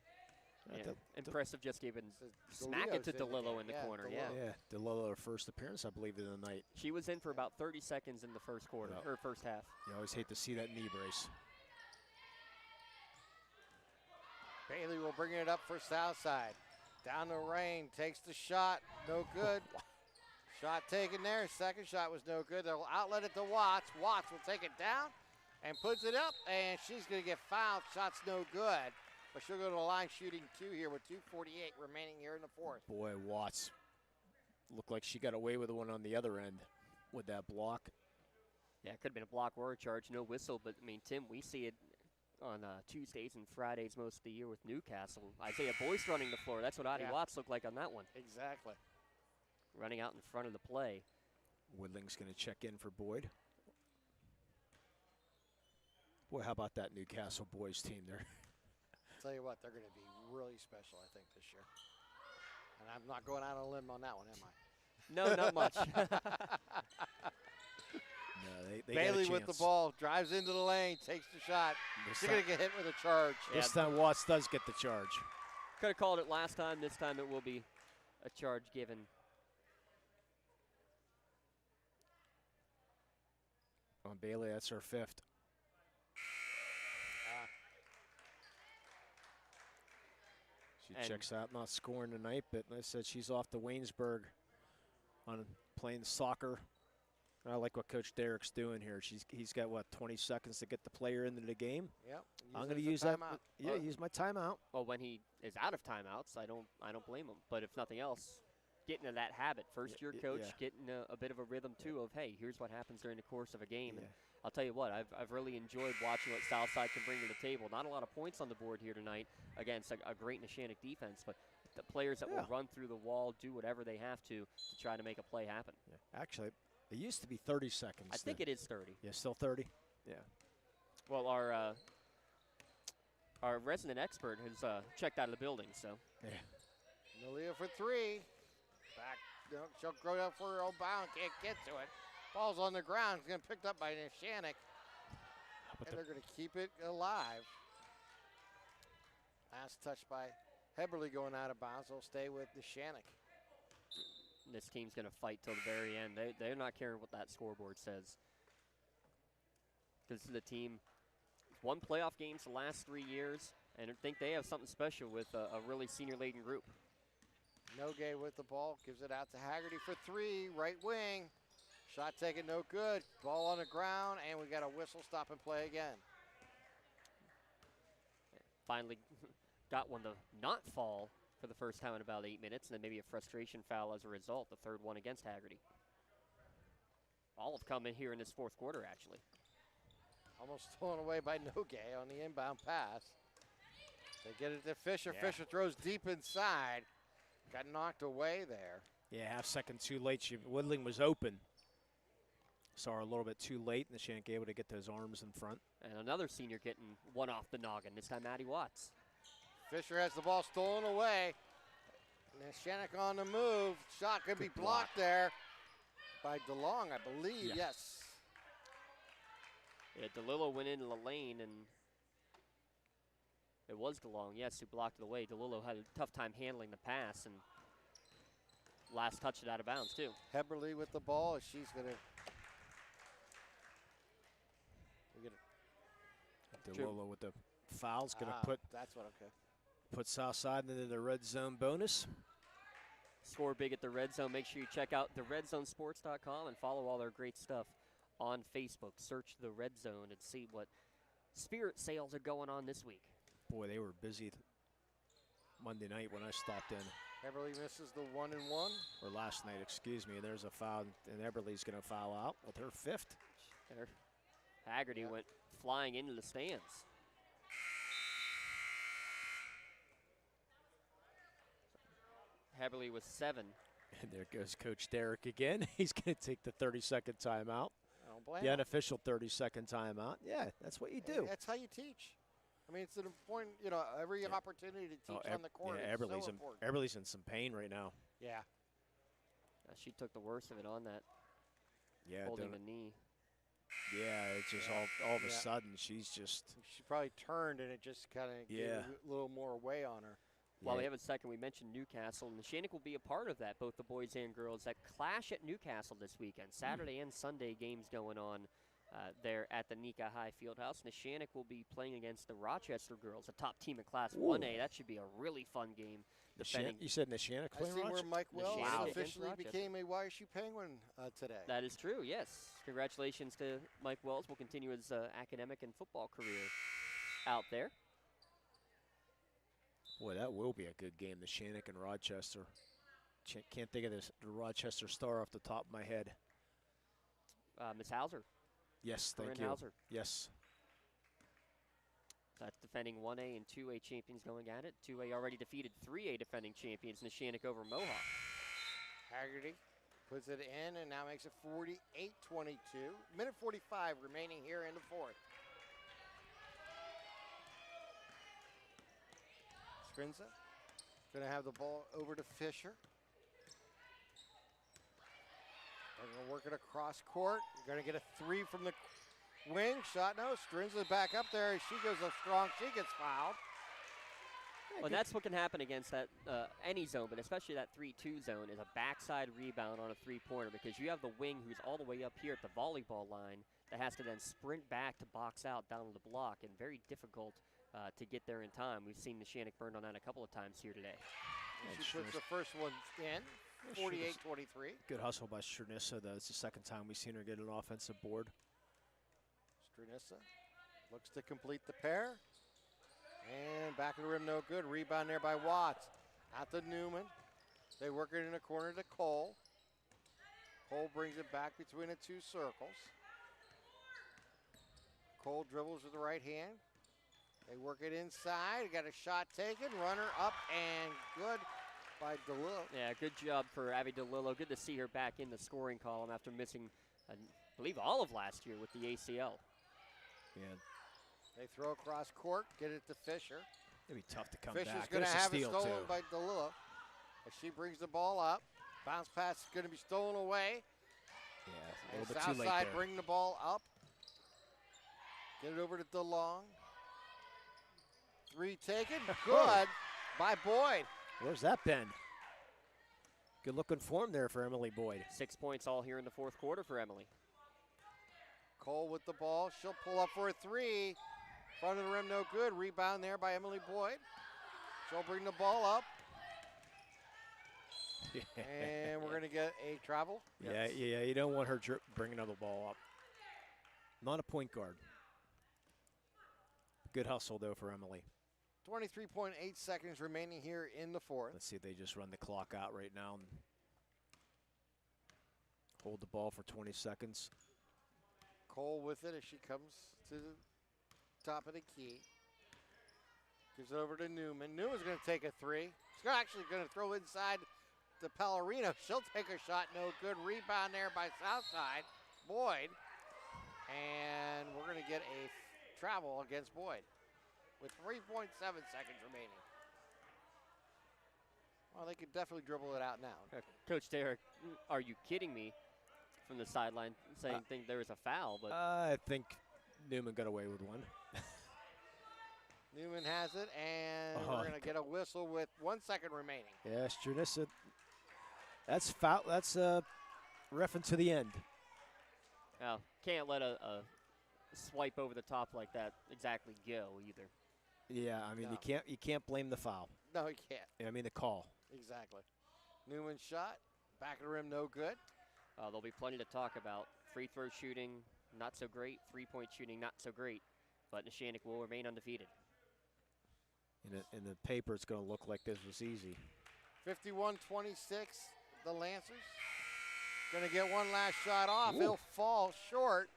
Yeah. Impressive, just giving smack it to DeLillo in the corner.
DeLillo. Yeah, DeLillo, her first appearance, I believe, of the night.
She was in for about 30 seconds in the first quarter, or first half.
You always hate to see that knee brace.
Bailey will bring it up for Southside. Down the lane, takes the shot, no good. Shot taken there, second shot was no good. They'll outlet it to Watts. Watts will take it down and puts it up, and she's going to get fouled. Shot's no good, but she'll go to the line shooting 2 here with 2:48 remaining here in the fourth.
Boy, Watts looked like she got away with the one on the other end with that block.
Yeah, it could have been a block or a charge, no whistle, but, I mean, Tim, we see it on Tuesdays and Fridays most of the year with Newcastle. Isaiah Boyce running the floor. That's what Audie Watts looked like on that one.
Exactly.
Running out in front of the play.
Woodling's going to check in for Boyd. Boy, how about that Newcastle boys team there?
I'll tell you what, they're going to be really special, I think, this year. And I'm not going out on a limb on that one, am I?
No, not much.
No, they
Bailey
got a
with the
chance.
ball, drives into the lane, takes the shot. She's going to get hit with a charge.
This time Watts does get the charge.
Could have called it last time. This time it will be a charge given.
On Bailey, that's her 5th. She checks out, not scoring tonight, but I said she's off to Waynesburg on playing soccer. I like what Coach Derrick's doing here. He's got, 20 seconds to get the player into the game?
Yep.
I'm going to use that. Yeah, use my timeout.
Well, when he is out of timeouts, I don't blame him. But if nothing else, getting into that habit. First-year coach, getting a bit of a rhythm, too, of, hey, here's what happens during the course of a game.
Yeah.
And I'll tell you what, I've really enjoyed watching what Southside can bring to the table. Not a lot of points on the board here tonight against a great Neshannock defense, but the players that will run through the wall, do whatever they have to try to make a play happen.
Yeah. Actually, it used to be 30 seconds.
I think it is 30.
Yeah, still 30? Yeah.
Well, our resident expert has checked out of the building, so.
Yeah.
Nalia for 3. Back, she'll go up for her own bound, can't get to it. Ball's on the ground, it's going to be picked up by Neshannock. And they're going to keep it alive. Last touch by Heberly going out of bounds. They'll stay with Neshannock.
This team's going to fight till the very end. They're not caring what that scoreboard says. This is the team, won playoff games the last 3 years, and I think they have something special with a really senior-laden group.
Nogay with the ball, gives it out to Haggerty for 3, right wing. Shot taken, no good. Ball on the ground, and we got a whistle, stop and play again.
Finally got one to not fall for the first time in about 8 minutes, and then maybe a frustration foul as a result, the third one against Haggerty. All have come in here in this fourth quarter, actually.
Almost stolen away by Nogay on the inbound pass. They get it to Fisher. Yeah. Fisher throws deep inside. Got knocked away there.
Yeah, half second too late. Woodling was open. Saw her a little bit too late, and Neshannock able to get those arms in front.
And another senior getting one off the noggin, this time Addie Watts.
Fisher has the ball stolen away. Neshannock on the move. Shot could be blocked there by DeLong, I believe. Yes.
Yeah, DeLillo went into the lane, and it was DeLong, yes, who blocked it away. DeLillo had a tough time handling the pass, and last touch it out of bounds, too.
Heberly with the ball as she's going to.
DeLillo with the foul's going to put.
That's what, okay.
Put Southside into the red zone bonus.
Score big at the Red Zone. Make sure you check out theredzonesports.com and follow all their great stuff on Facebook. Search the Red Zone and see what spirit sales are going on this week.
Boy, they were busy Monday night when I stopped in.
Heberly misses the 1-1.
Or last night, excuse me. There's a foul, and Eberly's going to foul out with her 5th.
There. Haggerty went flying into the stands. Heberly with 7.
And there goes Coach Derrick again. He's going to take the 30-second timeout.
I don't blame
the
him.
unofficial 30-second timeout. Yeah, that's what you do.
That's how you teach. I mean, it's an important, every opportunity to teach on the court.
Yeah,
is so important.
Eberly's in some pain right now.
Yeah.
She took the worst of it on that.
Yeah,
holding the knee.
Yeah, it's just all of a sudden she's just.
She probably turned and it just kind of gave a little more weight on her.
While we have a second, we mentioned Newcastle, and Neshannock will be a part of that, both the boys and girls that clash at Newcastle this weekend. Saturday and Sunday games going on there at the Nika High Fieldhouse. Neshannock will be playing against the Rochester girls, a top team in Class 1A. That should be a really fun game.
You said Neshannock
I
playing
see where Mike Wells officially
Rochester.
became a YSU Penguin today.
That is true, yes. Congratulations to Mike Wells. Will continue his academic and football career out there.
Boy, that will be a good game, the Neshannock and Rochester. Can't think of the Rochester star off the top of my head.
Miss Hauser.
Yes, thank
Corinne
you.
Hauser.
Yes.
That's defending 1A and 2A champions going at it. 2A already defeated 3A defending champions, Neshannock over Mohawk.
Haggerty puts it in and now makes it 48-22. Minute 45 remaining here in the fourth. Strinza going to have the ball over to Fisher. They're going to work it across court. You're going to get a 3 from the wing. Shot, no. Strinza back up there. She goes up strong. She gets fouled.
Well, that's what can happen against that any zone, but especially that 3-2 zone is a backside rebound on a three-pointer because you have the wing who's all the way up here at the volleyball line that has to then sprint back to box out down to the block, and very difficult to get there in time. We've seen Neshannock burned on that a couple of times here today.
She puts the first one in, 48-23.
Good hustle by Strinissa. That's the second time we've seen her get an offensive board.
Strinissa looks to complete the pair. And back of the rim, no good. Rebound there by Watts. Out to Newman. They work it in the corner to Cole. Cole brings it back between the two circles. Cole dribbles with the right hand. They work it inside. Got a shot taken. Runner up and good by DeLillo.
Yeah, good job for Abby DeLillo. Good to see her back in the scoring column after missing, I believe, all of last year with the ACL.
Yeah.
They throw across court, get it to Fisher.
It'd be tough to come
Fisher's
back.
going to have it stolen
too.
by DeLillo. As she brings the ball up. Bounce pass is going to be stolen away.
Yeah, a
And
little bit too late
Southside
there.
bring the ball up. Get it over to DeLong. 3 taken. Good by Boyd.
Where's that been? Good looking form there for Emily Boyd.
6 points all here in the fourth quarter for Emily.
Cole with the ball. She'll pull up for a 3. Front of the rim, no good. Rebound there by Emily Boyd. She'll bring the ball up. And we're going to get a travel.
Yeah, you don't want her bringing another ball up. Not a point guard. Good hustle, though, for Emily.
23.8 seconds remaining here in the fourth.
Let's see if they just run the clock out right now and hold the ball for 20 seconds.
Cole with it as she comes to the top of the key. Gives it over to Newman. Newman's going to take a 3. She's actually going to throw inside to Pallarino. She'll take a shot. No good. Rebound there by Southside. Boyd. And we're going to get a travel against Boyd with 3.7 seconds remaining. Well, they could definitely dribble it out now.
Coach Derek, are you kidding me? From the sideline saying think there was a foul, but
I think Newman got away with one.
Newman has it, and we're going to get a whistle with 1 second remaining.
Yeah, Strunissa. That's foul. That's reffing to the end.
Well, can't let a swipe over the top like that exactly go either.
Yeah, I mean you can't blame the foul.
No, you can't.
I mean the call.
Exactly. Newman's shot, back of the rim, no good.
There'll be plenty to talk about. Free throw shooting, not so great. 3-point shooting, not so great. But Neshannock will remain undefeated.
In the paper, it's going to look like this was easy.
51-26, the Lancers. Going to get one last shot off.
Ooh.
He'll fall short.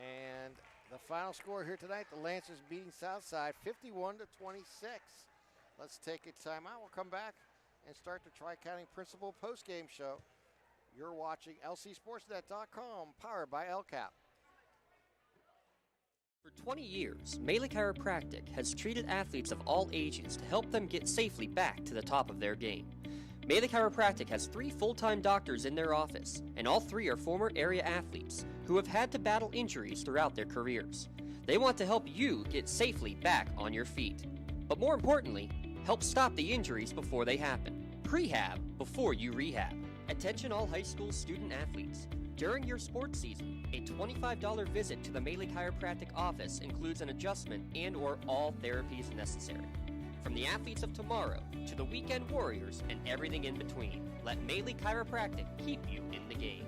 And the final score here tonight, the Lancers beating Southside 51-26. Let's take a timeout. We'll come back and start the Tri-County Principal postgame show. You're watching LCSportsNet.com, powered by LCAP.
For 20 years, Melee Chiropractic has treated athletes of all ages to help them get safely back to the top of their game. Melee Chiropractic has 3 full-time doctors in their office, and all 3 are former area athletes who have had to battle injuries throughout their careers. They want to help you get safely back on your feet. But more importantly, help stop the injuries before they happen. Prehab before you rehab. Attention all high school student athletes. During your sports season, a $25 visit to the Melee Chiropractic office includes an adjustment and/or all therapies necessary. From the athletes of tomorrow to the weekend warriors and everything in between, let Melee Chiropractic keep you in the game.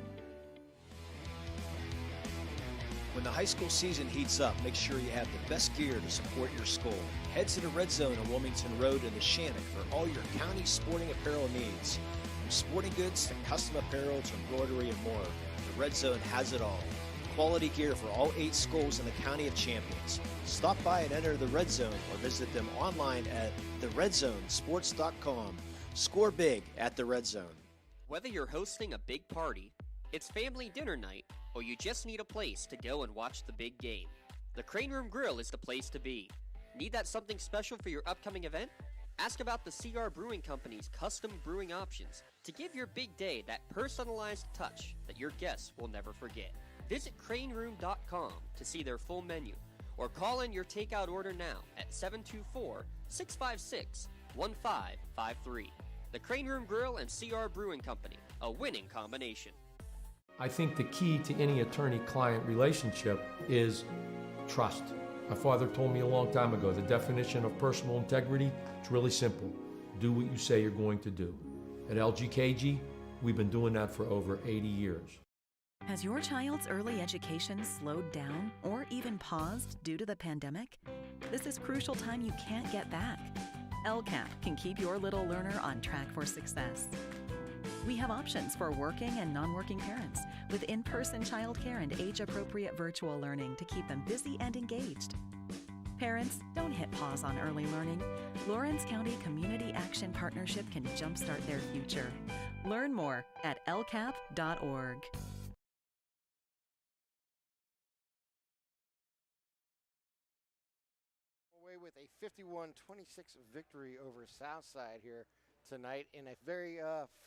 When the high school season heats up, make sure you have the best gear to support your school. Head to the Red Zone on Wilmington Road in Neshannock for all your county sporting apparel needs. From sporting goods to custom apparel to embroidery and more, the Red Zone has it all. Quality gear for all 8 schools in the County of Champions. Stop by and enter the Red Zone or visit them online at theredzzonesports.com. Score big at the Red Zone.
Whether you're hosting a big party, it's family dinner night, or you just need a place to go and watch the big game, the Crane Room Grill is the place to be. Need that something special for your upcoming event? Ask about the CR Brewing Company's custom brewing options to give your big day that personalized touch that your guests will never forget. Visit craneroom.com to see their full menu, or call in your takeout order now at 724-656-1553. The Crane Room Grill and CR Brewing Company, a winning combination.
I think the key to any attorney-client relationship is trust. My father told me a long time ago, the definition of personal integrity, it's really simple. Do what you say you're going to do. At LGKG, we've been doing that for over 80 years.
Has your child's early education slowed down or even paused due to the pandemic? This is crucial time you can't get back. LCAP can keep your little learner on track for success. We have options for working and non-working parents with in-person childcare and age-appropriate virtual learning to keep them busy and engaged. Parents, don't hit pause on early learning. Lawrence County Community Action Partnership can jumpstart their future. Learn more at lcap.org.
Away with a 51-26 victory over Southside here tonight in a very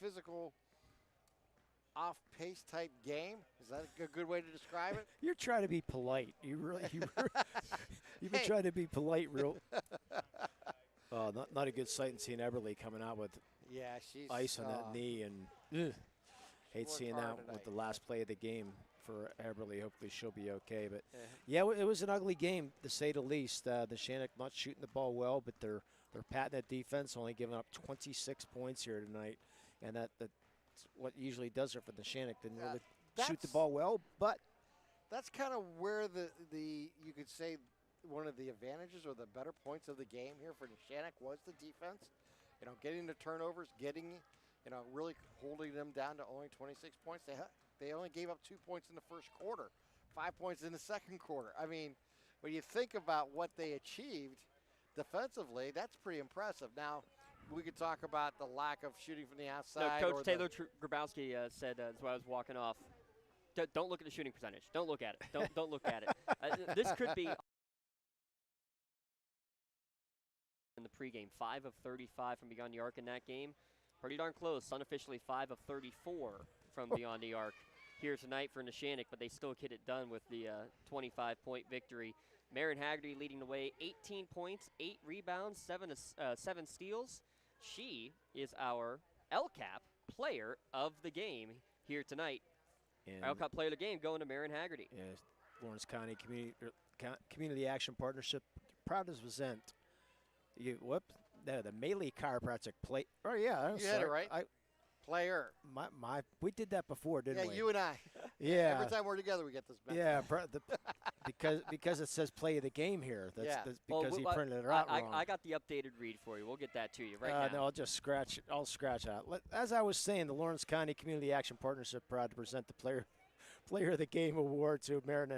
physical, off-pace type game. Is that a good way to describe it?
You're trying to be polite. You've been trying to be polite, real. Not a good sight in seeing Eberly coming out with
she's
ice on that knee, and hate seeing that with the last play of the game for Eberly. Hopefully she'll be okay. But it was an ugly game to say the least. The Neshannock not shooting the ball well, but they're patting that defense, only giving up 26 points here tonight, and that's what usually does it for the Neshannock. Didn't really shoot the ball well, but
that's kind of where the you could say one of the advantages or the better points of the game here for Neshannock was the defense. You know, getting the turnovers, really holding them down to only 26 points. They only gave up 2 points in the first quarter, 5 points in the second quarter. I mean, when you think about what they achieved defensively, that's pretty impressive. Now, we could talk about the lack of shooting from the outside.
No, Coach Taylor Grabowski said as I was walking off, don't look at the shooting percentage. Don't look at it. Don't look at it. This could be in the pregame. 5 of 35 from beyond the arc in that game. Pretty darn close. Unofficially 5 of 34 from beyond the arc here tonight for Neshannock, but they still get it done with the 25-point victory. Marion Haggerty leading the way, 18 points, 8 rebounds, 7 steals. She is our LCAP player of the game here tonight.
And
LCAP player of the game going to Marion Haggerty.
Yes, Lawrence County Community Action Partnership, proud to present. The Melee Chiropractic play. Oh yeah,
you had it right. Player.
We did that before, didn't we?
Yeah, you and I.
Yeah.
Every time we're together, we get this message.
Yeah, because it says play of the game here. That's because he printed it out wrong.
I got the updated read for you. We'll get that to you right now.
No, I'll scratch out. As I was saying, the Lawrence County Community Action Partnership proud to present the Player of the Game award to Marion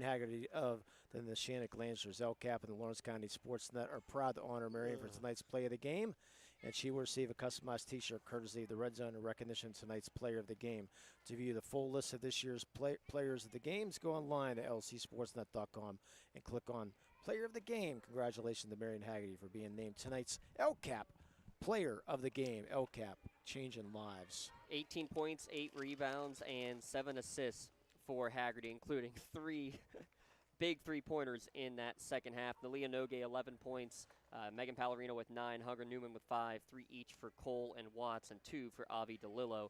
Haggerty of the Neshannock Lancers. LCAP and the Lawrence County SportsNet are proud to honor Marion for tonight's play of the game, and she will receive a customized T-shirt courtesy of the Red Zone in recognition of tonight's player of the game. To view the full list of this year's players of the games, go online to lcsportsnet.com and click on Player of the Game. Congratulations to Marion Haggerty for being named tonight's LCAP Player of the Game. LCAP, changing lives.
18 points, 8 rebounds, and 7 assists for Haggerty, including 3 big three-pointers in that second half. Nalia Nogue, 11 points. Megan Pallarino with 9. Hunger Newman with 5. 3 each for Cole and Watts, and 2 for Avi DeLillo.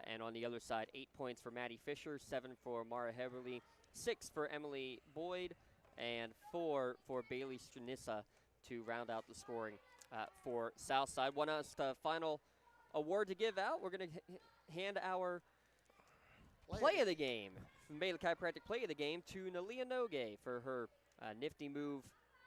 And on the other side, 8 points for Maddie Fisher, 7 for Mara Heverly, 6 for Emily Boyd, and 4 for Bailey Stranissa to round out the scoring for Southside. One last final award to give out. We're going to hand our play of the game, from Bailey Chiropractic play of the game, to Nalia Nogue for her nifty move,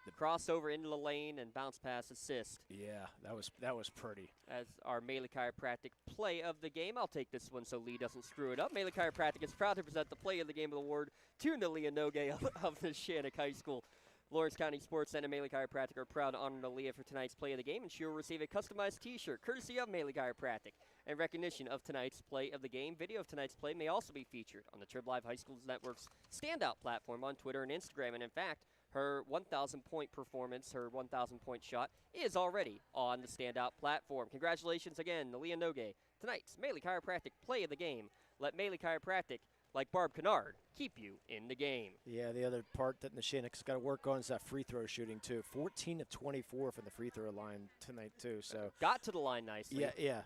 the crossover into the lane and bounce pass assist.
Yeah, that was pretty.
As our Melee Chiropractic play of the game. I'll take this one so Lee doesn't screw it up. Melee Chiropractic is proud to present the play of the game award to Nalia Nogue of Neshannock High School. Lawrence County SportsNet and Melee Chiropractic are proud to honor Nalia for tonight's play of the game, and she will receive a customized T-shirt courtesy of Melee Chiropractic. In recognition of tonight's play of the game, video of tonight's play may also be featured on the Trib Live High Schools Network's standout platform on Twitter and Instagram. And in fact, her 1,000-point performance, her 1,000-point shot, is already on the standout platform. Congratulations again, Nalia Nogue. Tonight's Melee Chiropractic play of the game. Let Melee Chiropractic, like Barb Kennard, keep you in the game.
Yeah, the other part that Neshannock's got to work on is that free throw shooting, too. 14 of 24 from the free throw line tonight, too. So
got to the line nicely.
Yeah.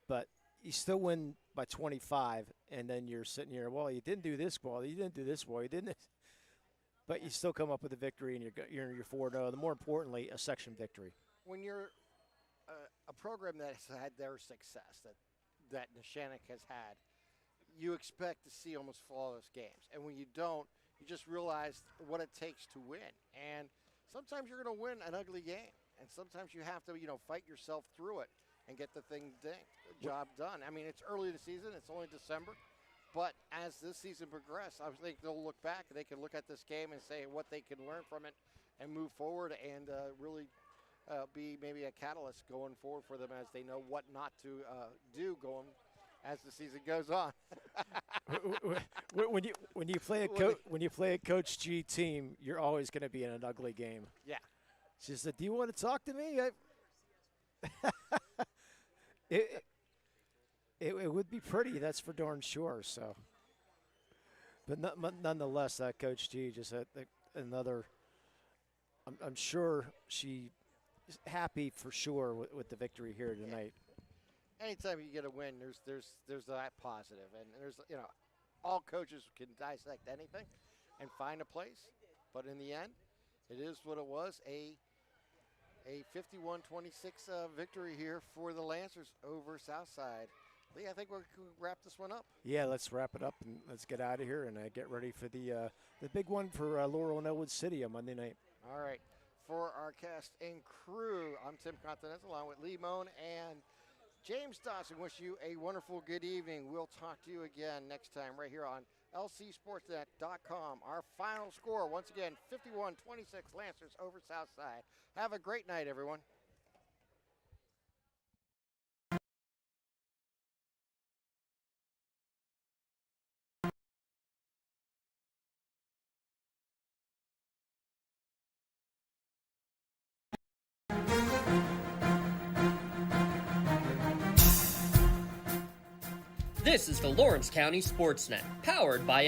But you still win by 25, and then you're sitting here, well, you didn't do this ball, you didn't do this ball, you didn't. But you still come up with a victory, and you're 4-0. More importantly, a section victory.
When you're a program that has had their success that Neshannock has had, you expect to see almost flawless games. And when you don't, you just realize what it takes to win. And sometimes you're going to win an ugly game. And sometimes you have to, fight yourself through it and get the job done. I mean, it's early in the season. It's only December. But as this season progresses, I think they'll look back and they can look at this game and say what they can learn from it and move forward and really be maybe a catalyst going forward for them as they know what not to do going as the season goes on.
when you play a Coach G team, you're always going to be in an ugly game.
Yeah.
She said, "Do you want to talk to me?" It would be pretty, that's for darn sure. So, but nonetheless, Coach G just had another. I'm sure she's happy for sure with the victory here tonight.
Anytime you get a win, there's that positive, and there's all coaches can dissect anything and find a place, but in the end, it is what it was, a 51-26 victory here for the Lancers over Southside. Lee, I think we can wrap this one up.
Yeah, let's wrap it up and let's get out of here and get ready for the big one for Laurel and Elwood City on Monday night.
All right, for our cast and crew, I'm Tim Continental along with Lee Moan and James Dawson. Wish you a wonderful good evening. We'll talk to you again next time right here on lcsportsnet.com. Our final score, once again, 51-26 Lancers over Southside. Have a great night, everyone.
This is the Lawrence County SportsNet, powered by